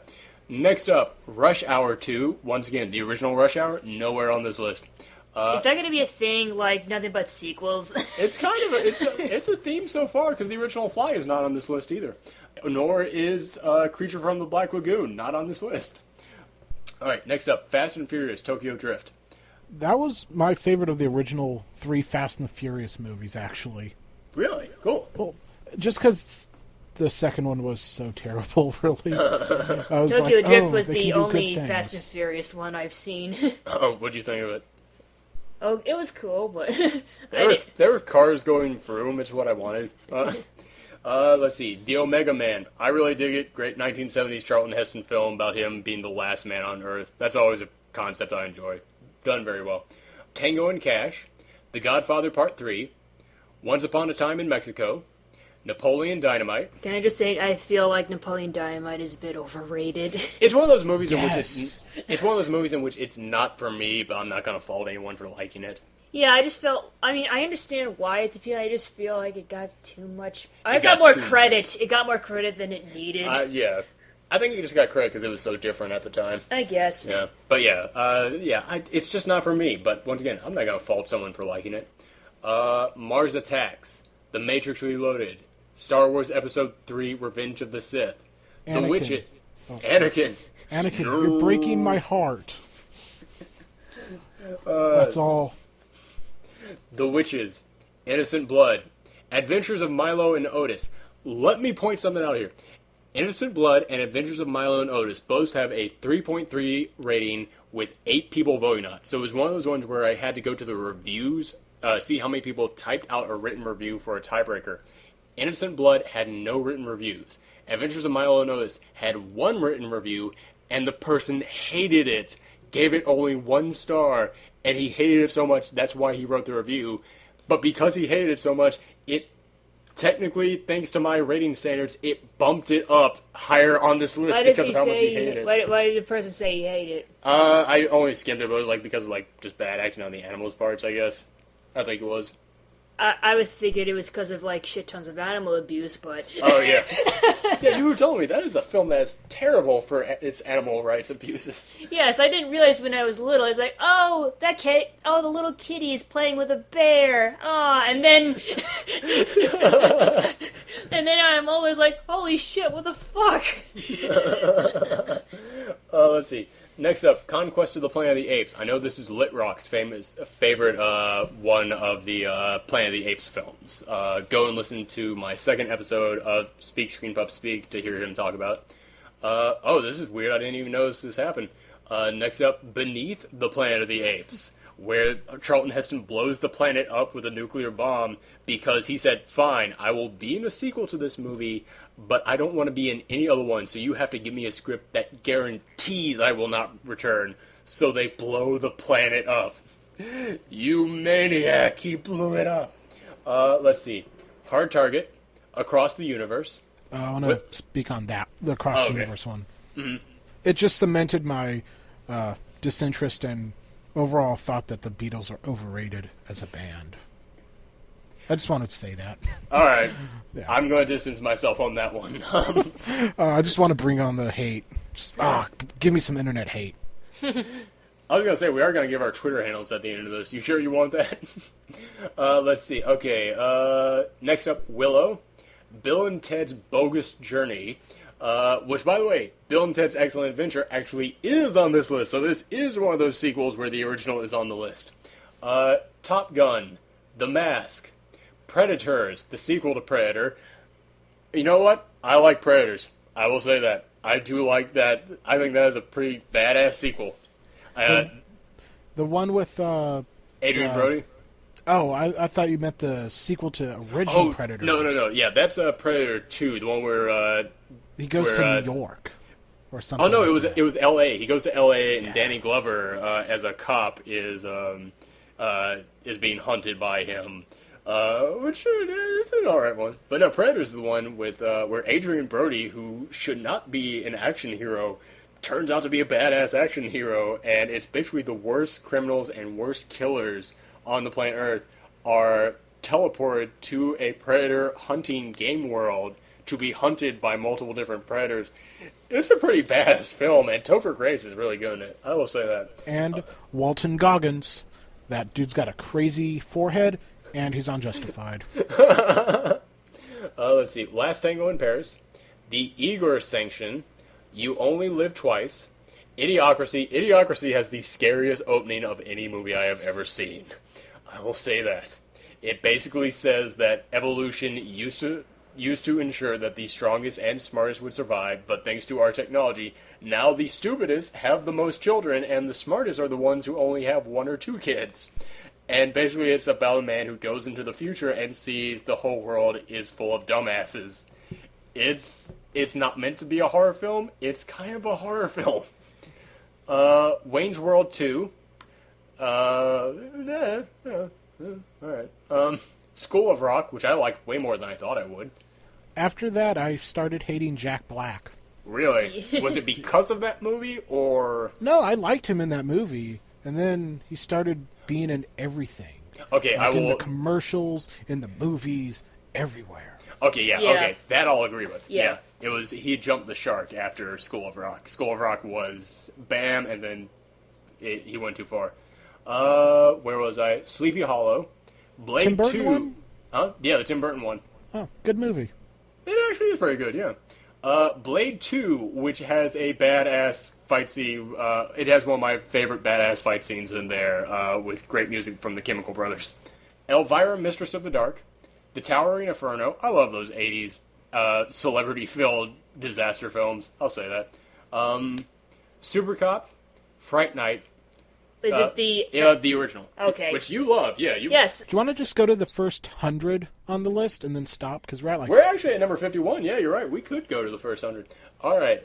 Next up, Rush Hour 2. Once again, the original Rush Hour, nowhere on this list. Is that going to be a thing, nothing but sequels? It's kind of it's a theme so far, because the original Fly is not on this list either. Nor is Creature from the Black Lagoon, not on this list. Alright, next up, Fast and Furious, Tokyo Drift. That was my favorite of the original 3 Fast and the Furious movies, actually. Really? Cool. Well, just because the second one was so terrible, really. I was Tokyo like, Drift was they the can do only good things. Fast and Furious one I've seen. Oh, what'd you think of it? Oh, it was cool, but... There were cars going through them, it's what I wanted. Let's see, The Omega Man. I really dig it. Great 1970s Charlton Heston film about him being the last man on Earth. That's always a concept I enjoy. Done very well. Tango and Cash. The Godfather Part 3. Once Upon a Time in Mexico. Napoleon Dynamite. Can I just say, I feel like Napoleon Dynamite is a bit overrated. It's one of those movies in Yes. which it's one of those movies in which it's not for me, but I'm not going to fault anyone for liking it. Yeah, I just felt... I mean, I understand why it's appealing. I just feel like it got too much... It got more credit. It got more credit than it needed. Yeah. I think it just got credit because it was so different at the time. I guess. Yeah. But it's just not for me. But once again, I'm not going to fault someone for liking it. Mars Attacks. The Matrix Reloaded. Star Wars Episode 3, Revenge of the Sith. Anakin. The Witcher. Oh. Anakin. Anakin, you're breaking my heart. That's all. The Witches, Innocent Blood, Adventures of Milo and Otis. Let me point something out here. Innocent Blood and Adventures of Milo and Otis both have a 3.3 rating with 8 people voting on it. So it was one of those ones where I had to go to the reviews, see how many people typed out a written review for a tiebreaker. Innocent Blood had no written reviews. Adventures of Milo and Otis had 1 written review, and the person hated it. gave it only 1 star, and he hated it so much, that's why he wrote the review. But because he hated it so much, it technically, thanks to my rating standards, it bumped it up higher on this list because of how much he hated it. Why did the person say he hated it? I only skimmed it, but it was because of just bad acting on the animals' parts, I guess. I think it was. I would figured it was because of shit tons of animal abuse, but oh yeah, yeah. You were telling me that is a film that is terrible for its animal rights abuses. Yes, I didn't realize when I was little. I was like, oh, the little kitty is playing with a bear. And then and then I'm always like, holy shit, what the fuck? Let's see. Next up, Conquest of the Planet of the Apes. I know this is Lit Rock's favorite one of the Planet of the Apes films. Go and listen to my second episode of Speak Screen Pups Speak to hear him talk about it. This is weird. I didn't even notice this happened. Next up, Beneath the Planet of the Apes, where Charlton Heston blows the planet up with a nuclear bomb because he said, fine, I will be in a sequel to this movie, but I don't want to be in any other one, so you have to give me a script that guarantees I will not return. So they blow the planet up. You maniac, he blew it up. Let's see. Hard Target, Across the Universe. I want to speak on that, the Across the Universe one. Mm-hmm. It just cemented my disinterest and overall thought that the Beatles are overrated as a band. I just wanted to say that. All right. Yeah. I'm going to distance myself on that one. I just want to bring on the hate. Just, give me some internet hate. I was going to say, we are going to give our Twitter handles at the end of this. You sure you want that? Let's see. Okay. Next up, Willow. Bill and Ted's Bogus Journey. Which, by the way, Bill and Ted's Excellent Adventure actually is on this list. So this is one of those sequels where the original is on the list. Top Gun. The Mask. Predators, the sequel to Predator. You know what? I like Predators. I will say that. I do like that. I think that is a pretty badass sequel. The one with Adrian Brody? Oh, I thought you meant the sequel to original Predators. No. Yeah, that's Predator 2, the one where... he goes to New York or something. Oh, no, it was L.A. He goes to L.A. and Danny Glover, as a cop, is being hunted by him. Which is an alright one. But no, Predators is the one with where Adrian Brody, who should not be an action hero, turns out to be a badass action hero, and it's basically the worst criminals and worst killers on the planet Earth are teleported to a predator hunting game world to be hunted by multiple different predators. It's a pretty badass film, and Topher Grace is really good in it. I will say that. And Walton Goggins. That dude's got a crazy forehead, and he's unjustified. Let's see. Last Tango in Paris. The Igor Sanction. You Only Live Twice. Idiocracy. Idiocracy has the scariest opening of any movie I have ever seen. I will say that. It basically says that evolution used to ensure that the strongest and smartest would survive, but thanks to our technology, now the stupidest have the most children, and the smartest are the ones who only have 1 or 2 kids. And basically it's about a man who goes into the future and sees the whole world is full of dumbasses. It's not meant to be a horror film. It's kind of a horror film. Wayne's World 2. Alright. School of Rock, which I liked way more than I thought I would. After that, I started hating Jack Black. Really? Was it because of that movie, or...? No, I liked him in that movie, and then he started being in everything. Okay, I will... in the commercials, in the movies, everywhere. Okay, yeah, okay. That I'll agree with. Yeah. It was... He jumped the shark after School of Rock. School of Rock was bam, and then he went too far. Where was I? Sleepy Hollow. Blade Tim Burton 2. one? Huh? Yeah, the Tim Burton one. Oh, good movie. It actually is pretty good, yeah. Blade 2, which has a badass fight scene. It has one of my favorite badass fight scenes in there, with great music from the Chemical Brothers. Elvira, Mistress of the Dark. The Towering Inferno. I love those 80s celebrity-filled disaster films. I'll say that. Super Cop. Fright Night. Is it the... Yeah, the original. Okay. Which you love, yeah. Yes. Do you want to just go to the first 100 on the list and then stop? Because we're at like... We're actually at number 51. Yeah, you're right. We could go to the first 100. All right.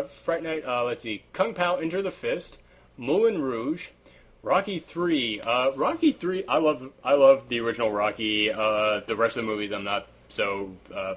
Fright Night. Let's see. Kung Pao, Enter the Fist. Moulin Rouge, Rocky 3. Rocky 3, I love the original Rocky. The rest of the movies I'm not so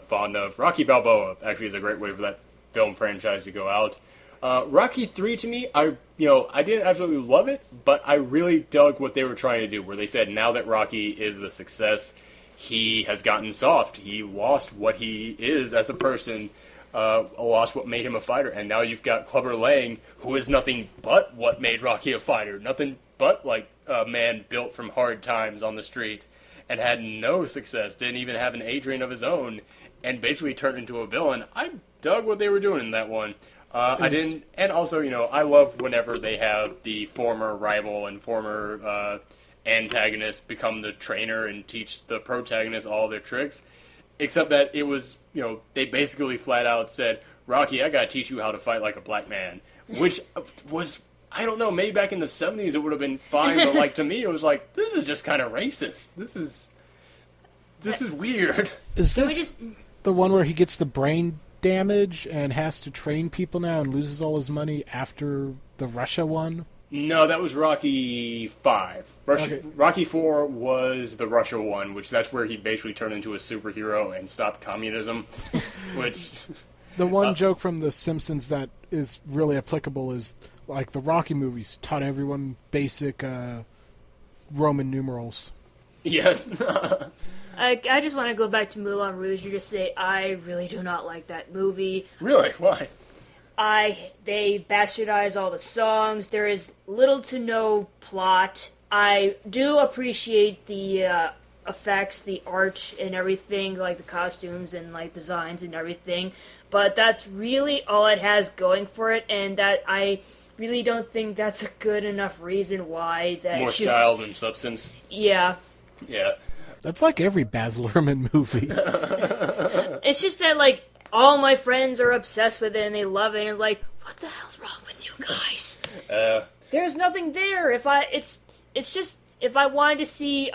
fond of. Rocky Balboa actually is a great way for that film franchise to go out. Rocky 3 to me, I didn't absolutely love it, but I really dug what they were trying to do, where they said now that Rocky is a success, he has gotten soft. He lost what he is as a person, lost what made him a fighter, and now you've got Clubber Lang, who is nothing but what made Rocky a fighter, nothing but like a man built from hard times on the street, and had no success, didn't even have an Adrian of his own, and basically turned into a villain. I dug what they were doing in that one. I didn't, and also, I love whenever they have the former rival and former antagonist become the trainer and teach the protagonist all their tricks. Except that it was, they basically flat out said, Rocky, I gotta teach you how to fight like a black man. Which was, I don't know, maybe back in the 70s it would have been fine, but like to me it was like, this is just kind of racist. This is weird. Is this the one where he gets the brain damage and has to train people now and loses all his money after the Russia one? No, that was Rocky 5. Rocky 4 was the Russia one, which that's where he basically turned into a superhero and stopped communism. Which the one joke from The Simpsons that is really applicable is like the Rocky movies taught everyone basic Roman numerals. Yes. I just want to go back to Moulin Rouge and just say I really do not like that movie. Really? Why? They bastardize all the songs. There is little to no plot. I do appreciate the effects, the art, and everything, like the costumes and like designs and everything. But that's really all it has going for it, and that I really don't think that's a good enough reason why that more style than substance. Yeah. Yeah. That's like every Baz Luhrmann movie. It's just that, like, all my friends are obsessed with it and they love it, and it's like, what the hell's wrong with you guys? There's nothing there. It's just, if I wanted to see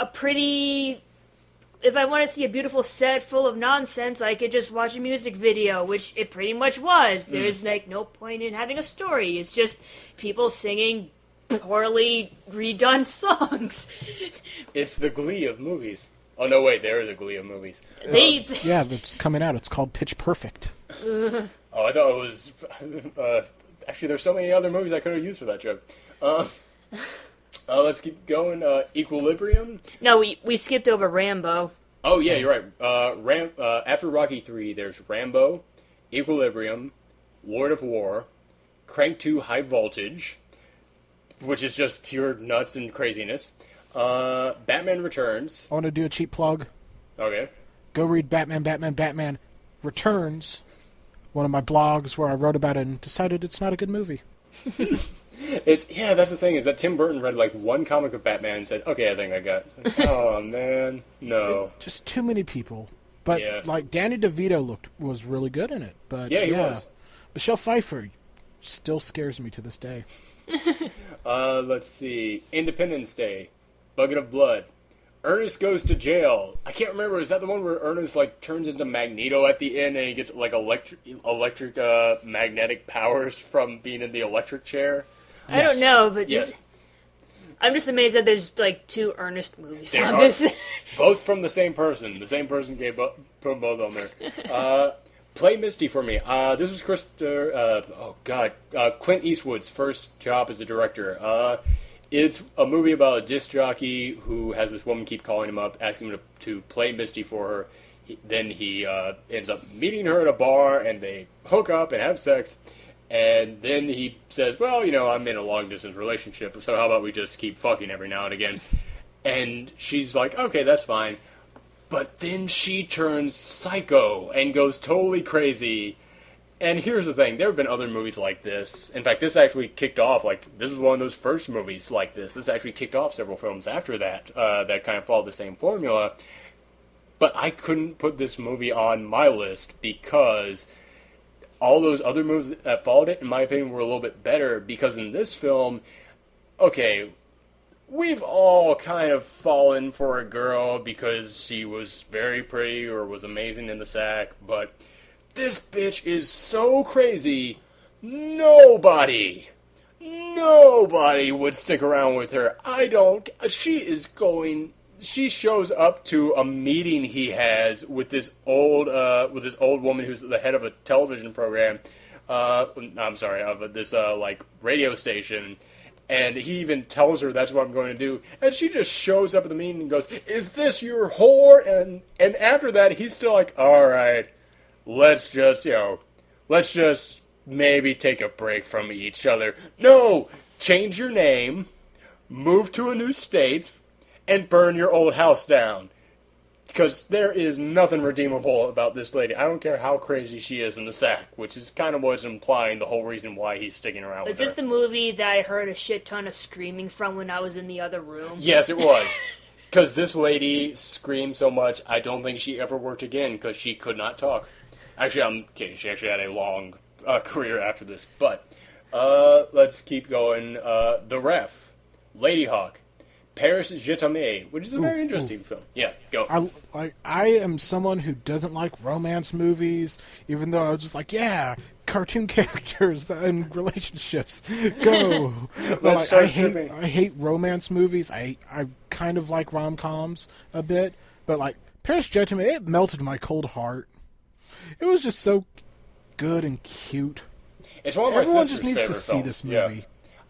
if I want to see a beautiful set full of nonsense, I could just watch a music video, which it pretty much was. There's, like, no point in having a story. It's just people singing poorly redone songs. It's the Glee of movies. Oh, no, wait, there is a Glee of movies. Yeah, that's coming out. It's called Pitch Perfect. Oh, I thought it was... actually, there's so many other movies I could have used for that joke. Let's keep going. Equilibrium? No, we skipped over Rambo. Oh, yeah, you're right. After Rocky 3, there's Rambo, Equilibrium, Lord of War, Crank 2 High Voltage, which is just pure nuts and craziness. Batman Returns. I want to do a cheap plug. Okay. Go read Batman Returns, one of my blogs where I wrote about it and decided it's not a good movie. That's the thing, is that Tim Burton read like one comic of Batman and said, okay, I think I got it. Oh, man. No. Just too many people. But, like, Danny DeVito was really good in it. But yeah, he was. Michelle Pfeiffer still scares me to this day. Let's see. Independence Day. Bucket of Blood. Ernest Goes to Jail. I can't remember. Is that the one where Ernest like turns into Magneto at the end and he gets like electric magnetic powers from being in the electric chair? I don't know, but yes. I'm just amazed that there's like two Ernest movies on Are this. both from the same person. The same person put both on there. Play Misty for me. This was Clint Eastwood's first job as a director. It's a movie about a disc jockey who has this woman keep calling him up, asking him to play Misty for her. Then he ends up meeting her at a bar, and they hook up and have sex. And then he says, well, I'm in a long-distance relationship, so how about we just keep fucking every now and again? And she's like, okay, that's fine. But then she turns psycho and goes totally crazy. And here's the thing, there have been other movies like this. In fact, this actually kicked off, this was one of those first movies like this. This actually kicked off several films after that, that kind of followed the same formula. But I couldn't put this movie on my list because all those other movies that followed it, in my opinion, were a little bit better. Because in this film, okay, we've all kind of fallen for a girl because she was very pretty or was amazing in the sack, but nobody would stick around with her. She shows up to a meeting he has with this old woman who's the head of a television program. I'm sorry, of this radio station. And he even tells her that's what I'm going to do. And she just shows up at the meeting and goes, "Is this your whore?" And after that, he's still like, "All right, let's just maybe take a break from each other. No! Change your name, move to a new state, and burn your old house down. Because there is nothing redeemable about this lady. I don't care how crazy she is in the sack," which is kind of what's implying the whole reason why he's sticking around with her. Was this the movie that I heard a shit ton of screaming from when I was in the other room? Yes, it was. Because this lady screamed so much, I don't think she ever worked again because she could not talk. Actually, I'm kidding. She actually had a long career after this. But let's keep going. The Ref, Lady Hawk, Paris Je t'aime, which is a very interesting film. Yeah, go. I am someone who doesn't like romance movies, even though I was just like, yeah, cartoon characters and relationships, go. I hate romance movies. I kind of like rom-coms a bit, but like Paris Je t'aime, it melted my cold heart. It was just so good and cute. It's one of my Everyone sister's just needs to favorite see films. this movie. Yeah.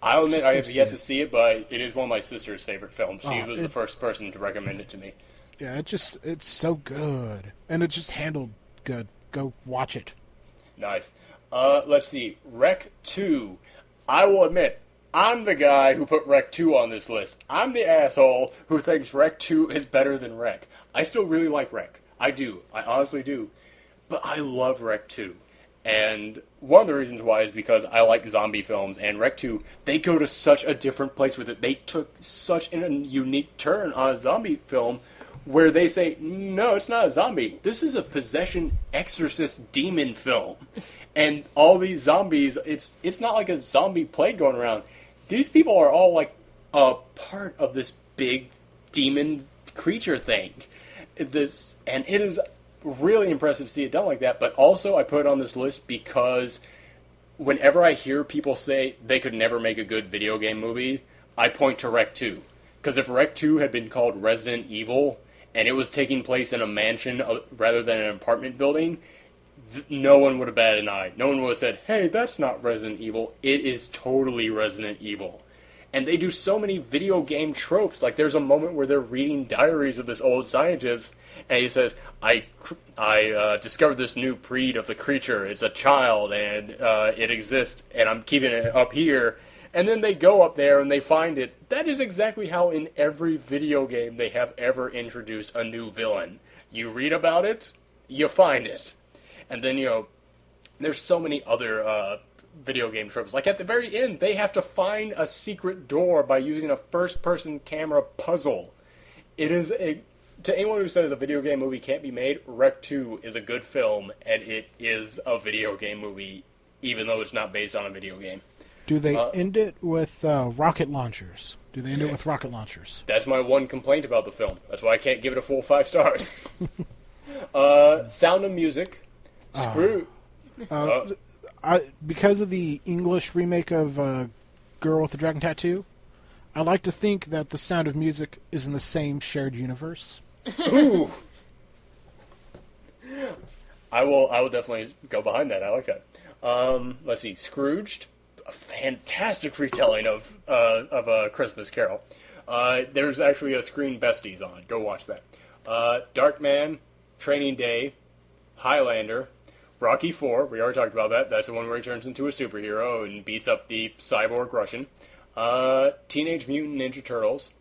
I'll admit I have yet to see it, but it is one of my sister's favorite films. She was the first person to recommend it to me. Yeah, it's so good. And it's just handled good. Go watch it. Nice. Let's see. Rec 2. I will admit, I'm the guy who put Rec 2 on this list. I'm the asshole who thinks Rec 2 is better than Rec. I still really like Rec. I do. I honestly do. But I love Rec 2. And one of the reasons why is because I like zombie films, and Rec 2, they go to such a different place with it. They took such a unique turn on a zombie film where they say, no, it's not a zombie. This is a possession exorcist demon film. And all these zombies, it's not like a zombie plague going around. These people are all like a part of this big demon creature thing. And it is really impressive to see it done like that, but also I put it on this list because whenever I hear people say they could never make a good video game movie, I point to Rec 2. Because if Rec 2 had been called Resident Evil, and it was taking place in a mansion rather than an apartment building, no one would have batted an eye. No one would have said, hey, that's not Resident Evil. It is totally Resident Evil. And they do so many video game tropes. Like, there's a moment where they're reading diaries of this old scientist, and he says, I discovered this new breed of the creature. It's a child, and it exists, and I'm keeping it up here. And then they go up there, and they find it. That is exactly how in every video game they have ever introduced a new villain. You read about it, you find it. And then, there's so many other video game tropes. Like, at the very end, they have to find a secret door by using a first-person camera puzzle. It is to anyone who says a video game movie can't be made, Rec 2 is a good film, and it is a video game movie, even though it's not based on a video game. Do they end it with rocket launchers? Do they end it with rocket launchers? That's my one complaint about the film. That's why I can't give it a full 5 stars. Sound of Music. Screw. Because of the English remake of Girl with the Dragon Tattoo, I like to think that The Sound of Music is in the same shared universe. Ooh. I will definitely go behind that. I like that. Let's see. Scrooged. A fantastic retelling of A Christmas Carol. There's actually a Screen Besties on. Go watch that. Darkman, Training Day, Highlander, Rocky 4. We already talked about that. That's the one where he turns into a superhero and beats up the cyborg Russian. Teenage Mutant Ninja Turtles.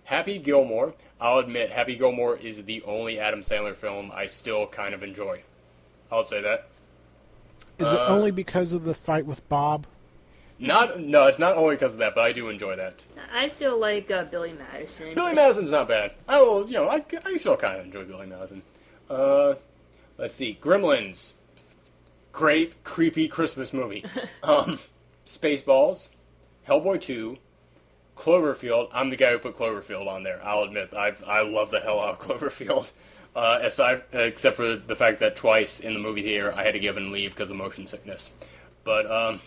Happy Gilmore. I'll admit, Happy Gilmore is the only Adam Sandler film I still kind of enjoy. I'll say that. Is it only because of the fight with Bob? No, it's not only because of that, but I do enjoy that. I still like Billy Madison. Billy Madison's not bad. I still kind of enjoy Billy Madison. Let's see. Gremlins. Great, creepy Christmas movie. Spaceballs. Hellboy 2. Cloverfield. I'm the guy who put Cloverfield on there. I'll admit, I love the hell out of Cloverfield. Except for the fact that twice in the movie theater I had to give and leave because of motion sickness. But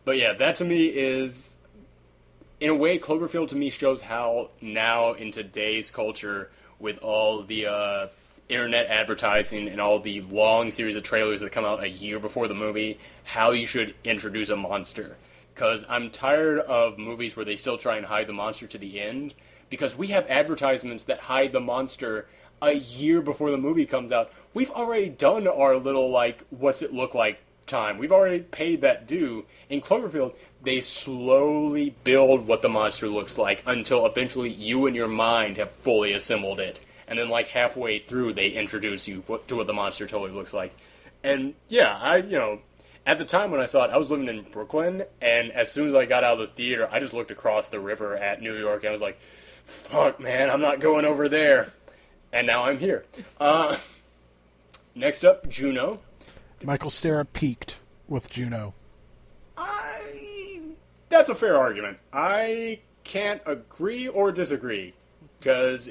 But yeah, that to me is, in a way, Cloverfield to me shows how now in today's culture, with all the internet advertising and all the long series of trailers that come out a year before the movie, how you should introduce a monster. Because I'm tired of movies where they still try and hide the monster to the end, because we have advertisements that hide the monster a year before the movie comes out. We've already done our little, like, what's it look like time. We've already paid that due. In Cloverfield, they slowly build what the monster looks like until eventually you in your mind have fully assembled it. And then, like, halfway through, they introduce you to what the monster totally looks like. And, yeah, at the time when I saw it, I was living in Brooklyn, and as soon as I got out of the theater, I just looked across the river at New York, and I was like, fuck, man, I'm not going over there. And now I'm here. Next up, Juno. Michael Cera peaked with Juno. That's a fair argument. I can't agree or disagree, because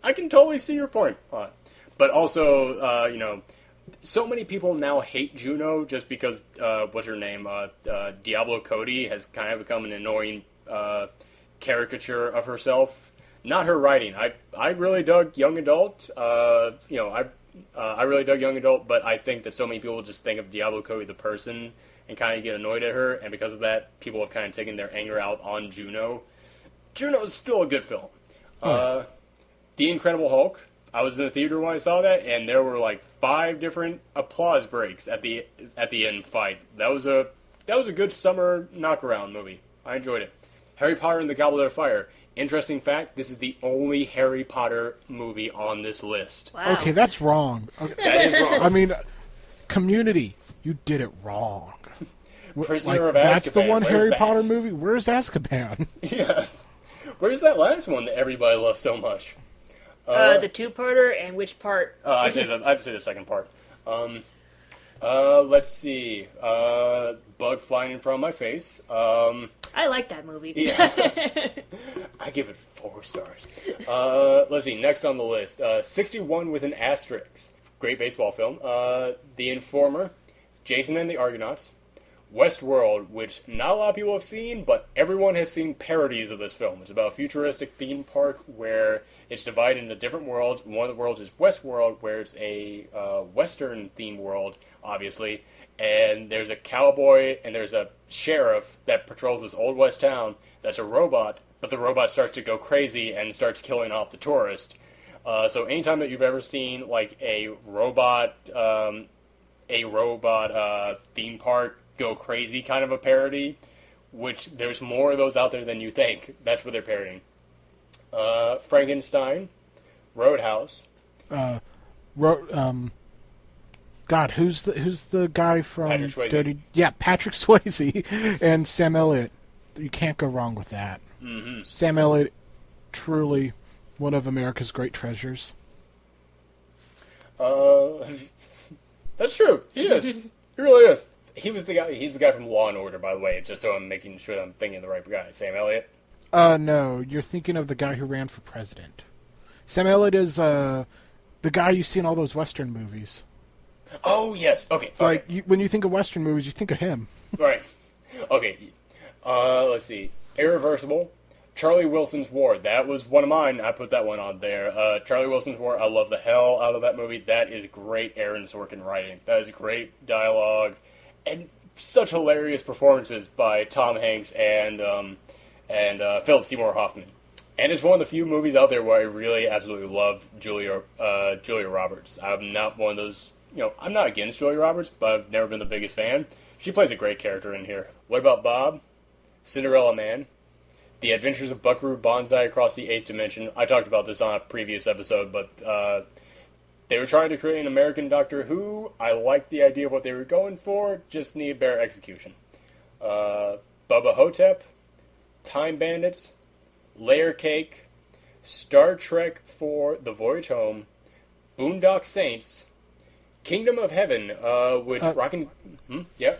I can totally see your point. But also, so many people now hate Juno just because, what's her name? Diablo Cody has kind of become an annoying caricature of herself. Not her writing. I really dug Young Adult. I really dug Young Adult, but I think that so many people just think of Diablo Cody the person and kind of get annoyed at her, and because of that, people have kind of taken their anger out on Juno. Juno is still a good film. The Incredible Hulk. I was in the theater when I saw that, and there were like 5 different applause breaks at the end fight. That was a good summer knockaround movie. I enjoyed it. Harry Potter and the Goblet of Fire. Interesting fact, this is the only Harry Potter movie on this list. Wow. Okay, that's wrong. Okay. That is wrong. I mean, Community, you did it wrong. Prisoner of Azkaban. That's the one Where's Harry that? Potter movie? Where's Azkaban? Yes. Where's that last one that everybody loves so much? The two-parter, and which part? I'd say the second part. Let's see. Bug flying in front of my face. I like that movie. Yeah. I give it 4 stars. Let's see. Next on the list, 61 with an asterisk. Great baseball film. The Informer, Jason and the Argonauts, Westworld, which not a lot of people have seen, but everyone has seen parodies of this film. It's about a futuristic theme park where it's divided into different worlds. One of the worlds is Westworld, where it's a Western-themed world, obviously. And there's a cowboy and there's a sheriff that patrols this old west town that's a robot, but the robot starts to go crazy and starts killing off the tourist. So anytime that you've ever seen like a robot theme park go crazy kind of a parody, which there's more of those out there than you think, that's what they're parodying. Frankenstein, Roadhouse. God, who's the guy from Patrick Swayze. Dirty? Yeah, Patrick Swayze and Sam Elliott. You can't go wrong with that. Mm-hmm. Sam Elliott, truly one of America's great treasures. That's true. He is. He really is. He's the guy from Law and Order, by the way, just so I'm making sure that I'm thinking of the right guy. Sam Elliott? No, you're thinking of the guy who ran for president. Sam Elliott is the guy you see in all those Western movies. Oh, yes. Okay. Like, when you think of Western movies, you think of him. Right. Okay. Let's see. Irreversible. Charlie Wilson's War. That was one of mine. I put that one on there. Charlie Wilson's War. I love the hell out of that movie. That is great Aaron Sorkin writing. That is great dialogue. And such hilarious performances by Tom Hanks and Philip Seymour Hoffman. And it's one of the few movies out there where I really absolutely love Julia Roberts. I'm not one of those, I'm not against Julia Roberts, but I've never been the biggest fan. She plays a great character in here. What About Bob? Cinderella Man. The Adventures of Buckaroo Banzai Across the Eighth Dimension. I talked about this on a previous episode, but they were trying to create an American Doctor Who. I liked the idea of what they were going for, just need better execution. Bubba Hotep, Time Bandits, Layer Cake, Star Trek IV: The Voyage Home, Boondock Saints, Kingdom of Heaven, which yeah.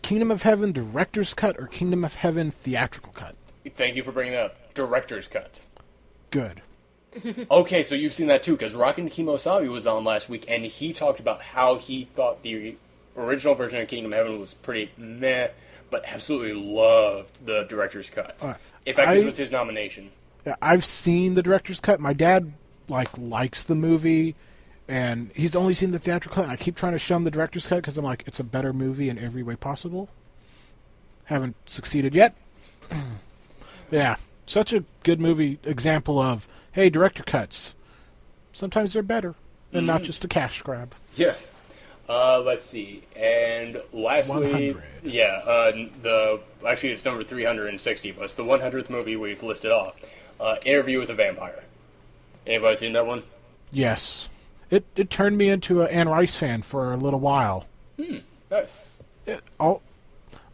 Kingdom of Heaven director's cut or Kingdom of Heaven theatrical cut? Thank you for bringing that up. Director's cut. Good. Okay, so you've seen that too, because Rockin' Kimosabi was on last week, and he talked about how he thought the original version of Kingdom Heaven was pretty meh, but absolutely loved the director's cut. In fact, this was his nomination. I've seen the director's cut. My dad likes the movie, and he's only seen the theatrical cut. And I keep trying to show him the director's cut because I'm like, it's a better movie in every way possible. Haven't succeeded yet. Yeah, such a good movie. Example of, hey, director cuts. Sometimes they're better, and not just a cash grab. Yes. Let's see. And lastly, 100. Actually it's number 360, but it's the 100th movie we've listed off. Interview with a Vampire. Anybody seen that one? Yes. It turned me into an Anne Rice fan for a little while. Nice.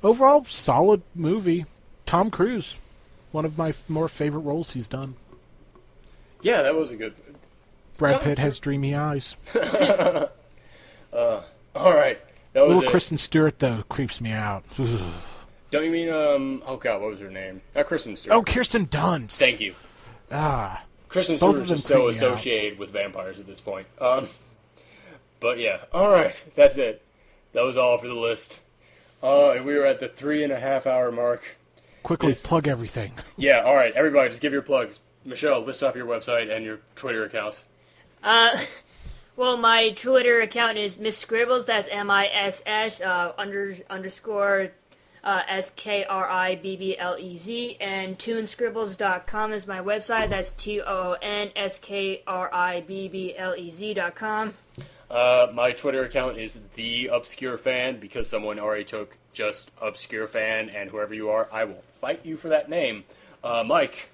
Overall, solid movie. Tom Cruise, one of my more favorite roles he's done. Yeah, that was a good... Brad Pitt has dreamy eyes. All right. That was Little Kristen Stewart, though, creeps me out. Don't you mean, oh god, what was her name? Not Kristen Stewart. Oh, Kirsten Dunst. Thank you. Kristen Stewart is just so associated with vampires at this point. But yeah, all right, that's it. That was all for the list. And we were at the 3.5 hour mark. Quickly plug everything. Yeah, all right, everybody, just give your plugs. Michelle, list off your website and your Twitter account. Well, my Twitter account is Miss Scribbles. That's MISS underscore SKRIBBLEZ, and toonscribbles.com is my website. That's TONSKRIBBLEZ.com. My Twitter account is The Obscure Fan, because someone already took just Obscure Fan, and whoever you are, I will fight you for that name. Mike?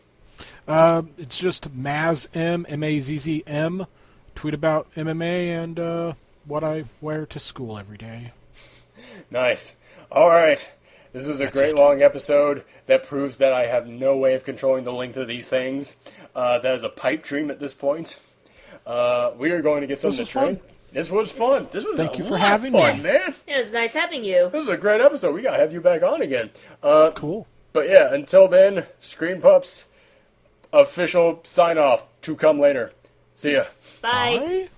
It's just Mazz, M-A-Z-Z-M. Tweet about MMA and what I wear to school every day. Nice. All right. This was a great long episode that proves that I have no way of controlling the length of these things. That is a pipe dream at this point. We are going to get something to drink. This was fun. This was Thank you for having me, man. It was nice having you. This was a great episode. We got to have you back on again. Cool. But yeah, until then, Screen Pups official sign off to come later. See ya. Bye.